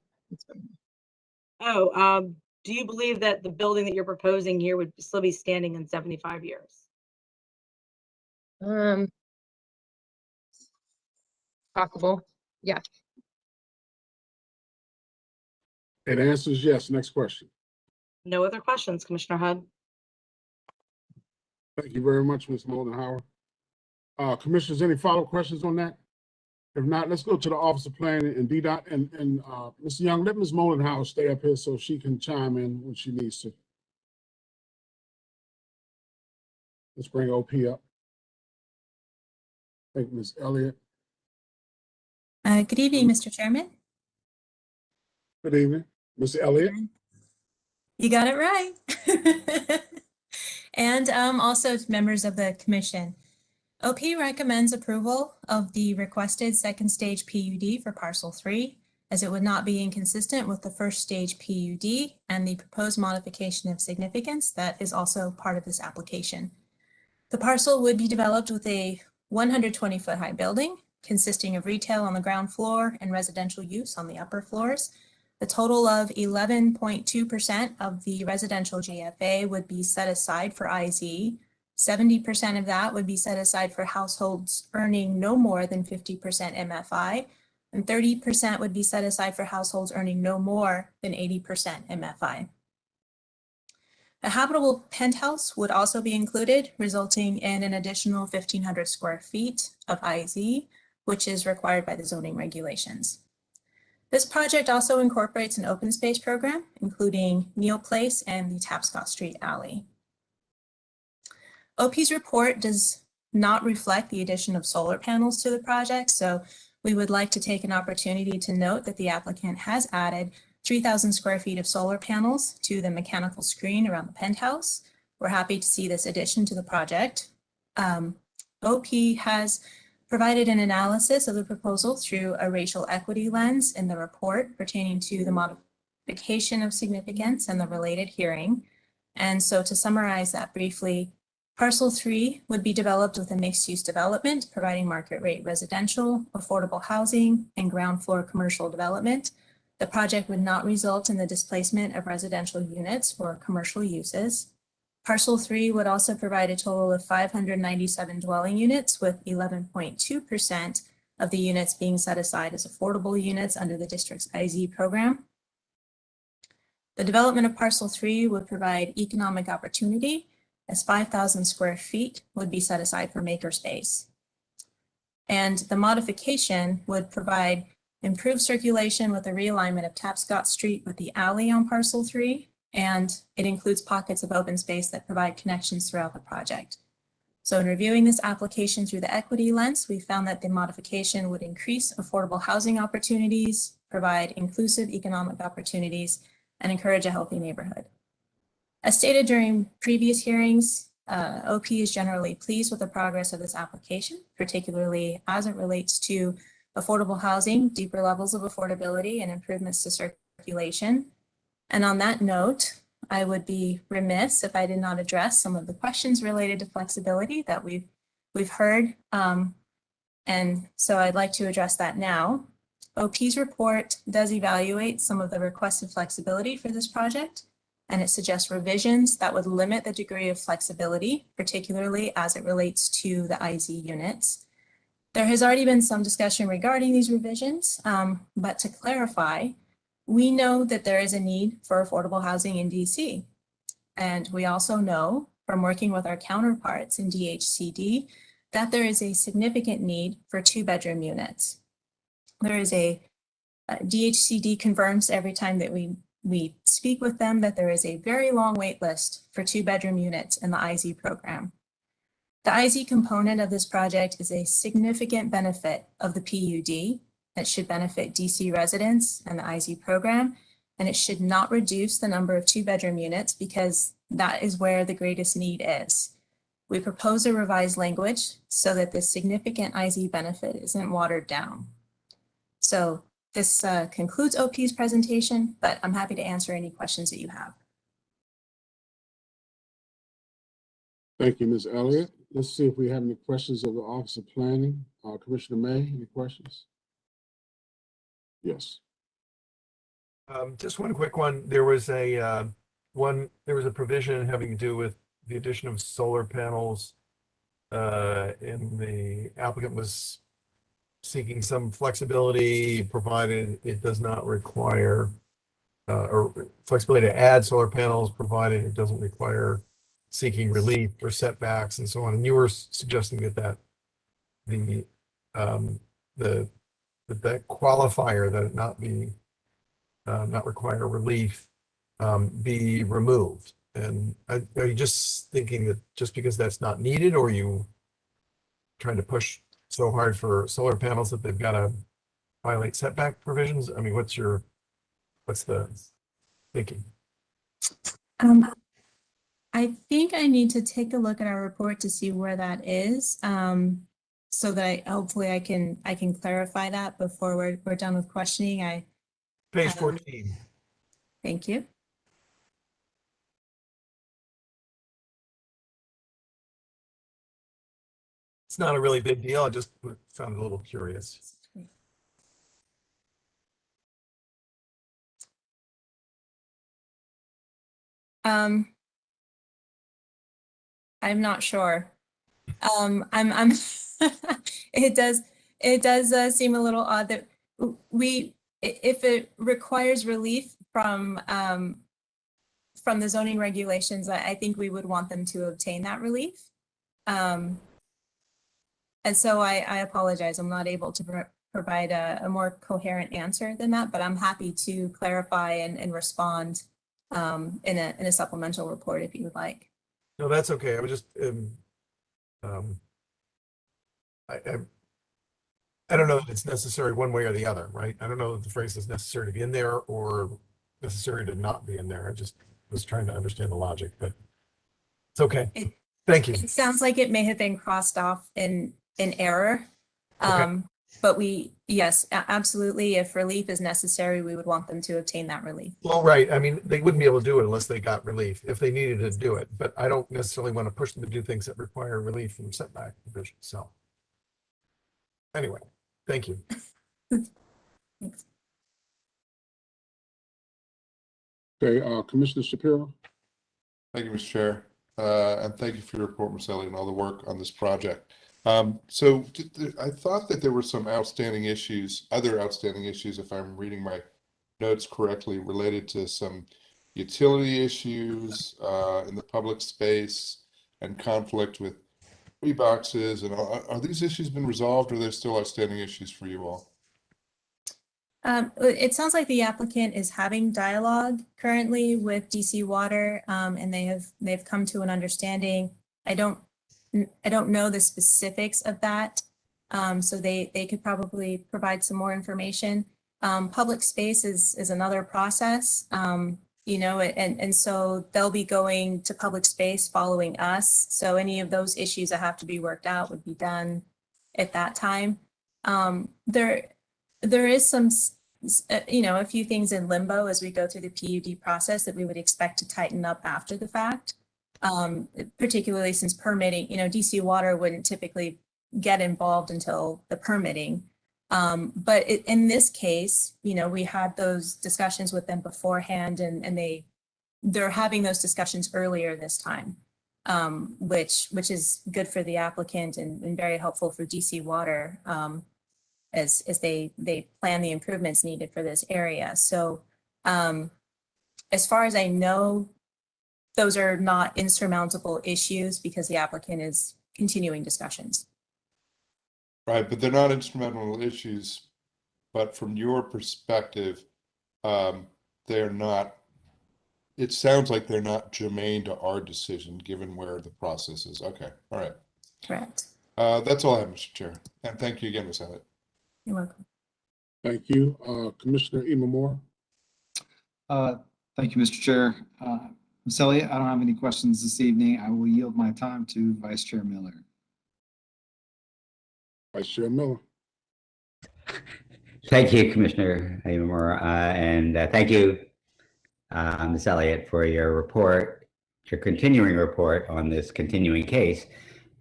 Do you believe that the building that you're proposing here would still be standing in 75 years? Possible, yes. It answers yes. Next question. No other questions, Commissioner Hud. Thank you very much, Ms. Moldenhauer. Commissioners, any follow-up questions on that? If not, let's go to the Office of Planning and DDOT. And Mr. Young, let Ms. Moldenhauer stay up here so she can chime in when she needs to. Let's bring OP up. Thank you, Ms. Elliott. Good evening, Mr. Chairman. Good evening, Ms. Elliott. You got it right. And also members of the commission. OP recommends approval of the requested second stage PUD for Parcel 3, as it would not be inconsistent with the first stage PUD and the proposed modification of significance that is also part of this application. The parcel would be developed with a 120-foot high building consisting of retail on the ground floor and residential use on the upper floors. The total of 11.2% of the residential GFA would be set aside for IZ. 70% of that would be set aside for households earning no more than 50% MFI, and 30% would be set aside for households earning no more than 80% MFI. A habitable penthouse would also be included, resulting in an additional 1,500 square feet of IZ, which is required by the zoning regulations. This project also incorporates an open space program, including Neal Place and the Tapscott Street Alley. OP's report does not reflect the addition of solar panels to the project, so we would like to take an opportunity to note that the applicant has added 3,000 square feet of solar panels to the mechanical screen around the penthouse. We're happy to see this addition to the project. OP has provided an analysis of the proposal through a racial equity lens in the report pertaining to the modification of significance and the related hearing. And so to summarize that briefly, Parcel 3 would be developed with a mixed-use development, providing market rate residential, affordable housing, and ground floor commercial development. The project would not result in the displacement of residential units for commercial uses. Parcel 3 would also provide a total of 597 dwelling units, with 11.2% of the units being set aside as affordable units under the district's IZ program. The development of Parcel 3 would provide economic opportunity as 5,000 square feet would be set aside for makerspace. And the modification would provide improved circulation with the realignment of Tapscott Street with the alley on parcel 3, and it includes pockets of open space that provide connections throughout the project. So in reviewing this application through the equity lens, we found that the modification would increase affordable housing opportunities, provide inclusive economic opportunities, and encourage a healthy neighborhood. As stated during previous hearings, OP is generally pleased with the progress of this application, particularly as it relates to affordable housing, deeper levels of affordability, and improvements to circulation. And on that note, I would be remiss if I did not address some of the questions related to flexibility that we've heard. And so I'd like to address that now. OP's report does evaluate some of the requested flexibility for this project, and it suggests revisions that would limit the degree of flexibility, particularly as it relates to the IZ units. There has already been some discussion regarding these revisions, but to clarify, we know that there is a need for affordable housing in DC. And we also know from working with our counterparts in DHCD that there is a significant need for 2-bedroom units. There is DHCD confirms every time that we speak with them that there is a very long wait list for 2-bedroom units in the IZ program. The IZ component of this project is a significant benefit of the PUD that should benefit DC residents and the IZ program, and it should not reduce the number of 2-bedroom units because that is where the greatest need is. We propose a revised language so that this significant IZ benefit isn't watered down. So this concludes OP's presentation, but I'm happy to answer any questions that you have. Thank you, Ms. Elliott. Let's see if we have any questions of the Office of Planning. Commissioner May, any questions? Yes. Just one quick one. There was a provision having to do with the addition of solar panels, and the applicant was seeking some flexibility, provided it does not require, or flexibility to add solar panels, provided it doesn't require seeking relief or setbacks and so on. And you were suggesting that that qualifier, that it not require relief, be removed. And are you just thinking that just because that's not needed, or are you trying to push so hard for solar panels that they've got to violate setback provisions? I mean, what's the thinking? I think I need to take a look at our report to see where that is, so that hopefully I can clarify that before we're done with questioning. Page 14. Thank you. It's not a really big deal. I just found it a little curious. I'm not sure. I'm it does seem a little odd that if it requires relief from the zoning regulations, I think we would want them to obtain that relief. And so I apologize, I'm not able to provide a more coherent answer than that, but I'm happy to clarify and respond in a supplemental report if you would like. No, that's okay. I was just, I don't know that it's necessary one way or the other, right? I don't know that the phrase is necessary to be in there or necessary to not be in there. I just was trying to understand the logic, but it's okay. Thank you. It sounds like it may have been crossed off in error. Okay. But yes, absolutely. If relief is necessary, we would want them to obtain that relief. Well, right. I mean, they wouldn't be able to do it unless they got relief, if they needed to do it. But I don't necessarily want to push them to do things that require relief from setback provisions. So anyway, thank you. Thanks. Okay, Commissioner Shapiro. Thank you, Mr. Chair. And thank you for your report, Ms. Elliott, and all the work on this project. So I thought that there were some outstanding issues, other outstanding issues, if I'm reading my notes correctly, related to some utility issues in the public space, and conflict with boxes, and are these issues been resolved, or are there still outstanding issues for you all? It sounds like the applicant is having dialogue currently with DC Water, and they've come to an understanding. I don't know the specifics of that, so they could probably provide some more information. Public space is another process, you know, and so they'll be going to public space following us. So any of those issues that have to be worked out would be done at that time. There is some, you know, a few things in limbo as we go through the PUD process that we would expect to tighten up after the fact, particularly since permitting, you know, DC Water wouldn't typically get involved until the permitting. But in this case, you know, we had those discussions with them beforehand, and they're having those discussions earlier this time, which is good for the applicant and very helpful for DC Water. As they plan the improvements needed for this area. So as far as I know, those are not insurmountable issues because the applicant is continuing discussions. Right, but they're not instrumental issues, but from your perspective, they're not, it sounds like they're not germane to our decision, given where the process is. Okay, all right. Correct. That's all I have, Mr. Chair. And thank you again, Ms. Elliott. You're welcome. Thank you. Commissioner Emma Moore. Thank you, Mr. Chair. Ms. Elliott, I don't have any questions this evening. I will yield my time to Vice Chair Miller. Vice Chair Miller. Thank you, Commissioner Moore, and thank you, Ms. Elliott, for your report, your continuing report on this continuing case,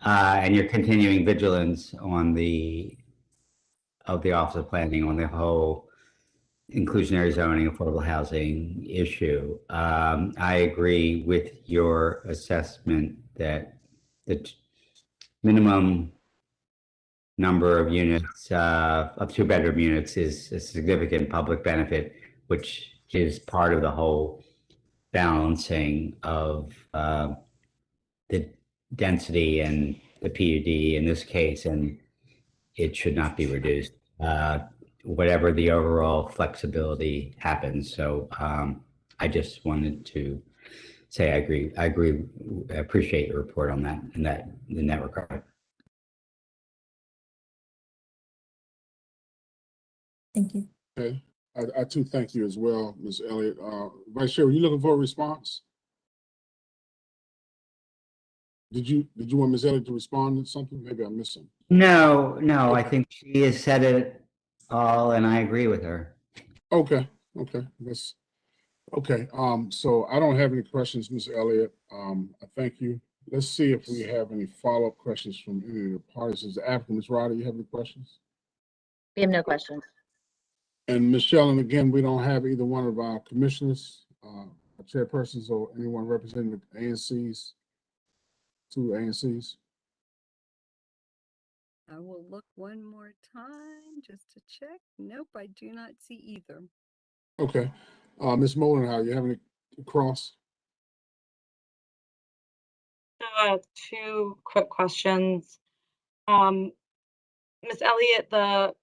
and your continuing vigilance on the Office of Planning on the whole inclusionary zoning, affordable housing issue. I agree with your assessment that the minimum number of units, of 2-bedroom units, is a significant public benefit, which is part of the whole balancing of the density and the PUD in this case, and it should not be reduced, whatever the overall flexibility happens. So I just wanted to say I agree. I appreciate your report on that in that regard. Thank you. Okay. I too thank you as well, Ms. Elliott. Vice Chair, were you looking for a response? Did you want Ms. Elliott to respond to something? Maybe I missed something. No, Okay. I think she has said it all, and I agree with her. Okay. That's okay. So I don't have any questions, Ms. Elliott. I thank you. Let's see if we have any follow-up questions from any of the parties. Is the applicant, Ms. Ryder, you have any questions? We have no questions. And Michelle, and again, we don't have either one of our commissioners, chairpersons, or anyone representing the ANCs, 2 ANCs. I will look one more time just to check. Nope, I do not see either. Okay. Ms. Moldenhauer, you have any cross? Two quick questions. Ms. Elliott,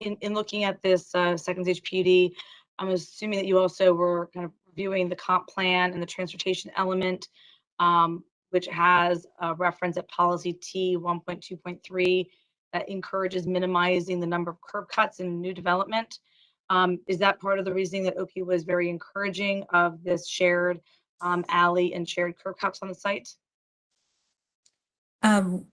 in looking at this second stage PUD, I'm assuming that you also were kind of reviewing the comp plan and the transportation element, which has a reference at policy T 1.2.3 that encourages minimizing the number of curb cuts in new development. Is that part of the reasoning that OP was very encouraging of this shared alley and shared curb cuts on the site?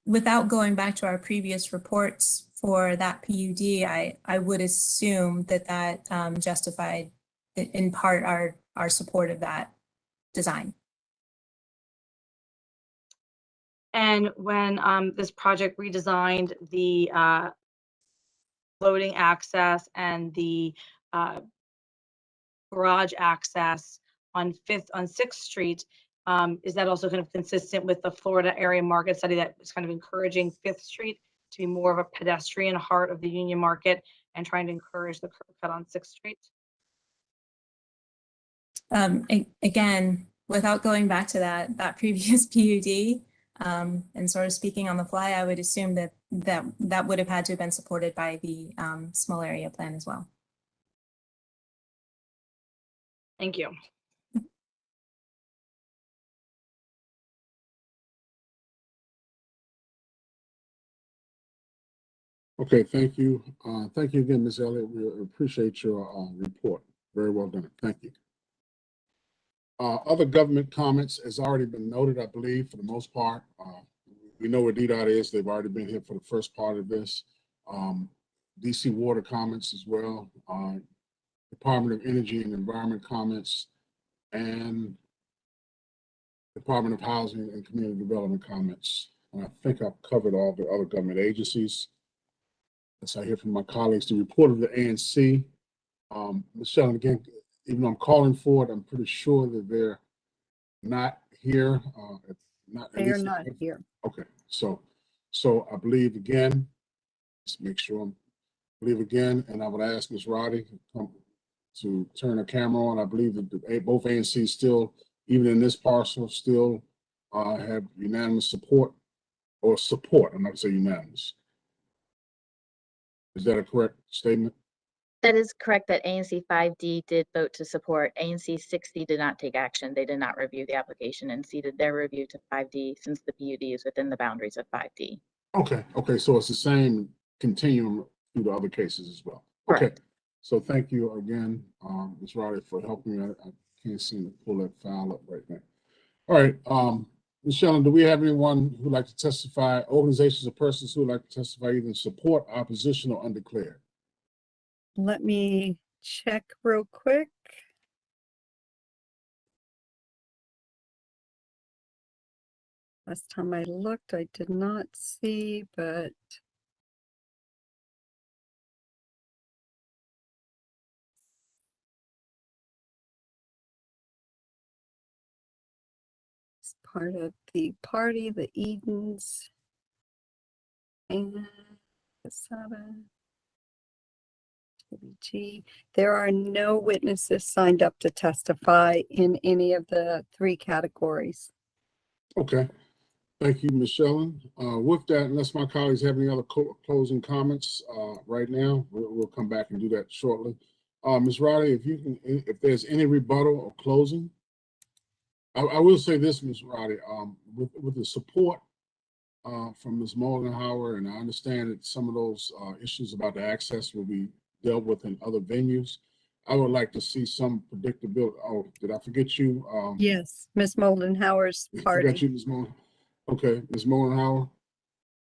Without going back to our previous reports for that PUD, I would assume that justified in part our support of that design. And when this project redesigned the loading access and the garage access on 6th Street, is that also kind of consistent with the Florida area market study that was kind of encouraging 5th Street to be more of a pedestrian heart of the Union Market and trying to encourage the curb cut on 6th Street? Again, without going back to that previous PUD, And sort of speaking on the fly, I would assume that that would have had to have been supported by the small area plan as well. Thank you. Okay, thank you. Thank you again, Ms. Elliott. We appreciate your report. Very well done. Thank you. Other government comments has already been noted, I believe, for the most part. We know where DDOT is. They've already been here for the first part of this. DC Water comments as well. Department of Energy and Environment comments, and Department of Housing and Community Development comments. And I think I've covered all the other government agencies. As I hear from my colleagues, the report of the ANC. Michelle, and again, even though I'm calling for it, I'm pretty sure that they're not here. They are not here. Okay, so I believe again, let's make sure I believe again, and I would ask Ms. Roddy to turn her camera on. I believe that both ANCs still, even in this parcel, still have unanimous support, or support. I'm not gonna say unanimous. Is that a correct statement? That is correct that ANC 5D did vote to support. ANC 6D did not take action. They did not review the application and ceded their review to 5D since the PUD is within the boundaries of 5D. Okay, so it's the same continuum through the other cases as well. Correct. Okay, so thank you again, Ms. Roddy, for helping me. I can't seem to pull that file up right now. All right, Ms. Shelton, do we have anyone who'd like to testify, organizations or persons who would like to testify either in support, opposition, or undeclared? Let me check real quick. Last time I looked, I did not see, but it's part of the party, the Edens, and Casada. There are no witnesses signed up to testify in any of the three categories. Okay, thank you, Ms. Shelton. With that, unless my colleagues have any other closing comments right now, we'll come back and do that shortly. Ms. Roddy, if there's any rebuttal or closing, I will say this, Ms. Roddy, with the support from Ms. Moldenhauer, and I understand that some of those issues about the access will be dealt with in other venues. I would like to see some predictability. Oh, did I forget you? Yes, Ms. Moldenhauer's I party. forgot you, Ms. Okay, Ms. Moldenhauer.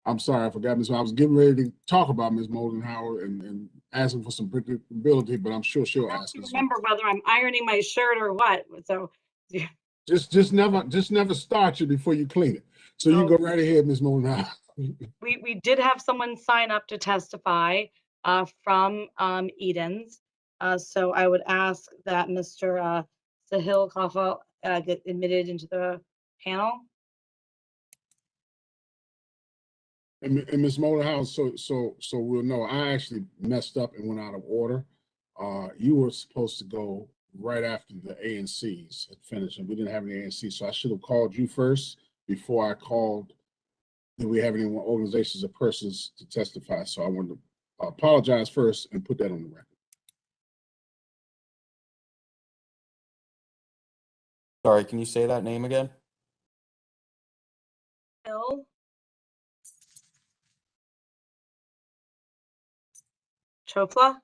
I'm sorry, I forgot Ms. I was getting ready to talk about Ms. Moldenhauer and asking for some predictability, but I'm sure she'll ask us. Remember whether I'm ironing my shirt or what. So just never start you before you clean it. So you go right ahead, Ms. Moldenhauer. we did have someone sign up to testify from Edens. So I would ask that Mr. Sahil Kafa get admitted into the panel. And Ms. Moldenhauer, so we'll know. I actually messed up and went out of order. You were supposed to go right after the ANCs had finished, and we didn't have any ANCs, so I should have called you first before I called. Did we have any organizations or persons to testify? So I wanted to apologize first and put that on the record. Sorry, can you say that name again? Bill Chopla.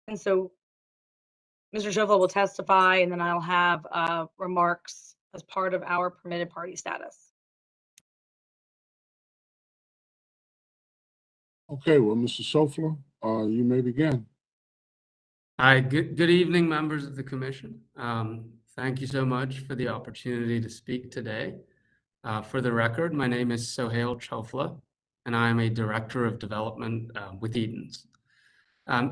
And so Mr. Chopla will testify, and then I'll have remarks as part of our permitted party status. Okay, well, Mr. Schofler, you may begin. Hi, good evening, members of the commission. Thank you so much for the opportunity to speak today. For the record, my name is Sohail Chofla, and I am a director of development with Edens.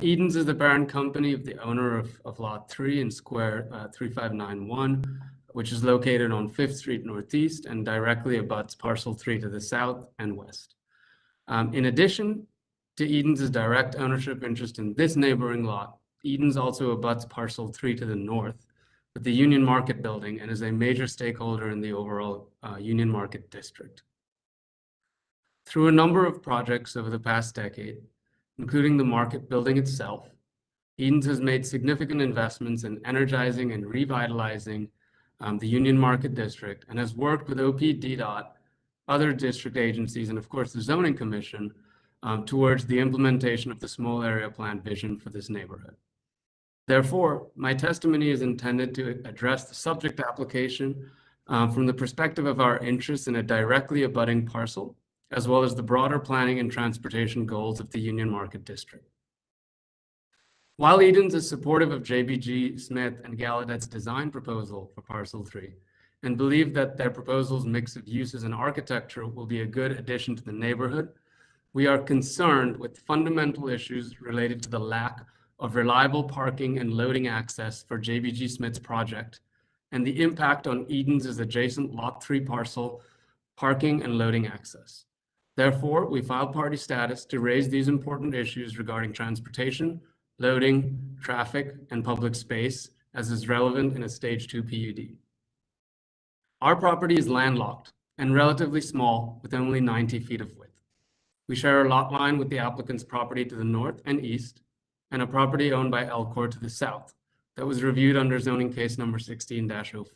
Edens is the parent company of the owner of Lot 3 in Square 3591, which is located on 5th Street Northeast and directly abuts Parcel 3 to the south and west. In addition, to Eden's direct ownership interest in this neighboring lot, Eden's also abuts Parcel 3 to the north with the Union Market building and is a major stakeholder in the overall Union Market district. Through a number of projects over the past decade, including the market building itself, Eden's has made significant investments in energizing and revitalizing the Union Market district and has worked with OPDDOT, other district agencies, and of course the Zoning Commission towards the implementation of the small area plan vision for this neighborhood. Therefore, my testimony is intended to address the subject application from the perspective of our interests in a directly abutting parcel, as well as the broader planning and transportation goals of the Union Market district. While Eden's is supportive of JBG Smith and Gallaudet's design proposal for Parcel 3 and believe that their proposal's mix of uses and architecture will be a good addition to the neighborhood, we are concerned with fundamental issues related to the lack of reliable parking and loading access for JBG Smith's project and the impact on Eden's adjacent Lot 3 parcel parking and loading access. Therefore, we filed party status to raise these important issues regarding transportation, loading, traffic, and public space as is relevant in a Stage 2 PUD. Our property is landlocked and relatively small with only 90 feet of width. We share a lot line with the applicant's property to the north and east and a property owned by Elcor to the south that was reviewed under zoning case number 16-05.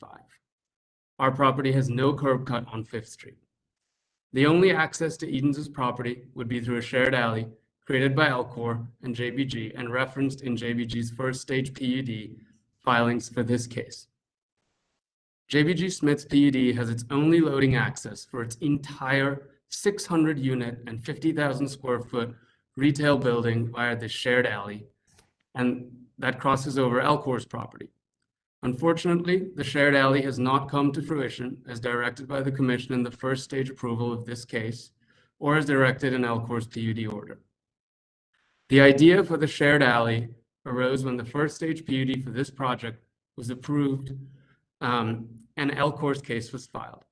Our property has no curb cut on 5th Street. The only access to Eden's property would be through a shared alley created by Elcor and JBG and referenced in JBG's first stage PUD filings for this case. JBG Smith's PUD has its only loading access for its entire 600 unit and 50,000 square foot retail building via the shared alley, and that crosses over Elcor's property. Unfortunately, the shared alley has not come to fruition as directed by the Commission in the first stage approval of this case, or as directed in Elcor's PUD order. The idea for the shared alley arose when the first stage PUD for this project was approved and Elcor's case was filed.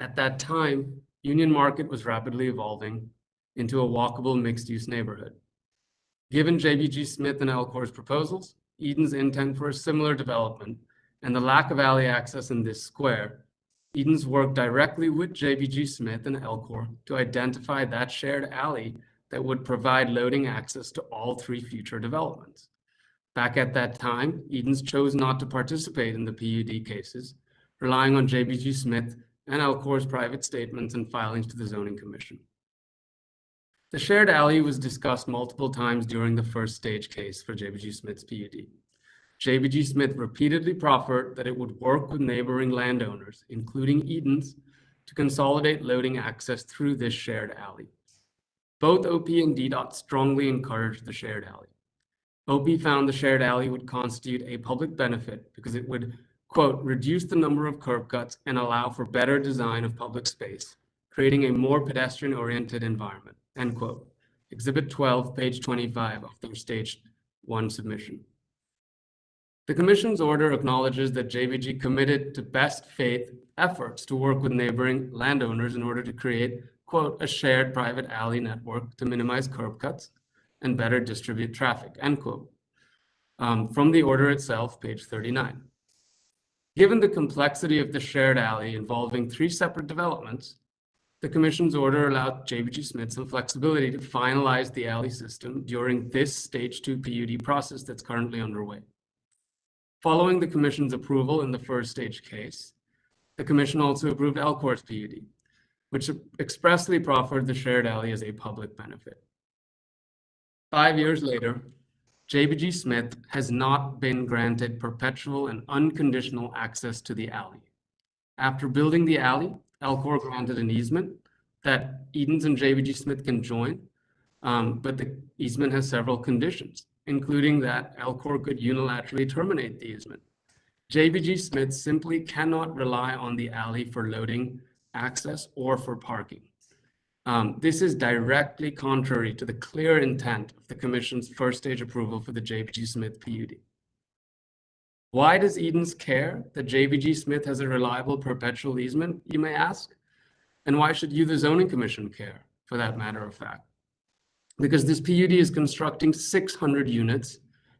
At that time, Union Market was rapidly evolving into a walkable mixed-use neighborhood. Given JBG Smith and Elcor's proposals, Eden's intent for a similar development, and the lack of alley access in this square, Eden's worked directly with JBG Smith and Elcor to identify that shared alley that would provide loading access to all 3 future developments. Back at that time, Eden's chose not to participate in the PUD cases, relying on JBG Smith and Elcor's private statements and filings to the Zoning Commission. The shared alley was discussed multiple times during the first stage case for JBG Smith's PUD. JBG Smith repeatedly proffered that it would work with neighboring landowners, including Eden's, to consolidate loading access through this shared alley. Both OP and DDOT strongly encouraged the shared alley. OP found the shared alley would constitute a public benefit because it would, quote, reduce the number of curb cuts and allow for better design of public space, creating a more pedestrian-oriented environment, end quote. Exhibit 12, page 25 of their Stage 1 submission. The Commission's order acknowledges that JBG committed to best faith efforts to work with neighboring landowners in order to create, quote, a shared private alley network to minimize curb cuts and better distribute traffic, end quote. From the order itself, page 39. Given the complexity of the shared alley involving 3 separate developments, the Commission's order allowed JBG Smith some flexibility to finalize the alley system during this Stage 2 PUD process that's currently underway. Following the Commission's approval in the first stage case, the Commission also approved Elcor's PUD, which expressly proffered the shared alley as a public benefit. 5 years later, JBG Smith has not been granted perpetual and unconditional access to the alley. After building the alley, Elcor granted an easement that Eden's and JBG Smith can join, but the easement has several conditions, including that Elcor could unilaterally terminate the easement. JBG Smith simply cannot rely on the alley for loading access or for parking. This is directly contrary to the clear intent of the Commission's first stage approval for the JBG Smith PUD. Why does Eden's care that JBG Smith has a reliable perpetual easement, you may ask? And why should you, the Zoning Commission, care, for that matter of fact? because this PUD is constructing 600 units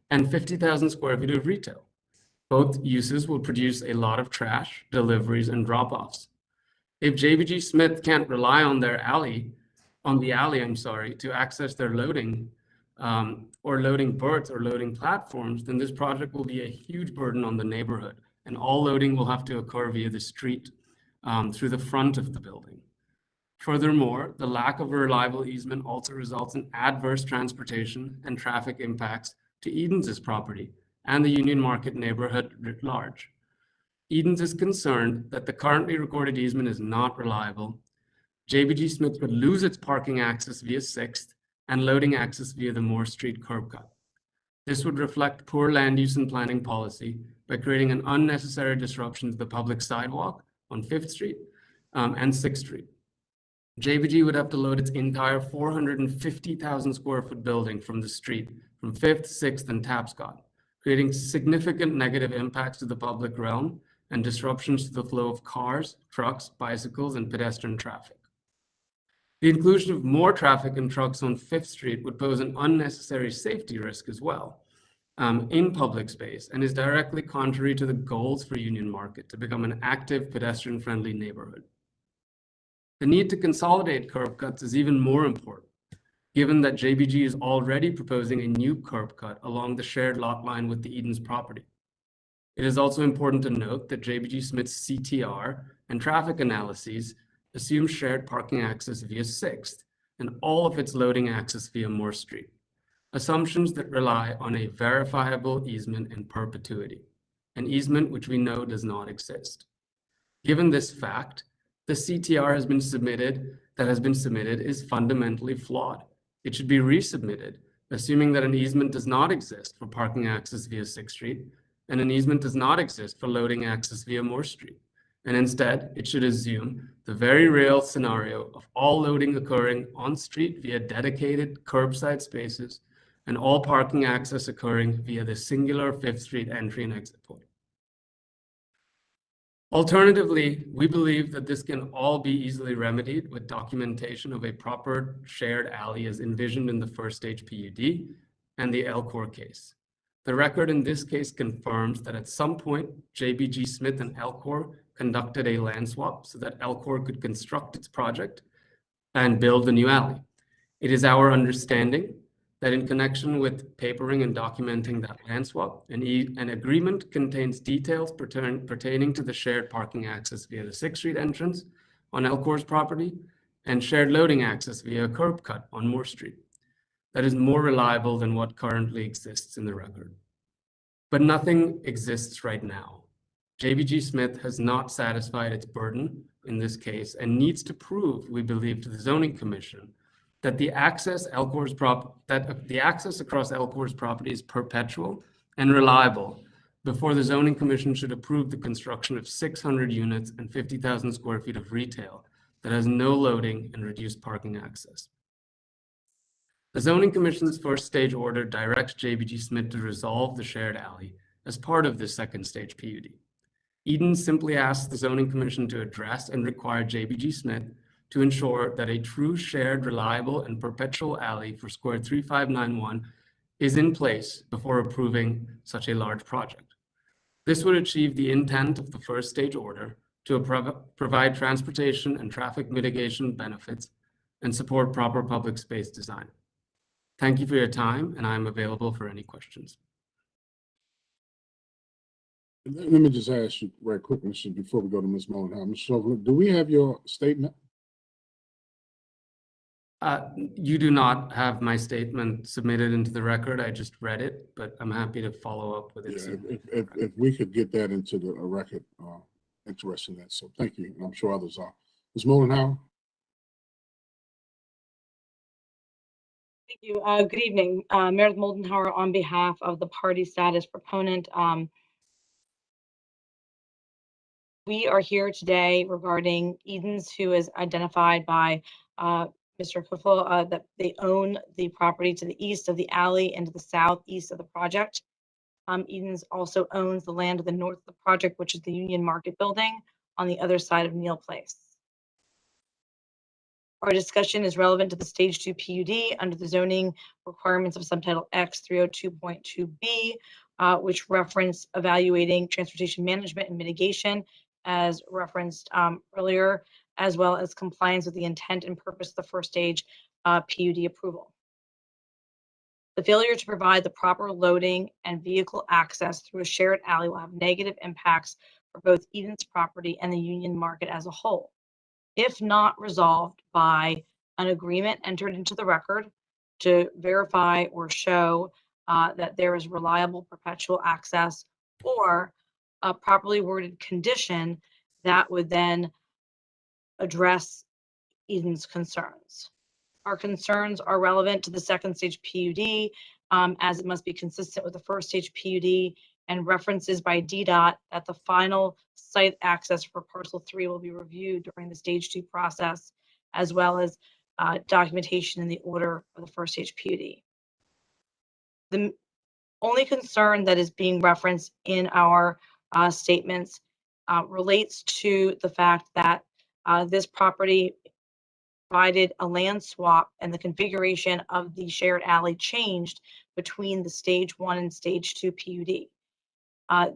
and 50,000 square feet of retail. Both uses will produce a lot of trash, deliveries, and drop-offs. If JBG Smith can't rely on the alley, to access their loading or loading berths or loading platforms, then this project will be a huge burden on the neighborhood, and all loading will have to occur via the street through the front of the building. Furthermore, the lack of a reliable easement also results in adverse transportation and traffic impacts to Edens' property and the Union Market neighborhood writ large. Edens is concerned that the currently recorded easement is not reliable. JBG Smith could lose its parking access via 6th and loading access via the Moore Street curb cut. This would reflect poor land use and planning policy by creating an unnecessary disruption to the public sidewalk on 5th Street and 6th Street. JBG would have to load its entire 450,000 square foot building from the street from 5th, 6th, and Tapscott, creating significant negative impacts to the public realm and disruptions to the flow of cars, trucks, bicycles, and pedestrian traffic. The inclusion of more traffic and trucks on 5th Street would pose an unnecessary safety risk as well in public space and is directly contrary to the goals for Union Market to become an active pedestrian-friendly neighborhood. The need to consolidate curb cuts is even more important, given that JBG is already proposing a new curb cut along the shared lot line with the Edens property. It is also important to note that JBG Smith's CTR and traffic analyses assume shared parking access via 6th and all of its loading access via Moore Street, assumptions that rely on a verifiable easement in perpetuity, an easement which we know does not exist. Given this fact, the CTR has been submitted is fundamentally flawed. It should be resubmitted, assuming that an easement does not exist for parking access via 6th Street, and an easement does not exist for loading access via Moore Street. And instead, it should assume the very real scenario of all loading occurring on street via dedicated curbside spaces and all parking access occurring via the singular 5th Street entry and exit point. Alternatively, we believe that this can all be easily remedied with documentation of a proper shared alley as envisioned in the first stage PUD and the Elcor case. The record in this case confirms that at some point, JBG Smith and Elcor conducted a land swap so that Elcor could construct its project and build the new alley. It is our understanding that in connection with papering and documenting that land swap, an agreement contains details pertaining to the shared parking access via the 6th Street entrance on Elcor's property and shared loading access via a curb cut on Moore Street. That is more reliable than what currently exists in the record. But nothing exists right now. JBG Smith has not satisfied its burden in this case and needs to prove, we believe, to the Zoning Commission that the access across Elcor's property is perpetual and reliable before the Zoning Commission should approve the construction of 600 units and 50,000 square feet of retail that has no loading and reduced parking access. The Zoning Commission's first stage order directs JBG Smith to resolve the shared alley as part of the second stage PUD. Edens simply asks the Zoning Commission to address and require JBG Smith to ensure that a true shared, reliable, and perpetual alley for square 3591 is in place before approving such a large project. This would achieve the intent of the first stage order to provide transportation and traffic mitigation benefits and support proper public space design. Thank you for your time, and I'm available for any questions. Let me just ask you very quickly before we go to Ms. Mollenhauer. Ms. Chauvelin, do we have your statement? You do not have my statement submitted into the record. I just read it, but I'm happy to follow up with it. Yeah, if we could get that into the record, interested in that. So thank you. And I'm sure others are. Ms. Mollenhauer? Thank you. Good evening. Meredith Moldenhauer on behalf of the party status proponent. We are here today regarding Edens, who is identified by Mr. Kuffel that they own the property to the east of the alley and to the southeast of the project. Edens also owns the land to the north of the project, which is the Union Market building on the other side of Neal Place. Our discussion is relevant to the Stage 2 PUD under the zoning requirements of Subtitle X 302.2B, which reference evaluating transportation management and mitigation, as referenced earlier, as well as compliance with the intent and purpose of the first stage PUD approval. The failure to provide the proper loading and vehicle access through a shared alley will have negative impacts for both Eden's property and the Union Market as a whole. If not resolved by an agreement entered into the record to verify or show that there is reliable perpetual access, or a properly worded condition that would then address Eden's concerns. Our concerns are relevant to the second stage PUD, as it must be consistent with the first stage PUD, and references by DDOT that the final site access for parcel 3 will be reviewed during the stage 2 process, as well as documentation in the order of the first stage PUD. The only concern that is being referenced in our statements relates to the fact that this property provided a land swap and the configuration of the shared alley changed between the stage 1 and stage 2 PUD.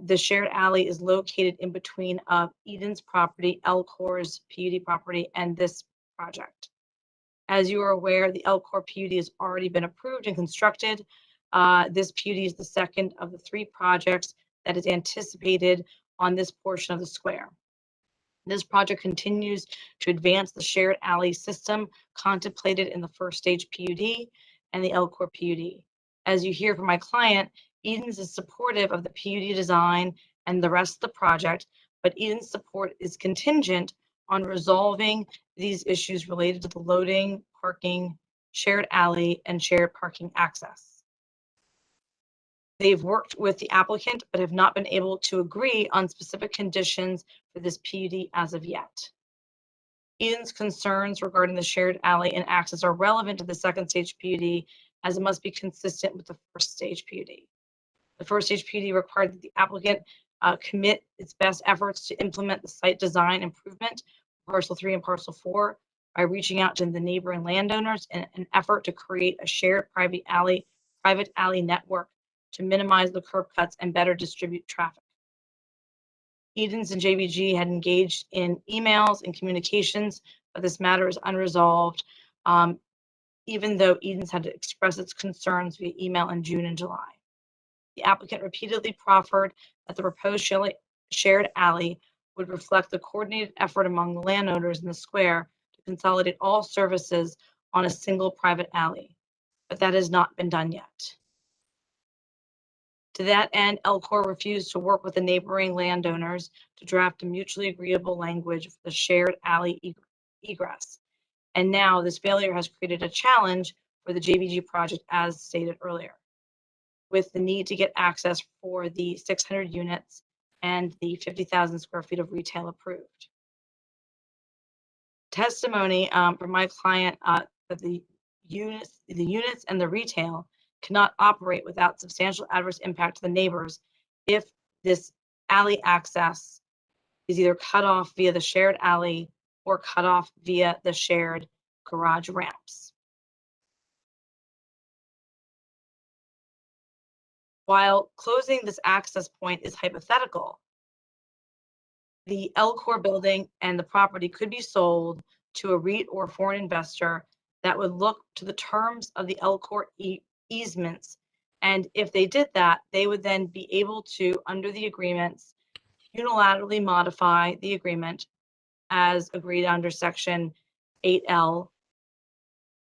The shared alley is located in between Eden's property, Elcor's PUD property, and this project. As you are aware, the Elcor PUD has already been approved and constructed. This PUD is the second of the 3 projects that is anticipated on this portion of the square. This project continues to advance the shared alley system contemplated in the first stage PUD and the Elcor PUD. As you hear from my client, Eden's is supportive of the PUD design and the rest of the project, but Eden's support is contingent on resolving these issues related to the loading, parking, shared alley, and shared parking access. They've worked with the applicant, but have not been able to agree on specific conditions for this PUD as of yet. Eden's concerns regarding the shared alley and access are relevant to the second stage PUD, as it must be consistent with the first stage PUD. The first stage PUD required that the applicant commit its best efforts to implement the site design improvement for parcel 3 and parcel 4 by reaching out to the neighboring landowners in an effort to create a shared private alley network to minimize the curb cuts and better distribute traffic. Eden's and JBG had engaged in emails and communications, but this matter is unresolved, even though Eden's had to express its concerns via email in June and July. The applicant repeatedly proffered that the proposed shared alley would reflect the coordinated effort among the landowners in the square to consolidate all services on a single private alley, but that has not been done yet. To that end, Elcor refused to work with the neighboring landowners to draft a mutually agreeable language for the shared alley egress. And now this failure has created a challenge for the JBG project, as stated earlier, with the need to get access for the 600 units and the 50,000 square feet of retail approved. Testimony from my client that the units and the retail cannot operate without substantial adverse impact to the neighbors if this alley access is either cut off via the shared alley or cut off via the shared garage ramps. While closing this access point is hypothetical, the Elcor building and the property could be sold to a REIT or foreign investor that would look to the terms of the Elcor easements. And if they did that, they would then be able to, under the agreements, unilaterally modify the agreement as agreed under section 8L,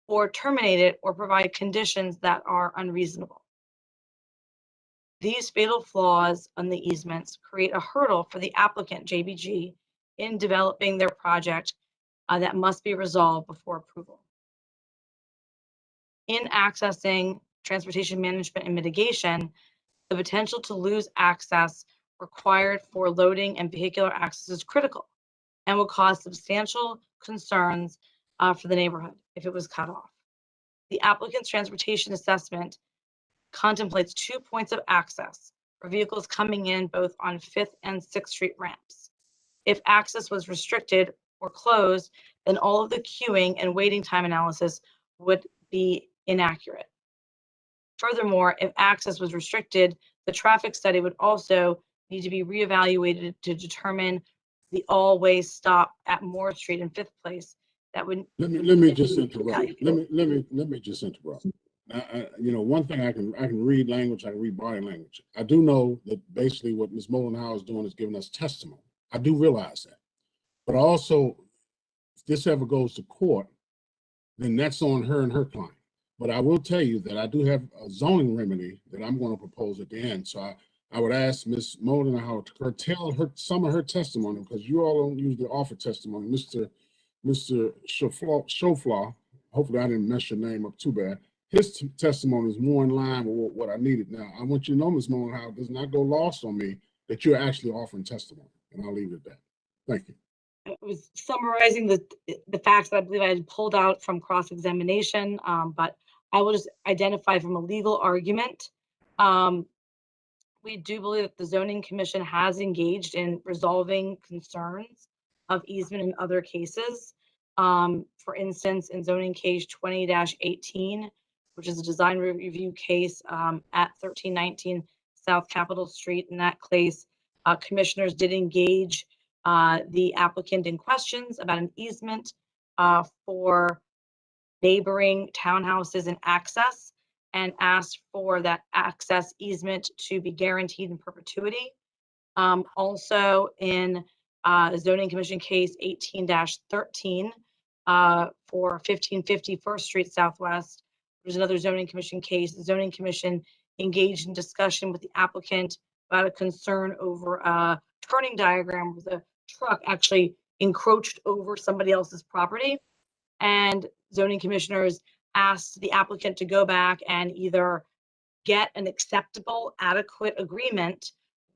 or terminate it or provide conditions that are unreasonable. These fatal flaws on the easements create a hurdle for the applicant, JBG, in developing their project that must be resolved before approval. In accessing transportation management and mitigation, the potential to lose access required for loading and vehicular access is critical and will cause substantial concerns for the neighborhood if it was cut off. The applicant's transportation assessment contemplates 2 points of access for vehicles coming in both on 5th and 6th Street ramps. If access was restricted or closed, then all of the queuing and waiting time analysis would be inaccurate. Furthermore, if access was restricted, the traffic study would also need to be reevaluated to determine the all-way stop at Moore Street in Fifth Place. That would Let me just interrupt. Let me just interrupt. You know, one thing I can read language, I can read body language. I do know that basically what Ms. Moldenhauer is doing is giving us testimony. I do realize that. But also, if this ever goes to court, then that's on her and her client. But I will tell you that I do have a zoning remedy that I'm going to propose at the end. So I would ask Ms. Moldenhauer to curtail some of her testimony, because you all don't usually offer testimony. Mr. Schoflaw, hopefully I didn't mess your name up too bad. His testimony is more in line with what I needed. Now, I want you to know, Ms. Moldenhauer, it does not go lost on me that you're actually offering testimony, and I'll leave it at that. Thank you. I was summarizing the facts that I believe I had pulled out from cross-examination, but I will just identify from a legal argument. We do believe that the Zoning Commission has engaged in resolving concerns of easement in other cases. For instance, in zoning case 20-18, which is a design review case at 1319 South Capitol Street. In that case, commissioners did engage the applicant in questions about an easement for neighboring townhouses and access, and asked for that access easement to be guaranteed in perpetuity. Also in zoning commission case 18-13 for 1550 First Street Southwest, there's another zoning commission case. The zoning commission engaged in discussion with the applicant about a concern over a turning diagram where the truck actually encroached over somebody else's property. And zoning commissioners asked the applicant to go back and either get an acceptable, adequate agreement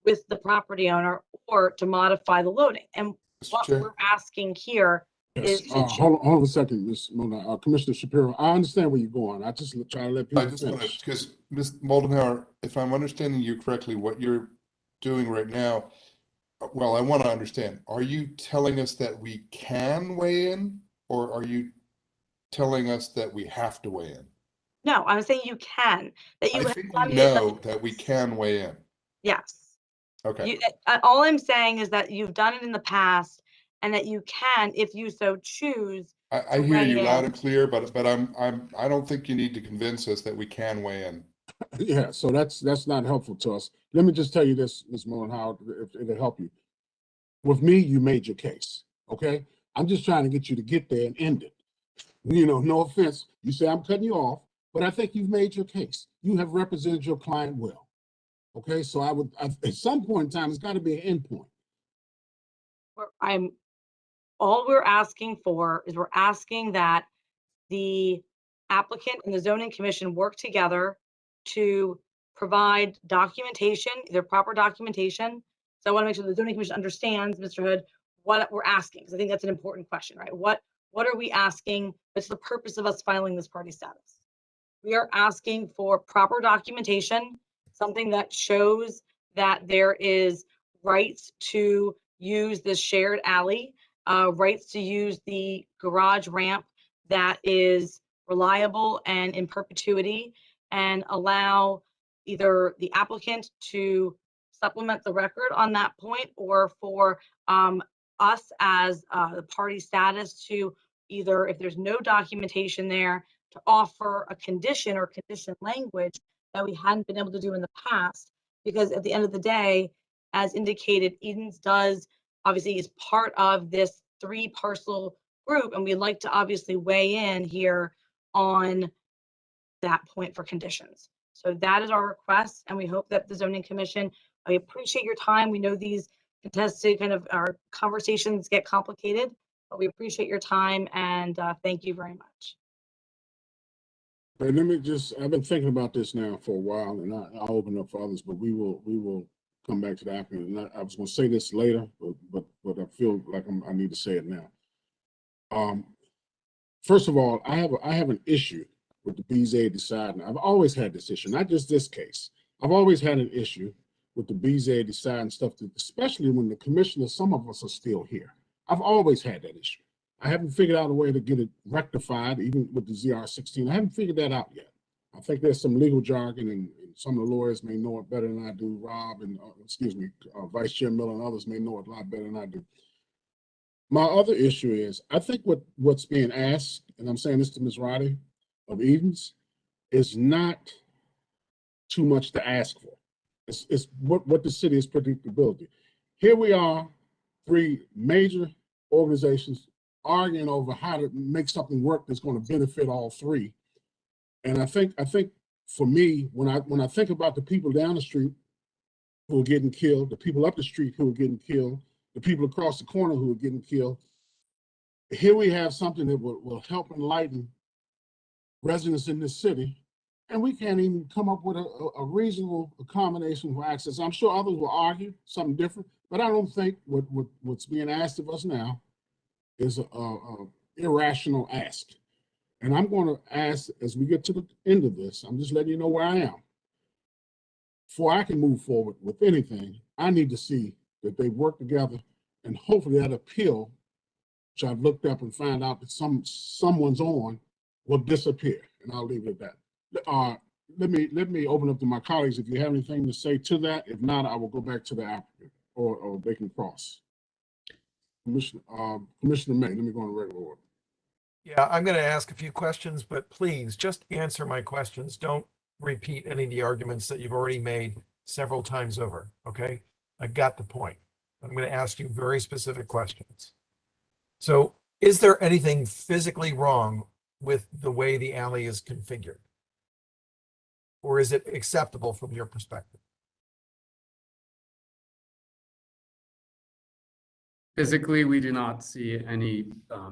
with the property owner or to modify the loading. And what we're asking here Yes. is Hold on a second, Ms. Mona. Commissioner Shapiro, I understand where you're going. I just try to let people I just want to, finish. because Ms. Moldenhauer, if I'm understanding you correctly, what you're doing right now, well, I want to understand, are you telling us that we can weigh in, or are you telling us that we have to weigh in? no, I'm saying you can. That you I have think done we this. know that we can weigh in. Yes. Okay. All I'm saying is that you've done it in the past, and that you can, if you so choose. I hear you loud and clear, but I don't think you need to convince us that we can weigh in. Yeah, so that's not helpful to us. Let me just tell you this, Ms. Moldenhauer, if it'll help you. With me, you made your case, okay? I'm just trying to get you to get there and end it. You know, no offense. You say I'm cutting you off, but I think you've made your case. You have represented your client well, okay? So at some point in time, it's got to be an end point. All we're asking for is we're asking that the applicant and the zoning commission work together to provide documentation, either proper documentation. So I want to make sure the zoning commission understands, Mr. Hood, what we're asking, because I think that's an important question, right? What are we asking? What's the purpose of us filing this party status? We are asking for proper documentation, something that shows that there is rights to use the shared alley, rights to use the garage ramp that is reliable and in perpetuity, and allow either the applicant to supplement the record on that point, or for us as the party status to either, if there's no documentation there, to offer a condition or condition language that we hadn't been able to do in the past. Because at the end of the day, as indicated, Edens does obviously is part of this 3-parcel group, and we'd like to obviously weigh in here on that point for conditions. So that is our request, and we hope that the zoning commission, I appreciate your time. We know these contested kind of our conversations get complicated, but we appreciate your time, and thank you very much. Hey, let me just, I've been thinking about this now for a while, and I'll open up for others, but we will come back to the applicant. And I was going to say this later, but I feel like I need to say it now. First of all, I have an issue with the BZA deciding. I've always had this issue, not just this case. I've always had an issue with the BZA deciding stuff, especially when the commissioners, some of us are still here. I've always had that issue. I haven't figured out a way to get it rectified, even with the ZR16. I haven't figured that out yet. I think there's some legal jargon, and some of the lawyers may know it better than I do. Rob and, Vice Chair Miller and others may know it a lot better than I do. My other issue is, I think what's being asked, and I'm saying this to Ms. Roddy of Edens, is not too much to ask for. It's what the city is predictability. Here we are, three major organizations arguing over how to make something work that's going to benefit all three. And I think for me, when I think about the people down the street who are getting killed, the people up the street who are getting killed, the people across the corner who are getting killed, here we have something that will help enlighten residents in this city, and we can't even come up with a reasonable accommodation for access. I'm sure others will argue something different, but I don't think what's being asked of us now is a irrational ask. And I'm going to ask, as we get to the end of this, I'm just letting you know where I am. Before I can move forward with anything, I need to see that they work together, and hopefully that appeal, which I've looked up and found out that someone's on, will disappear. And I'll leave it at that. Let me open up to my colleagues if you have anything to say to that. If not, I will go back to the applicant, or they can cross. Commissioner May, let me go on the regular order. Yeah, I'm going to ask a few questions, but please just answer my questions. Don't repeat any of the arguments that you've already made several times over, okay? I got the point. I'm going to ask you very specific questions. So, is there anything physically wrong with the way the alley is configured? Or is it acceptable from your perspective? Physically, we do not see any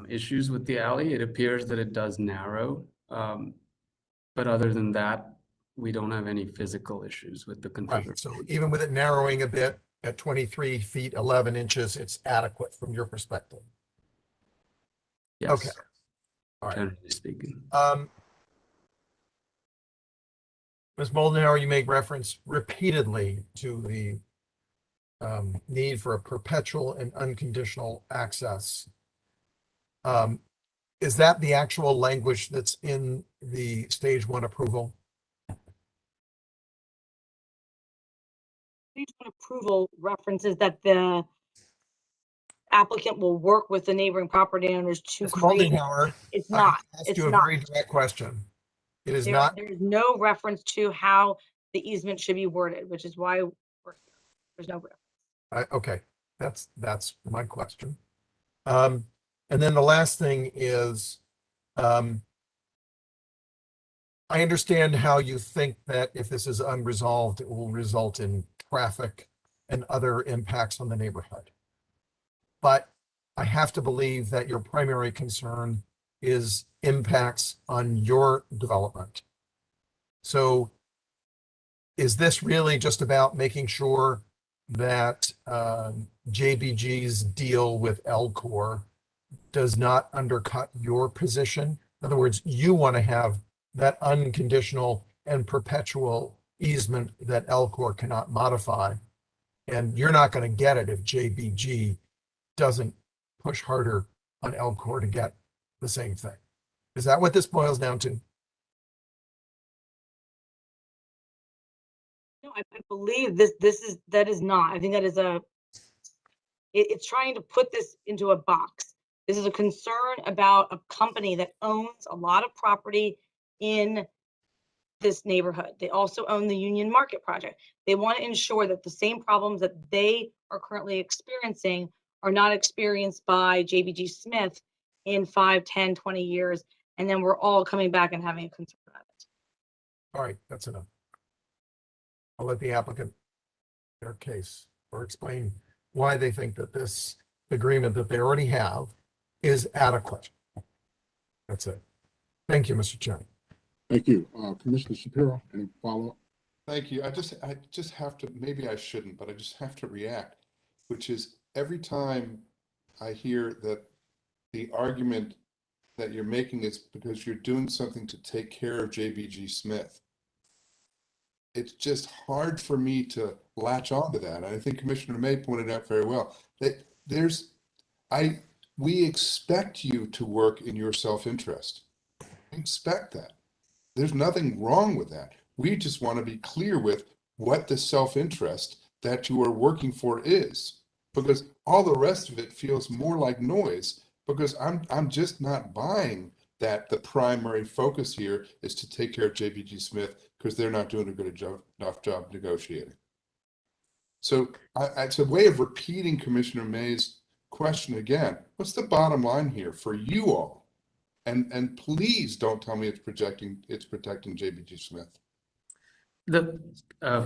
issues with the alley. It appears that it does narrow. But other than that, we don't have any physical issues with the configuration. Right, so even with it narrowing a bit at 23 feet, 11 inches, it's adequate from your perspective? Yes. Okay. All right. Generally speaking. Ms. Moldenhauer, you make reference repeatedly to the need for a perpetual and unconditional access. Is that the actual language that's in the stage 1 approval? Stage 1 approval references that the applicant will work with the neighboring property owners to Ms. create. Moldenhauer, It's not. I asked It's you a not. very direct question. It is There not. is no reference to how the easement should be worded, which is why we're here. There's no reference. Okay, that's my question. And then the last thing is, I understand how you think that if this is unresolved, it will result in traffic and other impacts on the neighborhood. But I have to believe that your primary concern is impacts on your development. So is this really just about making sure that JBG's deal with LCOR does not undercut your position? In other words, you want to have that unconditional and perpetual easement that LCOR cannot modify. And you're not going to get it if JBG doesn't push harder on LCOR to get the same thing. Is that what this boils down to? No, I believe that is not. I think that is it's trying to put this into a box. This is a concern about a company that owns a lot of property in this neighborhood. They also own the Union Market project. They want to ensure that the same problems that they are currently experiencing are not experienced by JBG Smith in 5, 10, 20 years. And then we're all coming back and having a concern about it. All right, that's enough. I'll let the applicant their case or explain why they think that this agreement that they already have is adequate. That's it. Thank you, Mr. Chairman. Thank you. Commissioner Shapiro, any follow-up? Thank you. I just have to, maybe I shouldn't, but I just have to react, which is every time I hear that the argument that you're making is because you're doing something to take care of JBG Smith, it's just hard for me to latch onto that. And I think Commissioner May pointed out very well that we expect you to work in your self-interest. We expect that. There's nothing wrong with that. We just want to be clear with what the self-interest that you are working for is, because all the rest of it feels more like noise, because I'm just not buying that the primary focus here is to take care of JBG Smith because they're not doing a good enough job negotiating. So it's a way of repeating Commissioner May's question again. What's the bottom line here for you all? And please don't tell me it's protecting JBG Smith. The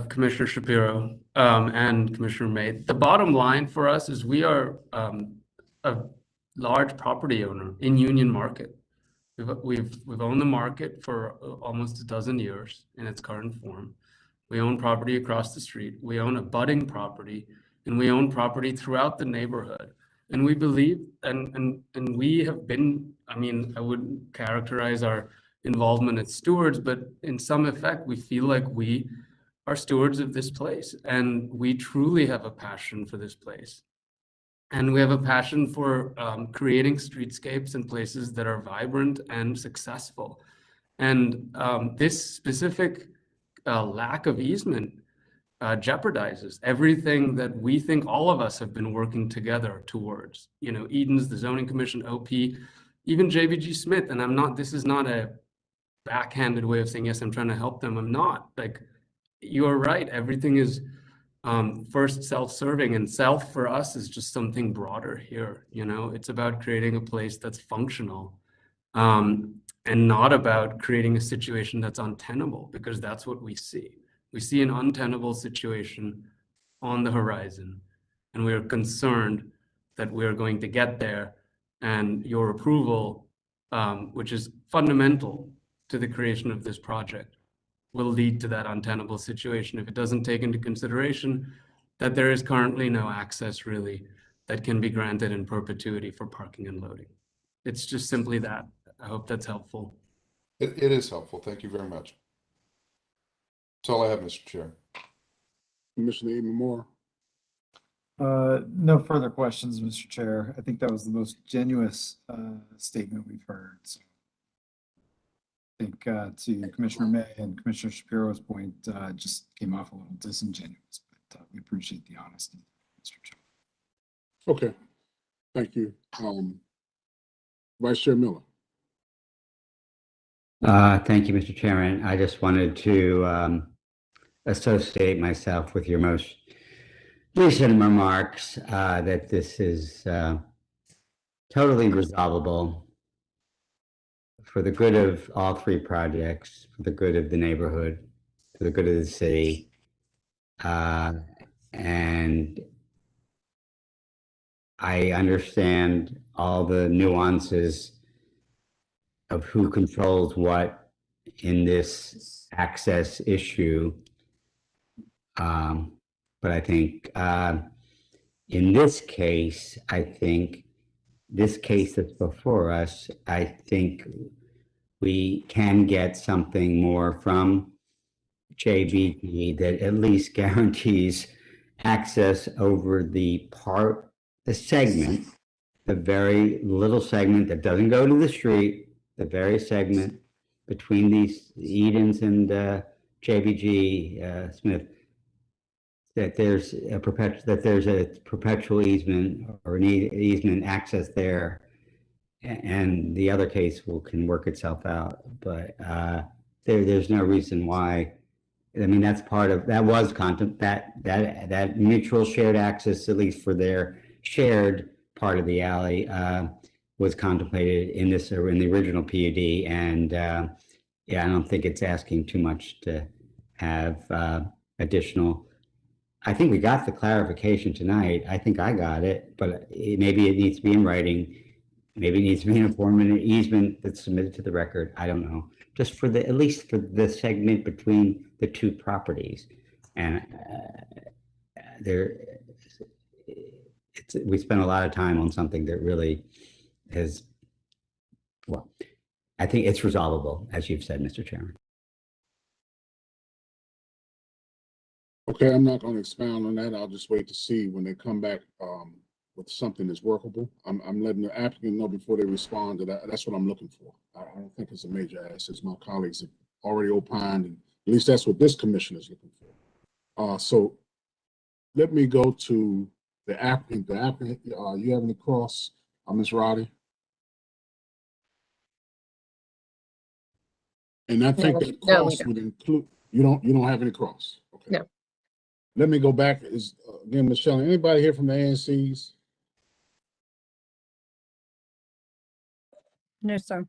Commissioner Shapiro and Commissioner May, the bottom line for us is we are a large property owner in Union Market. We've owned the market for almost a dozen years in its current form. We own property across the street. We own abutting property, and we own property throughout the neighborhood. And we believe, and we have been, I mean, I wouldn't characterize our involvement as stewards, but in some effect, we feel like we are stewards of this place, and we truly have a passion for this place. And we have a passion for creating streetscapes and places that are vibrant and successful. And this specific lack of easement jeopardizes everything that we think all of us have been working together towards. You know, Eden's, the Zoning Commission, OP, even JBG Smith. And this is not a backhanded way of saying, yes, I'm trying to help them. I'm not. Like, you're right. Everything is first self-serving, and self for us is just something broader here. You know, it's about creating a place that's functional and not about creating a situation that's untenable, because that's what we see. We see an untenable situation on the horizon, and we are concerned that we are going to get there, and your approval, which is fundamental to the creation of this project, will lead to that untenable situation if it doesn't take into consideration that there is currently no access really that can be granted in perpetuity for parking and loading. It's just simply that. I hope that's helpful. It is helpful. Thank you very much. That's all I have, Mr. Chair. Commissioner Even Moore. No further questions, Mr. Chair. I think that was the most genuine statement we've heard. So I think to Commissioner May and Commissioner Shapiro's point, just came off a little disingenuous, but we appreciate the honesty, Mr. Chair. Okay, thank you. Vice Chair Miller. Thank you, Mr. Chairman. I just wanted to associate myself with your most recent remarks that this is totally resolvable for the good of all three projects, for the good of the neighborhood, for the good of the city. And I understand all the nuances of who controls what in this access issue. But I think in this case, this case that's before us, I think we can get something more from JBG that at least guarantees access over the segment, the very little segment that doesn't go to the street, the very segment between these Edens and JBG Smith, that there's a perpetual easement or an easement access there, and the other case can work itself out. But there's no reason why. I mean, that's part of that was that mutual shared access, at least for their shared part of the alley, was contemplated in this or in the original PUD, and yeah, I don't think it's asking too much to have additional. I think we got the clarification tonight. I think I got it, but maybe it needs to be in writing. Maybe it needs to be in a form of an easement that's submitted to the record. I don't know. Just for at least for the segment between the two properties, and we spent a lot of time on something that really is, well, I think it's resolvable, as you've said, Mr. Chairman. Okay, I'm not going to expound on that. I'll just wait to see when they come back with something that's workable. I'm letting the applicant know before they respond that that's what I'm looking for. I don't think it's a major ask, as my colleagues have already opined, and at least that's what this commission is looking for. So let me go to the applicant. The applicant, you have any cross, Ms. Roddy? And I think that No, we cross would include, you don't have any cross. Okay. No. Let me go back, again, Michelle, anybody here from the ANCs? No, sir.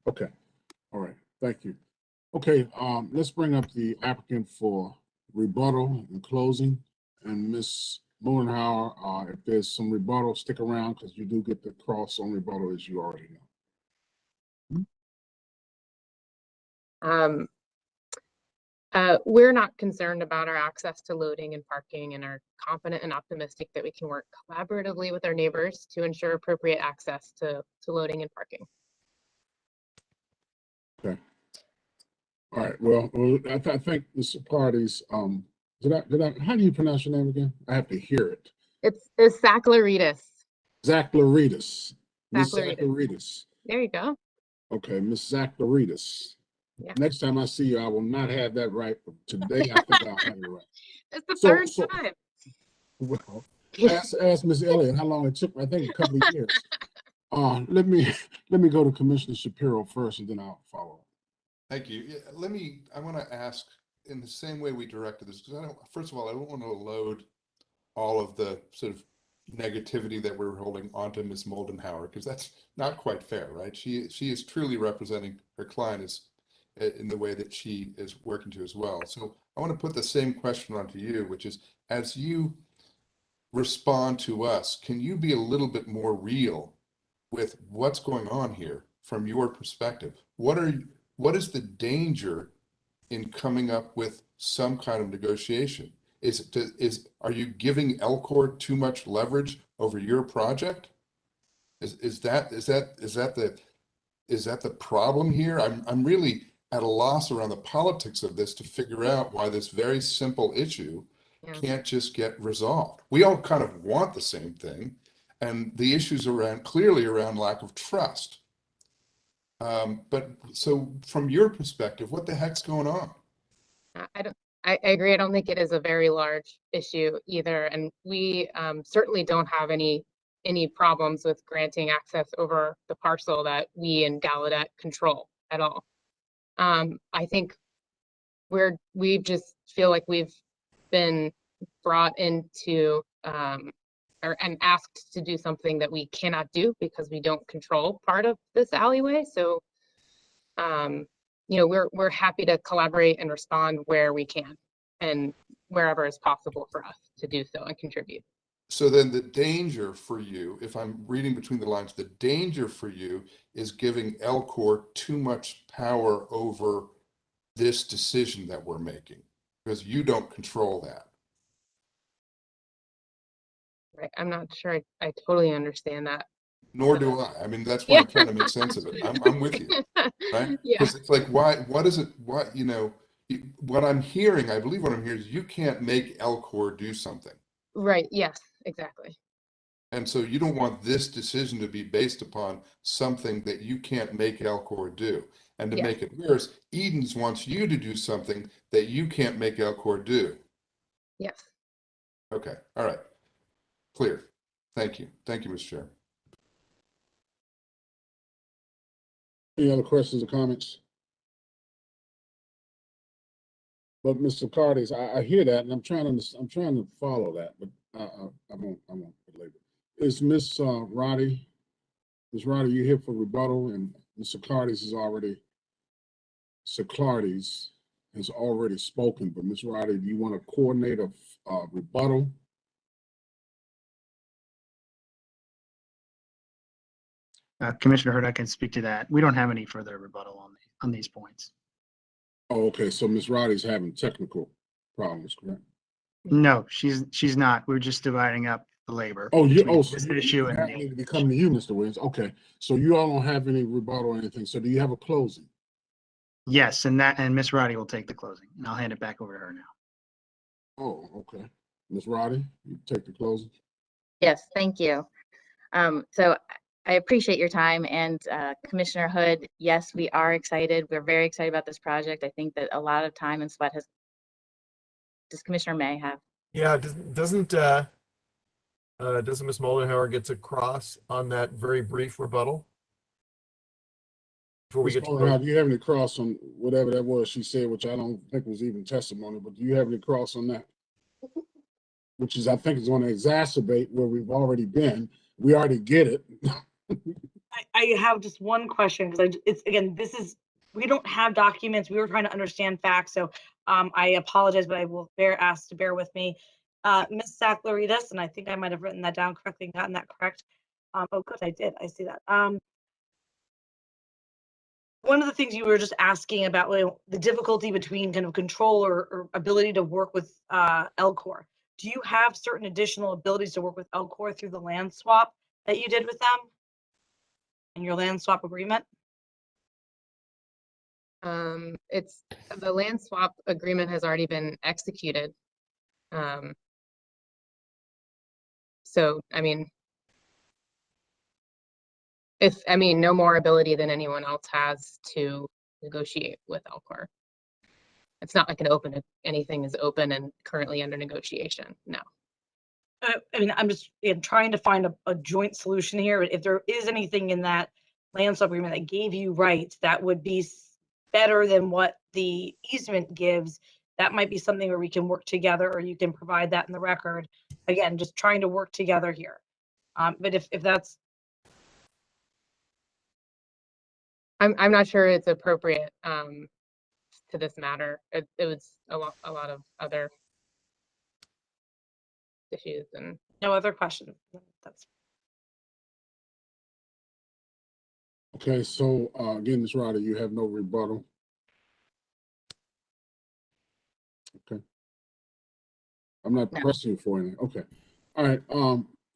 Okay, all right, thank you. Okay, let's bring up the applicant for rebuttal and closing. And Ms. Mullenhour, if there's some rebuttal, stick around because you do get the cross on rebuttal, as you already know. We're not concerned about our access to loading and parking and are confident and optimistic that we can work collaboratively with our neighbors to ensure appropriate access to loading and parking. Okay. All right, well, I think Mr. Parties, how do you pronounce your name again? I have to hear it. It's Saklarides. Zachlarides. Miss Zachlarides. Zachlarides. There you go. Okay, Miss Zachlarides. Yeah. Next time I see you, I will not have that right, but today I think I'll have it right. It's the third time. Well, ask Ms. Elliott how long it took. I think a couple of years. Let me go to Commissioner Shapiro first, and then I'll follow. Thank you. Yeah, I want to ask in the same way we directed this, because first of all, I don't want to load all of the sort of negativity that we're holding onto Ms. Moldenhauer, because that's not quite fair, right? She is truly representing her client in the way that she is working to as well. So I want to put the same question onto you, which is, as you respond to us, can you be a little bit more real with what's going on here from your perspective? What is the danger in coming up with some kind of negotiation? Are you giving Elcor too much leverage over your project? Is that the problem here? I'm really at a loss around the politics of this to figure out why this very simple issue can't just get resolved. We all kind of want the same thing, and the issues clearly around lack of trust. But so from your perspective, what the heck's going on? I agree. I don't think it is a very large issue either. And we certainly don't have any problems with granting access over the parcel that we in Gallaudet control at all. I think we just feel like we've been brought into and asked to do something that we cannot do because we don't control part of this alleyway. So we're happy to collaborate and respond where we can and wherever is possible for us to do so and contribute. So then the danger for you, if I'm reading between the lines, the danger for you is giving Elcor too much power over this decision that we're making because you don't control that. Right. I'm not sure I totally understand that. Nor do I. I mean, that's why I'm trying to make sense of it. I'm with you, right? Yeah. Because it's like, what is it, what I'm hearing, I believe what I'm hearing is you can't make Elcor do something. Right. Yes, exactly. And so you don't want this decision to be based upon something that you can't make Elcor do. And to make it worse, Edens wants you to do something that you can't make Elcor do. Yes. Okay. All right. Clear. Thank you. Thank you, Mr. Chair. Any other questions or comments? But Mr. Cardis, I hear that, and I'm trying to follow that, but I won't belabor it. Is Miss Roddy? Ms. Roddy, you here for rebuttal? And Mr. Cardis has already spoken. But Ms. Roddy, do you want to coordinate a rebuttal? Commissioner Hurd, I can speak to that. We don't have any further rebuttal on these points. Oh, okay. So Ms. Roddy's having technical problems, correct? No, she's not. We're just dividing up the labor. Oh, this issue I and need to be coming to you, Mr. Williams. Okay. So you all don't have any rebuttal or anything. So do you have a closing? yes, and Miss Roddy will take the closing, and I'll hand it back over to her now. Oh, okay. Ms. Roddy, you take the closing. Yes, thank you. So I appreciate your time, and Commissioner Hood, yes, we are excited. We're very excited about this project. I think that a lot of time and sweat does Commissioner May have? Yeah, doesn't Ms. Moldenhauer get to cross on that very brief rebuttal? Before we Ms. get to Mullenhour, vote? do you have any cross on whatever that was she said, which I don't think was even testimony, but do you have any cross on that? Which is, I think, is going to exacerbate where we've already been. We already get it. I have just one question, because it's, again, we don't have documents. We were trying to understand facts. So I apologize, but I will ask to bear with me. Ms. Saklarides, and I think I might have written that down correctly and gotten that correct. Oh, good, I did. I see that. One of the things you were just asking about, the difficulty between kind of control or ability to work with LCOR. Do you have certain additional abilities to work with LCOR through the land swap that you did with them in your land swap agreement? It's the land swap agreement has already been executed. So, I mean, no more ability than anyone else has to negotiate with LCOR. It's not like anything is open and currently under negotiation. No. I'm just trying to find a joint solution here. If there is anything in that land swap agreement that gave you rights that would be better than what the easement gives, that might be something where we can work together, or you can provide that in the record. Again, just trying to work together here. But if that's, I'm not sure it's appropriate to this matter. It was a lot of other issues and no other questions. That's Okay, so again, Ms. Ryder, you have no rebuttal. Okay. I'm not pressing you for anything. Okay. All right.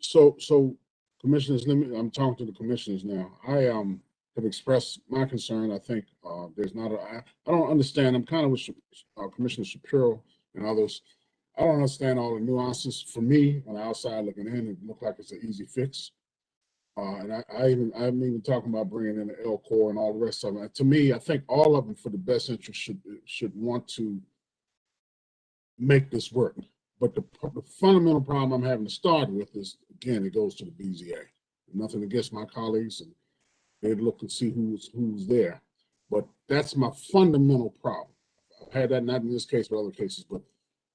So commissioners, I'm talking to the commissioners now. I have expressed my concern. I think there's not I don't understand. I'm kind of with Commissioner Shapiro and others. I don't understand all the nuances. For me, on the outside looking in, it looked like it's an easy fix. And I'm even talking about bringing in the LCOR and all the rest of them. To me, I think all of them, for the best interest, should want to make this work. But the fundamental problem I'm having to start with is, again, it goes to the BZA. Nothing against my colleagues, and they'd look and see who's there. But that's my fundamental problem. I've had that not in this case, but other cases. But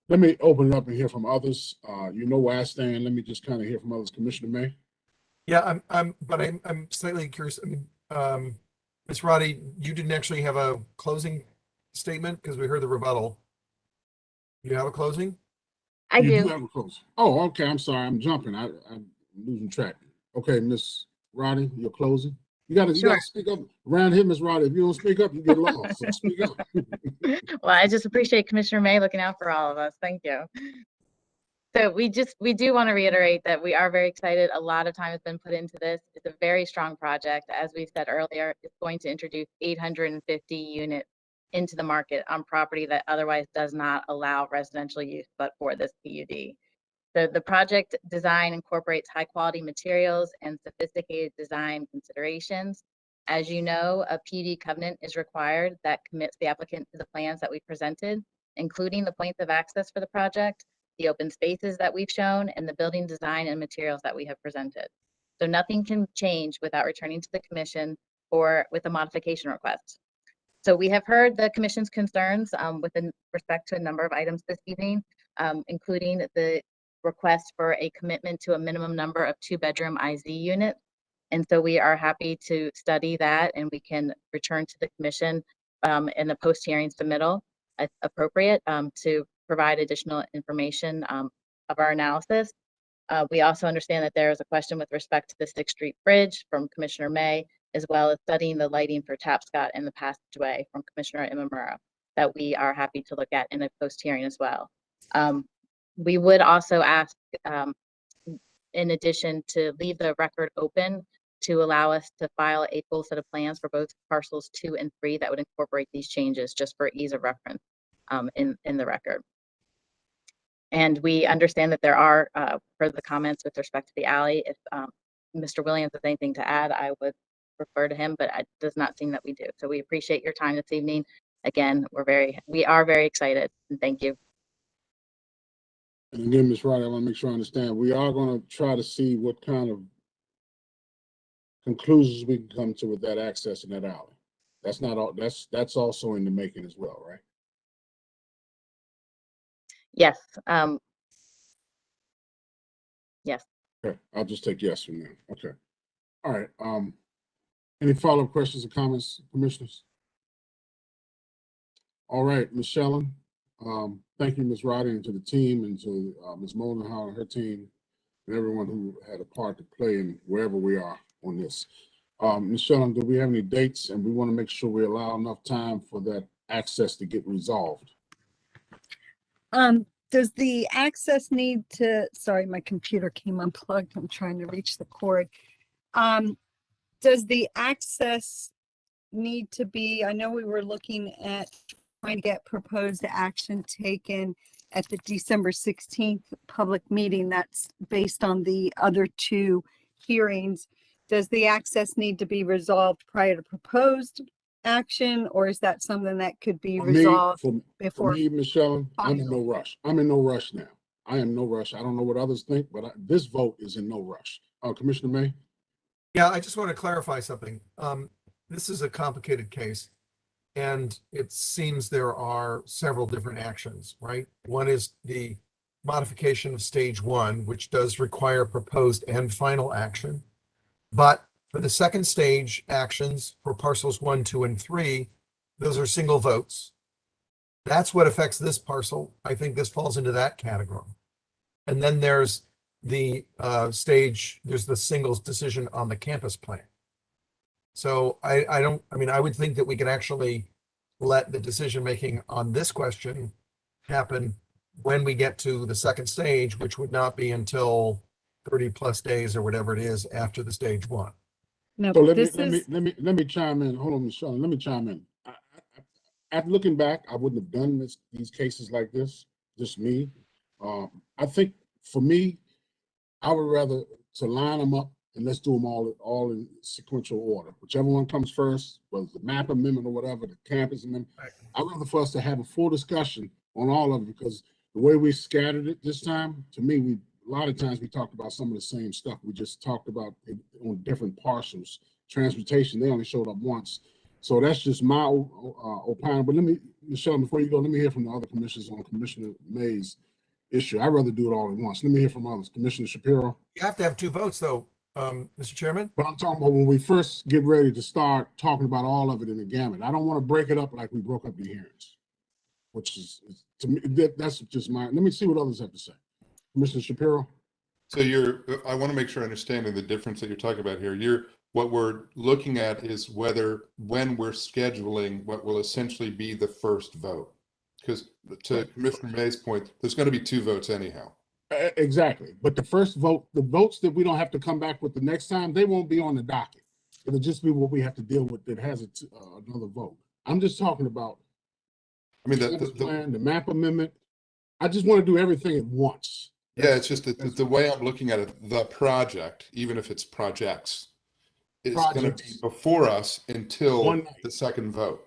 let me open it up and hear from others. You know where I stand. Let me just kind of hear from others. Commissioner May. Yeah, I'm slightly curious. I mean, Ms. Roddy, you didn't actually have a closing statement because we heard the rebuttal. You have a closing? I do. You do have a closing. Oh, okay. I'm sorry. I'm jumping. I'm losing track. Okay, Miss Roddy, your closing. You gotta speak up. Around here, Miss Roddy, if you don't speak up, you get lost. So speak up. Well, I just appreciate Commissioner May looking out for all of us. Thank you. So we do want to reiterate that we are very excited. A lot of time has been put into this. It's a very strong project. As we said earlier, it's going to introduce 850 units into the market on property that otherwise does not allow residential use, but for this PUD. The project design incorporates high quality materials and sophisticated design considerations. As you know, a PUD covenant is required that commits the applicant to the plans that we presented, including the points of access for the project, the open spaces that we've shown, and the building design and materials that we have presented. So nothing can change without returning to the commission or with a modification request. So we have heard the commission's concerns with respect to a number of items this evening, including the request for a commitment to a minimum number of 2-bedroom IZ units. And so we are happy to study that, and we can return to the commission in the post-hearing submittal as appropriate to provide additional information of our analysis. We also understand that there is a question with respect to the 6th Street Bridge from Commissioner May, as well as studying the lighting for Tapscott and the passageway from Commissioner Imamura, that we are happy to look at in a post-hearing as well. We would also ask, in addition, to leave the record open to allow us to file a full set of plans for both parcels 2 and 3 that would incorporate these changes, just for ease of reference in the record. And we understand that there are further comments with respect to the alley. If Mr. Williams has anything to add, I would refer to him, but it does not seem that we do. So we appreciate your time this evening. Again, we are very excited, and thank you. And again, Ms. Wright, I want to make sure I understand. We are going to try to see what kind of conclusions we can come to with that access in that alley. That's not all. That's also in the making as well, right? Yes. Yes. Okay, I'll just take yes from there. Okay. All right. Any follow-up questions or comments, commissioners? All right, Ms. Shellen. Thank you, Ms. Roddy, and to the team, and to Ms. Moldenhauer and her team, and everyone who had a part to play in wherever we are on this. Ms. Shellen, do we have any dates? And we want to make sure we allow enough time for that access to get resolved. Does the access need to, sorry, my computer came unplugged. I'm trying to reach the cord. Does the access need to be, I know we were looking at trying to get proposed action taken at the December 16th public meeting. That's based on the other two hearings. Does the access need to be resolved prior to proposed action, or is that something that could be resolved before? For me, Michelle, I'm in no rush. I'm in no rush now. I am no rush. I don't know what others think, but this vote is in no rush. Commissioner May? Yeah, I just want to clarify something. This is a complicated case, and it seems there are several different actions, right? One is the modification of stage 1, which does require proposed and final action. But for the second stage actions for parcels 1, 2, and 3, those are single votes. That's what affects this parcel. I think this falls into that category. And then there's the there's the singles decision on the campus plan. So I would think that we can actually let the decision making on this question happen when we get to the second stage, which would not be until 30 plus days or whatever it is after the stage 1. No, so let me chime in. Hold on, Michelle. Let me chime in. After looking back, I wouldn't have done these cases like this. Just me. I think for me, I would rather to line them up and let's do them all in sequential order. Whichever one comes first, whether it's the map amendment or whatever, the campus amendment. I'd rather for us to have a full discussion on all of it, because the way we scattered it this time, to me, a lot of times we talked about some of the same stuff. We just talked about it on different parcels. Transportation, they only showed up once. So that's just my opinion. But let me, Michelle, before you go, let me hear from the other commissioners on Commissioner May's issue. I'd rather do it all at once. Let me hear from others. Commissioner Shapiro. You have to have 2 votes though, Mr. Chairman. But I'm talking about when we first get ready to start talking about all of it in the gamut. I don't want to break it up like we broke up the hearings, which is to me, that's just my, let me see what others have to say. Commissioner Shapiro. So I want to make sure I understand the difference that you're talking about here. What we're looking at is when we're scheduling what will essentially be the first vote. Because to Commissioner May's point, there's going to be 2 votes anyhow. Exactly. But the first vote, the votes that we don't have to come back with the next time, they won't be on the docket. It'll just be what we have to deal with that has another vote. I'm just talking about, I mean, the map amendment. I just want to do everything at once. Yeah, it's just that the way I'm looking at it, the project, even if it's projects, is going to be before us until the second vote.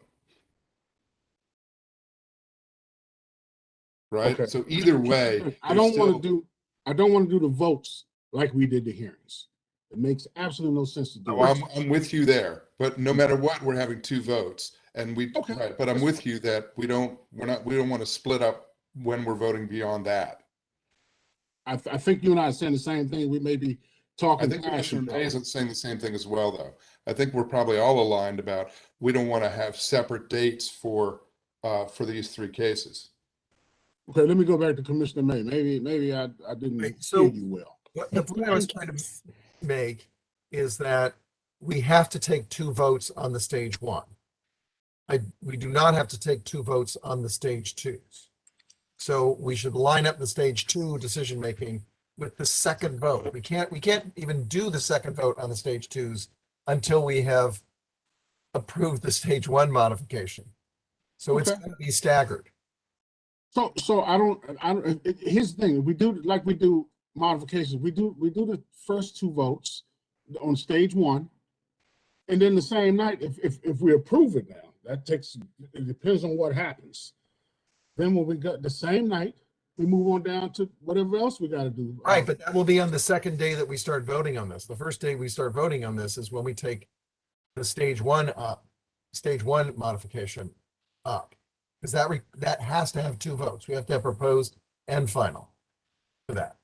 Right. Okay. So either way, I don't want to do the votes like we did the hearings. It makes absolutely no sense to do. No, I'm with you there, but no matter what, we're having 2 votes, and right, but I'm with you that we don't want to split up when we're voting beyond that. I think you and I are saying the same thing. We may be talking. I think Commissioner May isn't saying the same thing as well, though. I think we're probably all aligned about we don't want to have separate dates for these 3 cases. Okay, let me go back to Commissioner May. Maybe I didn't hear you well. The point I was trying to make is that we have to take 2 votes on the stage 1. We do not have to take 2 votes on the stage 2s. So we should line up the stage 2 decision making with the second vote. We can't even do the second vote on the stage 2s until we have approved the stage 1 modification. So it's going to be staggered. So here's the thing, if we do, like we do modifications, we do the first two votes on stage one. And then the same night, if we approve it now, it depends on what happens. Then when we got the same night, we move on down to whatever else we gotta do. Right, but that will be on the second day that we start voting on this. The first day we start voting on this is when we take the stage one modification up. Because that has to have two votes. We have to have proposed and final for that.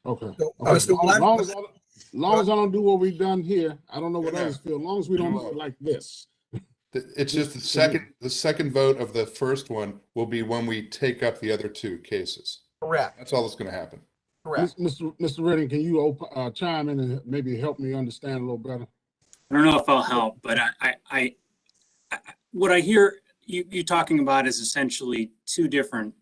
Okay. So Long as I don't do what we've done here, I don't know what others feel, as long as we don't do it like this. It's just the second vote of the first one will be when we take up the other two cases. Correct. That's all that's going to happen. Correct. Mr. Redding, can you chime in and maybe help me understand a little better? I don't know if I'll help, but I what I hear you talking about is essentially two different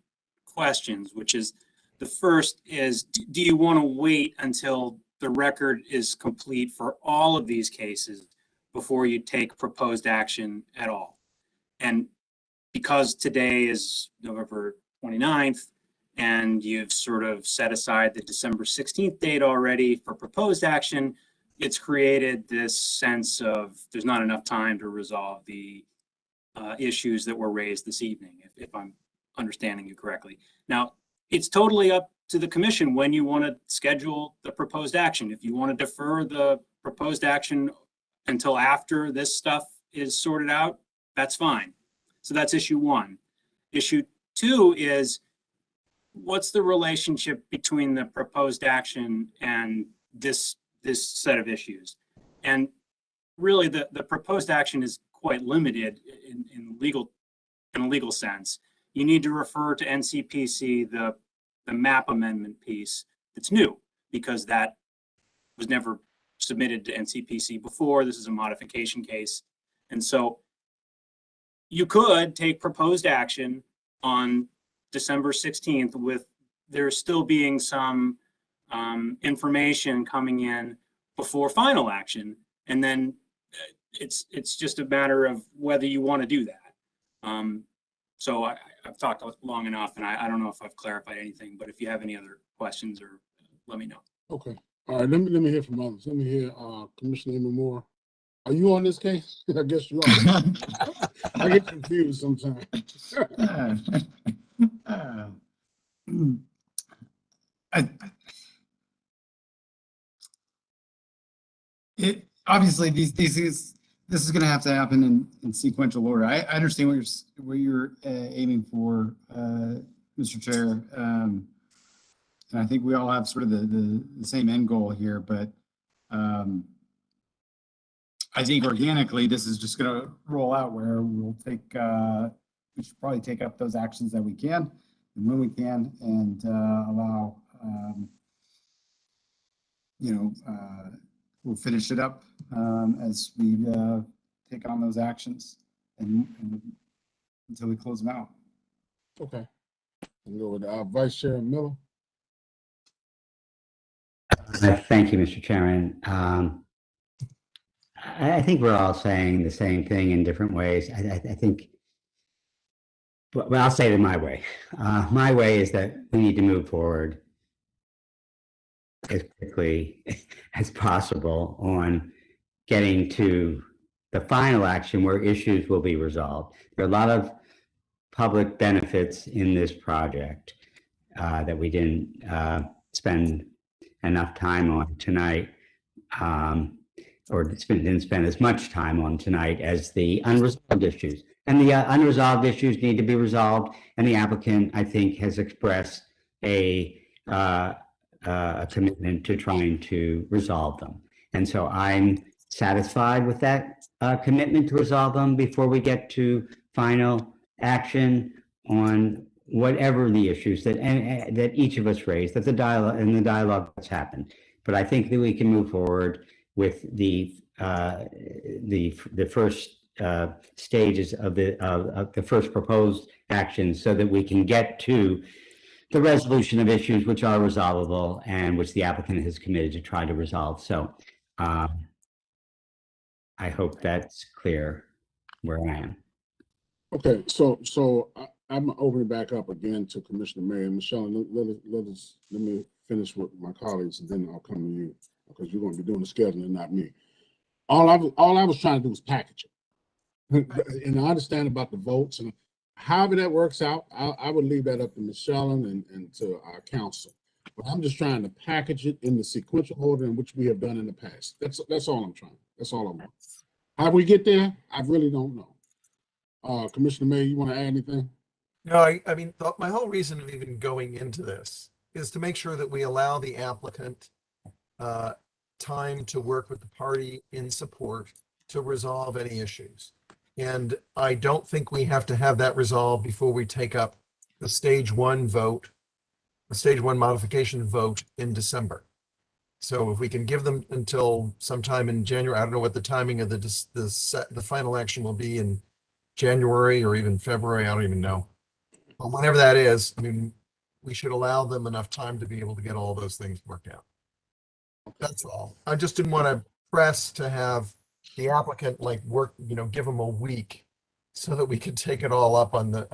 questions, which is the first is, do you want to wait until the record is complete for all of these cases before you take proposed action at all? And because today is November 29th, and you've sort of set aside the December 16th date already for proposed action, it's created this sense of there's not enough time to resolve the issues that were raised this evening, if I'm understanding you correctly. Now, it's totally up to the commission when you want to schedule the proposed action. If you want to defer the proposed action until after this stuff is sorted out, that's fine. So that's issue one. Issue two is, what's the relationship between the proposed action and this set of issues? And really, the proposed action is quite limited in a legal sense. You need to refer to NCPC the map amendment piece that's new, because that was never submitted to NCPC before. This is a modification case. And so you could take proposed action on December 16th with there still being some information coming in before final action. And then it's just a matter of whether you want to do that. So I've talked long enough, and I don't know if I've clarified anything, but if you have any other questions, or let me know. Okay. All right. Let me hear from others. Let me hear Commissioner Amy Moore. Are you on this case? I guess you are. I get confused sometimes. Obviously this is going to have to happen in sequential order. I understand what you're aiming for, Mr. Chair, and I think we all have sort of the same end goal here. But I think organically this is just going to roll out where we should probably take up those actions that we can and when we can, and allow we'll finish it up as we take on those actions and until we close them out. Okay. We'll go with Vice Chair Miller. Thank you, Mr. Chairman. I think we're all saying the same thing in different ways. I think, well, I'll say it my way. My way is that we need to move forward as quickly as possible on getting to the final action where issues will be resolved. There are a lot of public benefits in this project that we didn't spend enough time on tonight, or didn't spend as much time on tonight as the unresolved issues. And the unresolved issues need to be resolved, and the applicant, I think, has expressed a commitment to trying to resolve them. And so I'm satisfied with that commitment to resolve them before we get to final action on whatever the issues that each of us raised, that the dialogue that's happened. But I think that we can move forward with the first stages of the first proposed action, so that we can get to the resolution of issues which are resolvable and which the applicant has committed to try to resolve. So I hope that's clear where I am. Okay, I'm opening back up again to Commissioner May and Michelle. Let me finish with my colleagues, and then I'll come to you because you're going to be doing the scheduling, not me. All I was trying to do was package it, and I understand about the votes and however that works out. I would leave that up to Michelle and to our council. But I'm just trying to package it in the sequential order in which we have done in the past. That's all I'm trying. That's all I want. How we get there, I really don't know. Commissioner May, you want to add anything? No, I mean, my whole reason of even going into this is to make sure that we allow the applicant time to work with the party in support to resolve any issues. And I don't think we have to have that resolved before we take up the stage one vote, the stage one modification vote in December. So if we can give them until sometime in January, I don't know what the timing of the final action will be in January or even February, I don't even know. But whenever that is, I mean, we should allow them enough time to be able to get all those things worked out. That's all. I just didn't want to press to have the applicant like work, give them a week so that we can take it all up on the,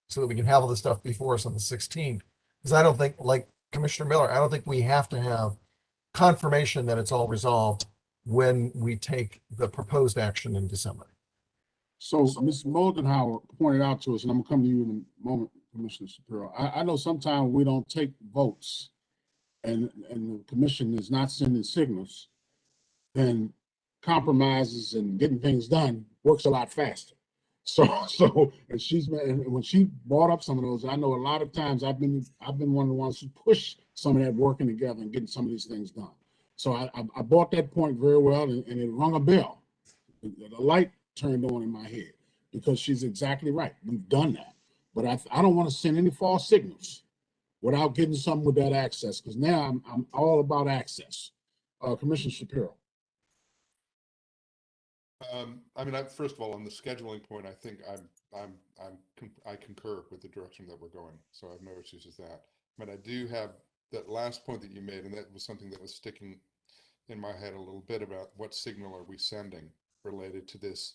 so that we can have all the stuff before us on the 16th. Because I don't think, like Commissioner Miller, I don't think we have to have confirmation that it's all resolved when we take the proposed action in December. So Ms. Moldenhauer pointed out to us, and I'm gonna come to you in a moment, Commissioner Shapiro. I know sometimes we don't take votes and the commission is not sending signals, then compromises and getting things done works a lot faster. So and when she brought up some of those, I know a lot of times I've been one of the ones who push some of that working together and getting some of these things done. So I bought that point very well, and it rung a bell. The light turned on in my head because she's exactly right. We've done that, but I don't want to send any false signals without getting something with that access, because now I'm all about access. Commissioner Shapiro. I mean, first of all, on the scheduling point, I think I concur with the direction that we're going. So I have no issues with that. But I do have that last point that you made, and that was something that was sticking in my head a little bit about what signal are we sending related to this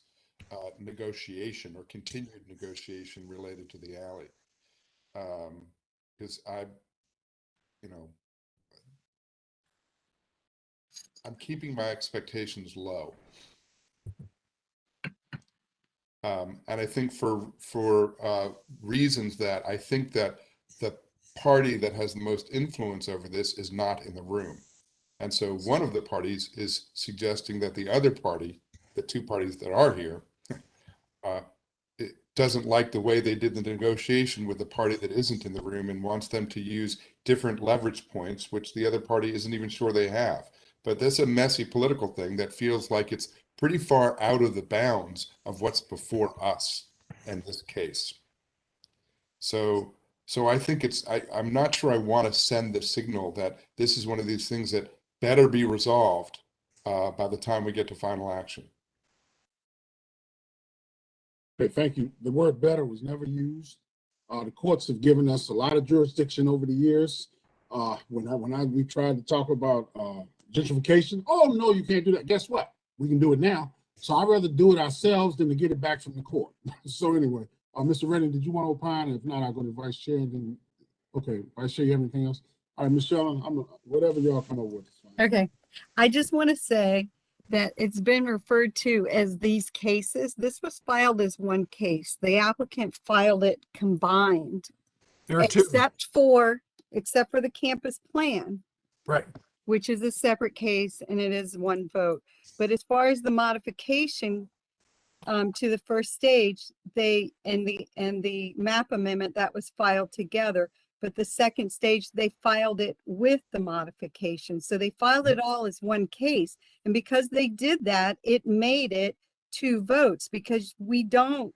negotiation or continued negotiation related to the alley. Because I'm keeping my expectations low. And I think for reasons that I think that the party that has the most influence over this is not in the room. And so one of the parties is suggesting that the other party, the two parties that are here, it doesn't like the way they did the negotiation with the party that isn't in the room and wants them to use different leverage points, which the other party isn't even sure they have. But that's a messy political thing that feels like it's pretty far out of the bounds of what's before us in this case. So I think I'm not sure I want to send the signal that this is one of these things that better be resolved by the time we get to final action. Okay, thank you. The word better was never used. The courts have given us a lot of jurisdiction over the years. When we tried to talk about gentrification, oh no, you can't do that. Guess what? We can do it now. So I'd rather do it ourselves than to get it back from the court. So anyway, Mr. Redding, did you want to opine? If not, I'll go to Vice Chair. Then, okay, Vice Chair, you have anything else? All right, Michelle, whatever y'all come up with. Okay, I just want to say that it's been referred to as these cases. This was filed as one case. The applicant filed it combined, There are two. except for the campus plan, Right. which is a separate case and it is one vote. But as far as the modification to the first stage, and the map amendment that was filed together. But the second stage, they filed it with the modification. So they filed it all as one case. And because they did that, it made it 2 votes because the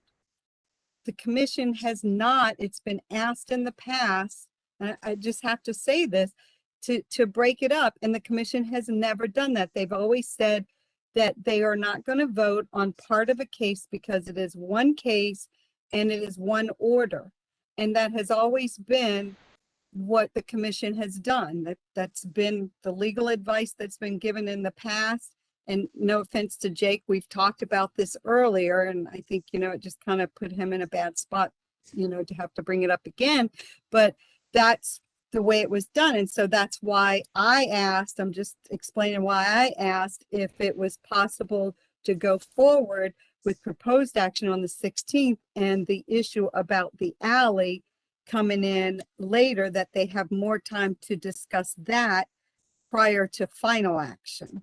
commission has not, it's been asked in the past, and I just have to say this, to break it up. And the commission has never done that. They've always said that they are not going to vote on part of a case because it is one case and it is one order. And that has always been what the commission has done. That's been the legal advice that's been given in the past. and no offense to Jake, we've talked about this earlier, and I think, it just kind of put him in a bad spot, to have to bring it up again, but that's the way it was done. And so that's why I asked, I'm just explaining why I asked if it was possible to go forward with proposed action on the 16th, and the issue about the alley coming in later, that they have more time to discuss that prior to final action.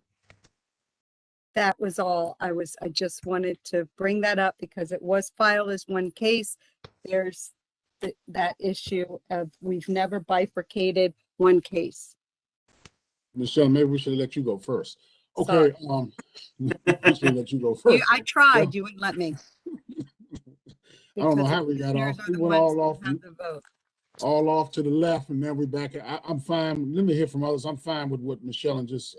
That was all I just wanted to bring that up because it was filed as one case. There's that issue of we've never bifurcated one case. Michelle, maybe we should let you go first. Sorry. Okay, we should let you go first. I tried, you wouldn't let me. I don't know Because how we got off. commissioners are We the went ones all that off, have the vote. all off to the left, and then we back. I'm fine. Let me hear from others. I'm fine with what Michelle just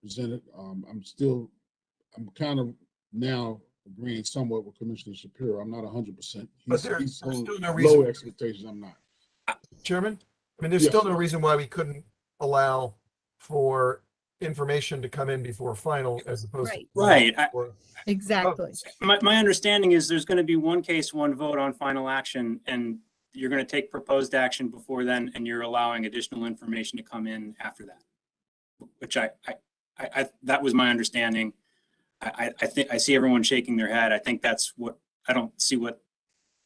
presented. I'm kind of now agreeing somewhat with Commissioner Shapiro. I'm not 100%. But there's He's so still no low reason. expectations. I'm not. Chairman, I mean, there's Yes. still no reason why we couldn't allow for information to come in before final as opposed to. Right. Exactly. My understanding is there's going to be one case, one vote on final action, and you're going to take proposed action before then, and you're allowing additional information to come in after that. Which that was my understanding. I think I see everyone shaking their head. I think that's what, I don't see what,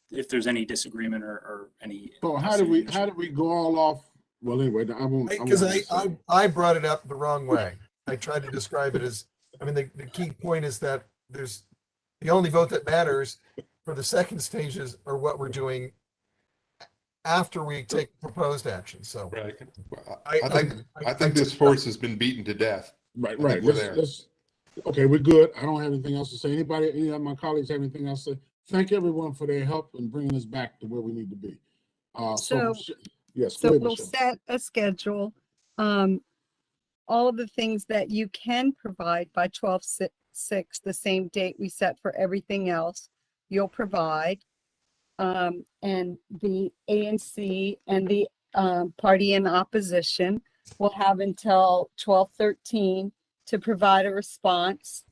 if there's any disagreement or any. So how did we go all off? Well, anyway, I won't. Because I brought it up the wrong way. I tried to describe it as, I mean, the key point is that there's, the only vote that matters for the second stages are what we're doing after we take proposed action. So. Right. Well, I think this horse has been beaten to death. Right. I think we're there. Okay, we're good. I don't have anything else to say. Any of my colleagues have anything else to say? Thank everyone for their help in bringing us back to where we need to be. Yes. So we'll set a schedule. All of the things that you can provide by 12/6, the same date we set for everything else, you'll provide. And the ANC and the party in opposition will have until 12/13 to provide a response.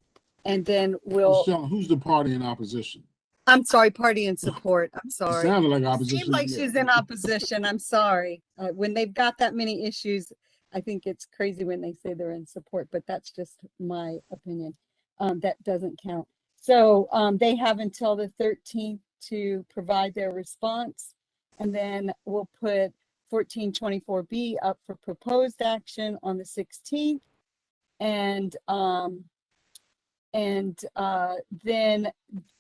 And then we'll. Michelle, who's the party in opposition? I'm sorry, party in support. I'm sorry. It sounded like opposition. Seemed like she's in opposition. I'm sorry. When they've got that many issues, I think it's crazy when they say they're in support, but that's just my opinion. That doesn't count. So they have until the 13th to provide their response. And then we'll put 1424B up for proposed action on the 16th. And then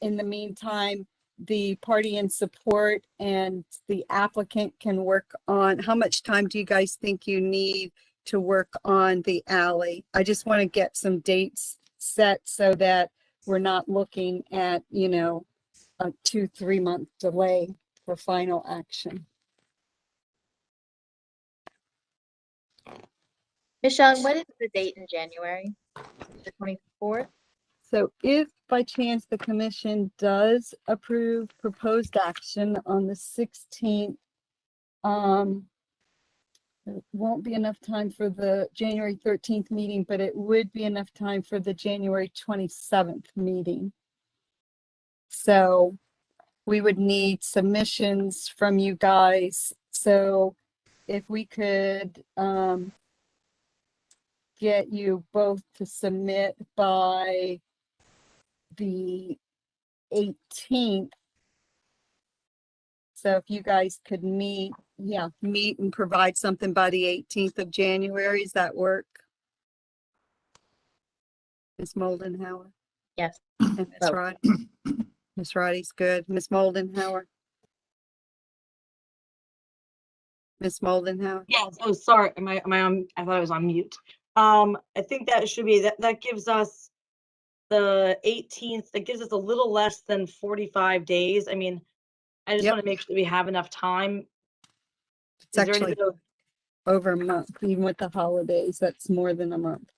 in the meantime, the party in support and the applicant can work on, how much time do you guys think you need to work on the alley? I just want to get some dates set so that we're not looking at, a 2-3 month delay for final action. Michelle, what is the date in January? The 24th? So if by chance the commission does approve proposed action on the 16th, it won't be enough time for the January 13th meeting, but it would be enough time for the January 27th meeting. So we would need submissions from you guys. So if we could get you both to submit by the 18th. So if you guys could meet and provide something by the 18th of January, does that work? Ms. Moldenhauer? Yes. And Ms. Roddy? Ms. Roddy's good. Ms. Moldenhauer? Ms. Moldenhauer? Yes. Oh, sorry. Am I on? I thought I was on mute. I think that should be, that gives us the 18th. That gives us a little less than 45 days. I mean, I just want to make sure that we have enough time. It's actually over a month, even with the holidays. That's more than a month.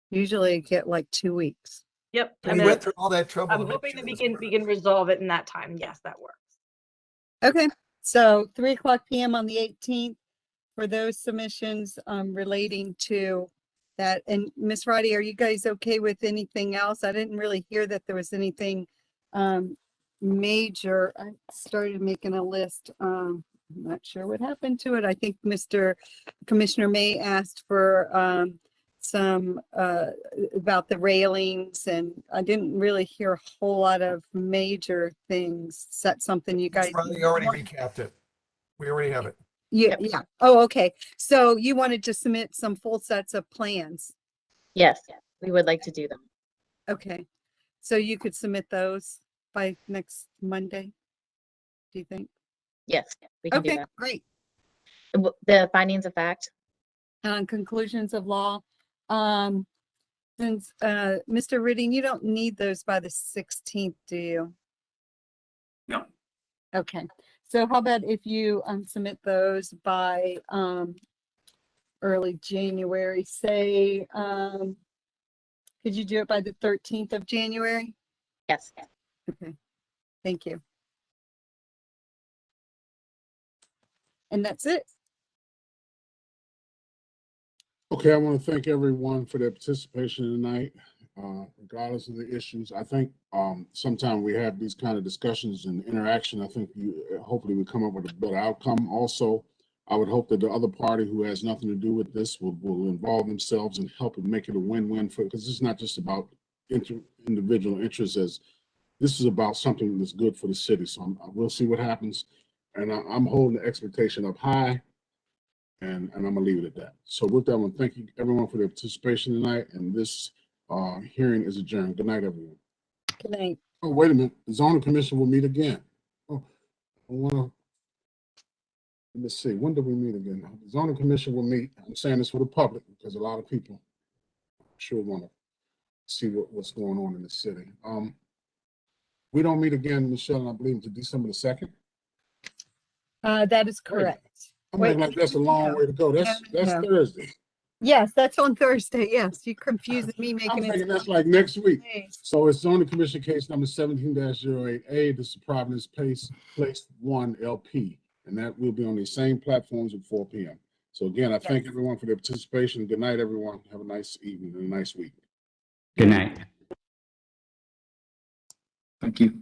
Usually you get like 2 weeks. Yep. We went through all that trouble. I'm hoping that we can resolve it in that time. Yes, that works. Okay, so 3:00 p.m. on the 18th for those submissions relating to that. And Miss Roddy, are you guys okay with anything else? I didn't really hear that there was anything major. I started making a list. I'm not sure what happened to it. I think Mr. Commissioner May asked for some about the railings, and I didn't really hear a whole lot of major things. Is that something you guys? Rodney already recapped it. We already have it. Yeah, yeah. Oh, okay. So you wanted to submit some full sets of plans. Yes, we would like to do them. Okay. So you could submit those by next Monday, do you think? Yes, we can do Okay, that. great. The findings of fact. Conclusions of law. Since Mr. Ridding, you don't need those by the 16th, do you? No. Okay. So how about if you submit those by early January, say, could you do it by the 13th of January? Yes. Okay, thank you. And that's it. Okay, I want to thank everyone for their participation tonight, regardless of the issues. I think sometimes we have these kind of discussions and interaction. I think hopefully we come up with a better outcome. Also, I would hope that the other party who has nothing to do with this will involve themselves and help and make it a win-win for, because it's not just about individual interests, as this is about something that's good for the city. So we'll see what happens. And I'm holding the expectation up high. And I'm gonna leave it at that. So with that, I want to thank you everyone for their participation tonight, and this hearing is adjourned. Good night, everyone. Good night. Oh, wait a minute, the zoning commission will meet again. Oh, I wanna, let's see, when do we meet again? The zoning commission will meet, I'm saying this for the public, because a lot of people I'm sure wanna see what's going on in the city. We don't meet again, Michelle, I believe, until December the 2nd. That is correct. I'm like, that's a long way to go. That's no. Thursday. Yes, that's on Thursday. Yes, you're confusing me I'm making thinking it. that's like next week. So it's zoning commission case number 17-08A. This is Providence Place 1 LP. And that will be on the same platforms at 4 p.m. So again, I thank everyone for their participation. Good night, everyone. Have a nice evening and a nice week. Good night. Thank you.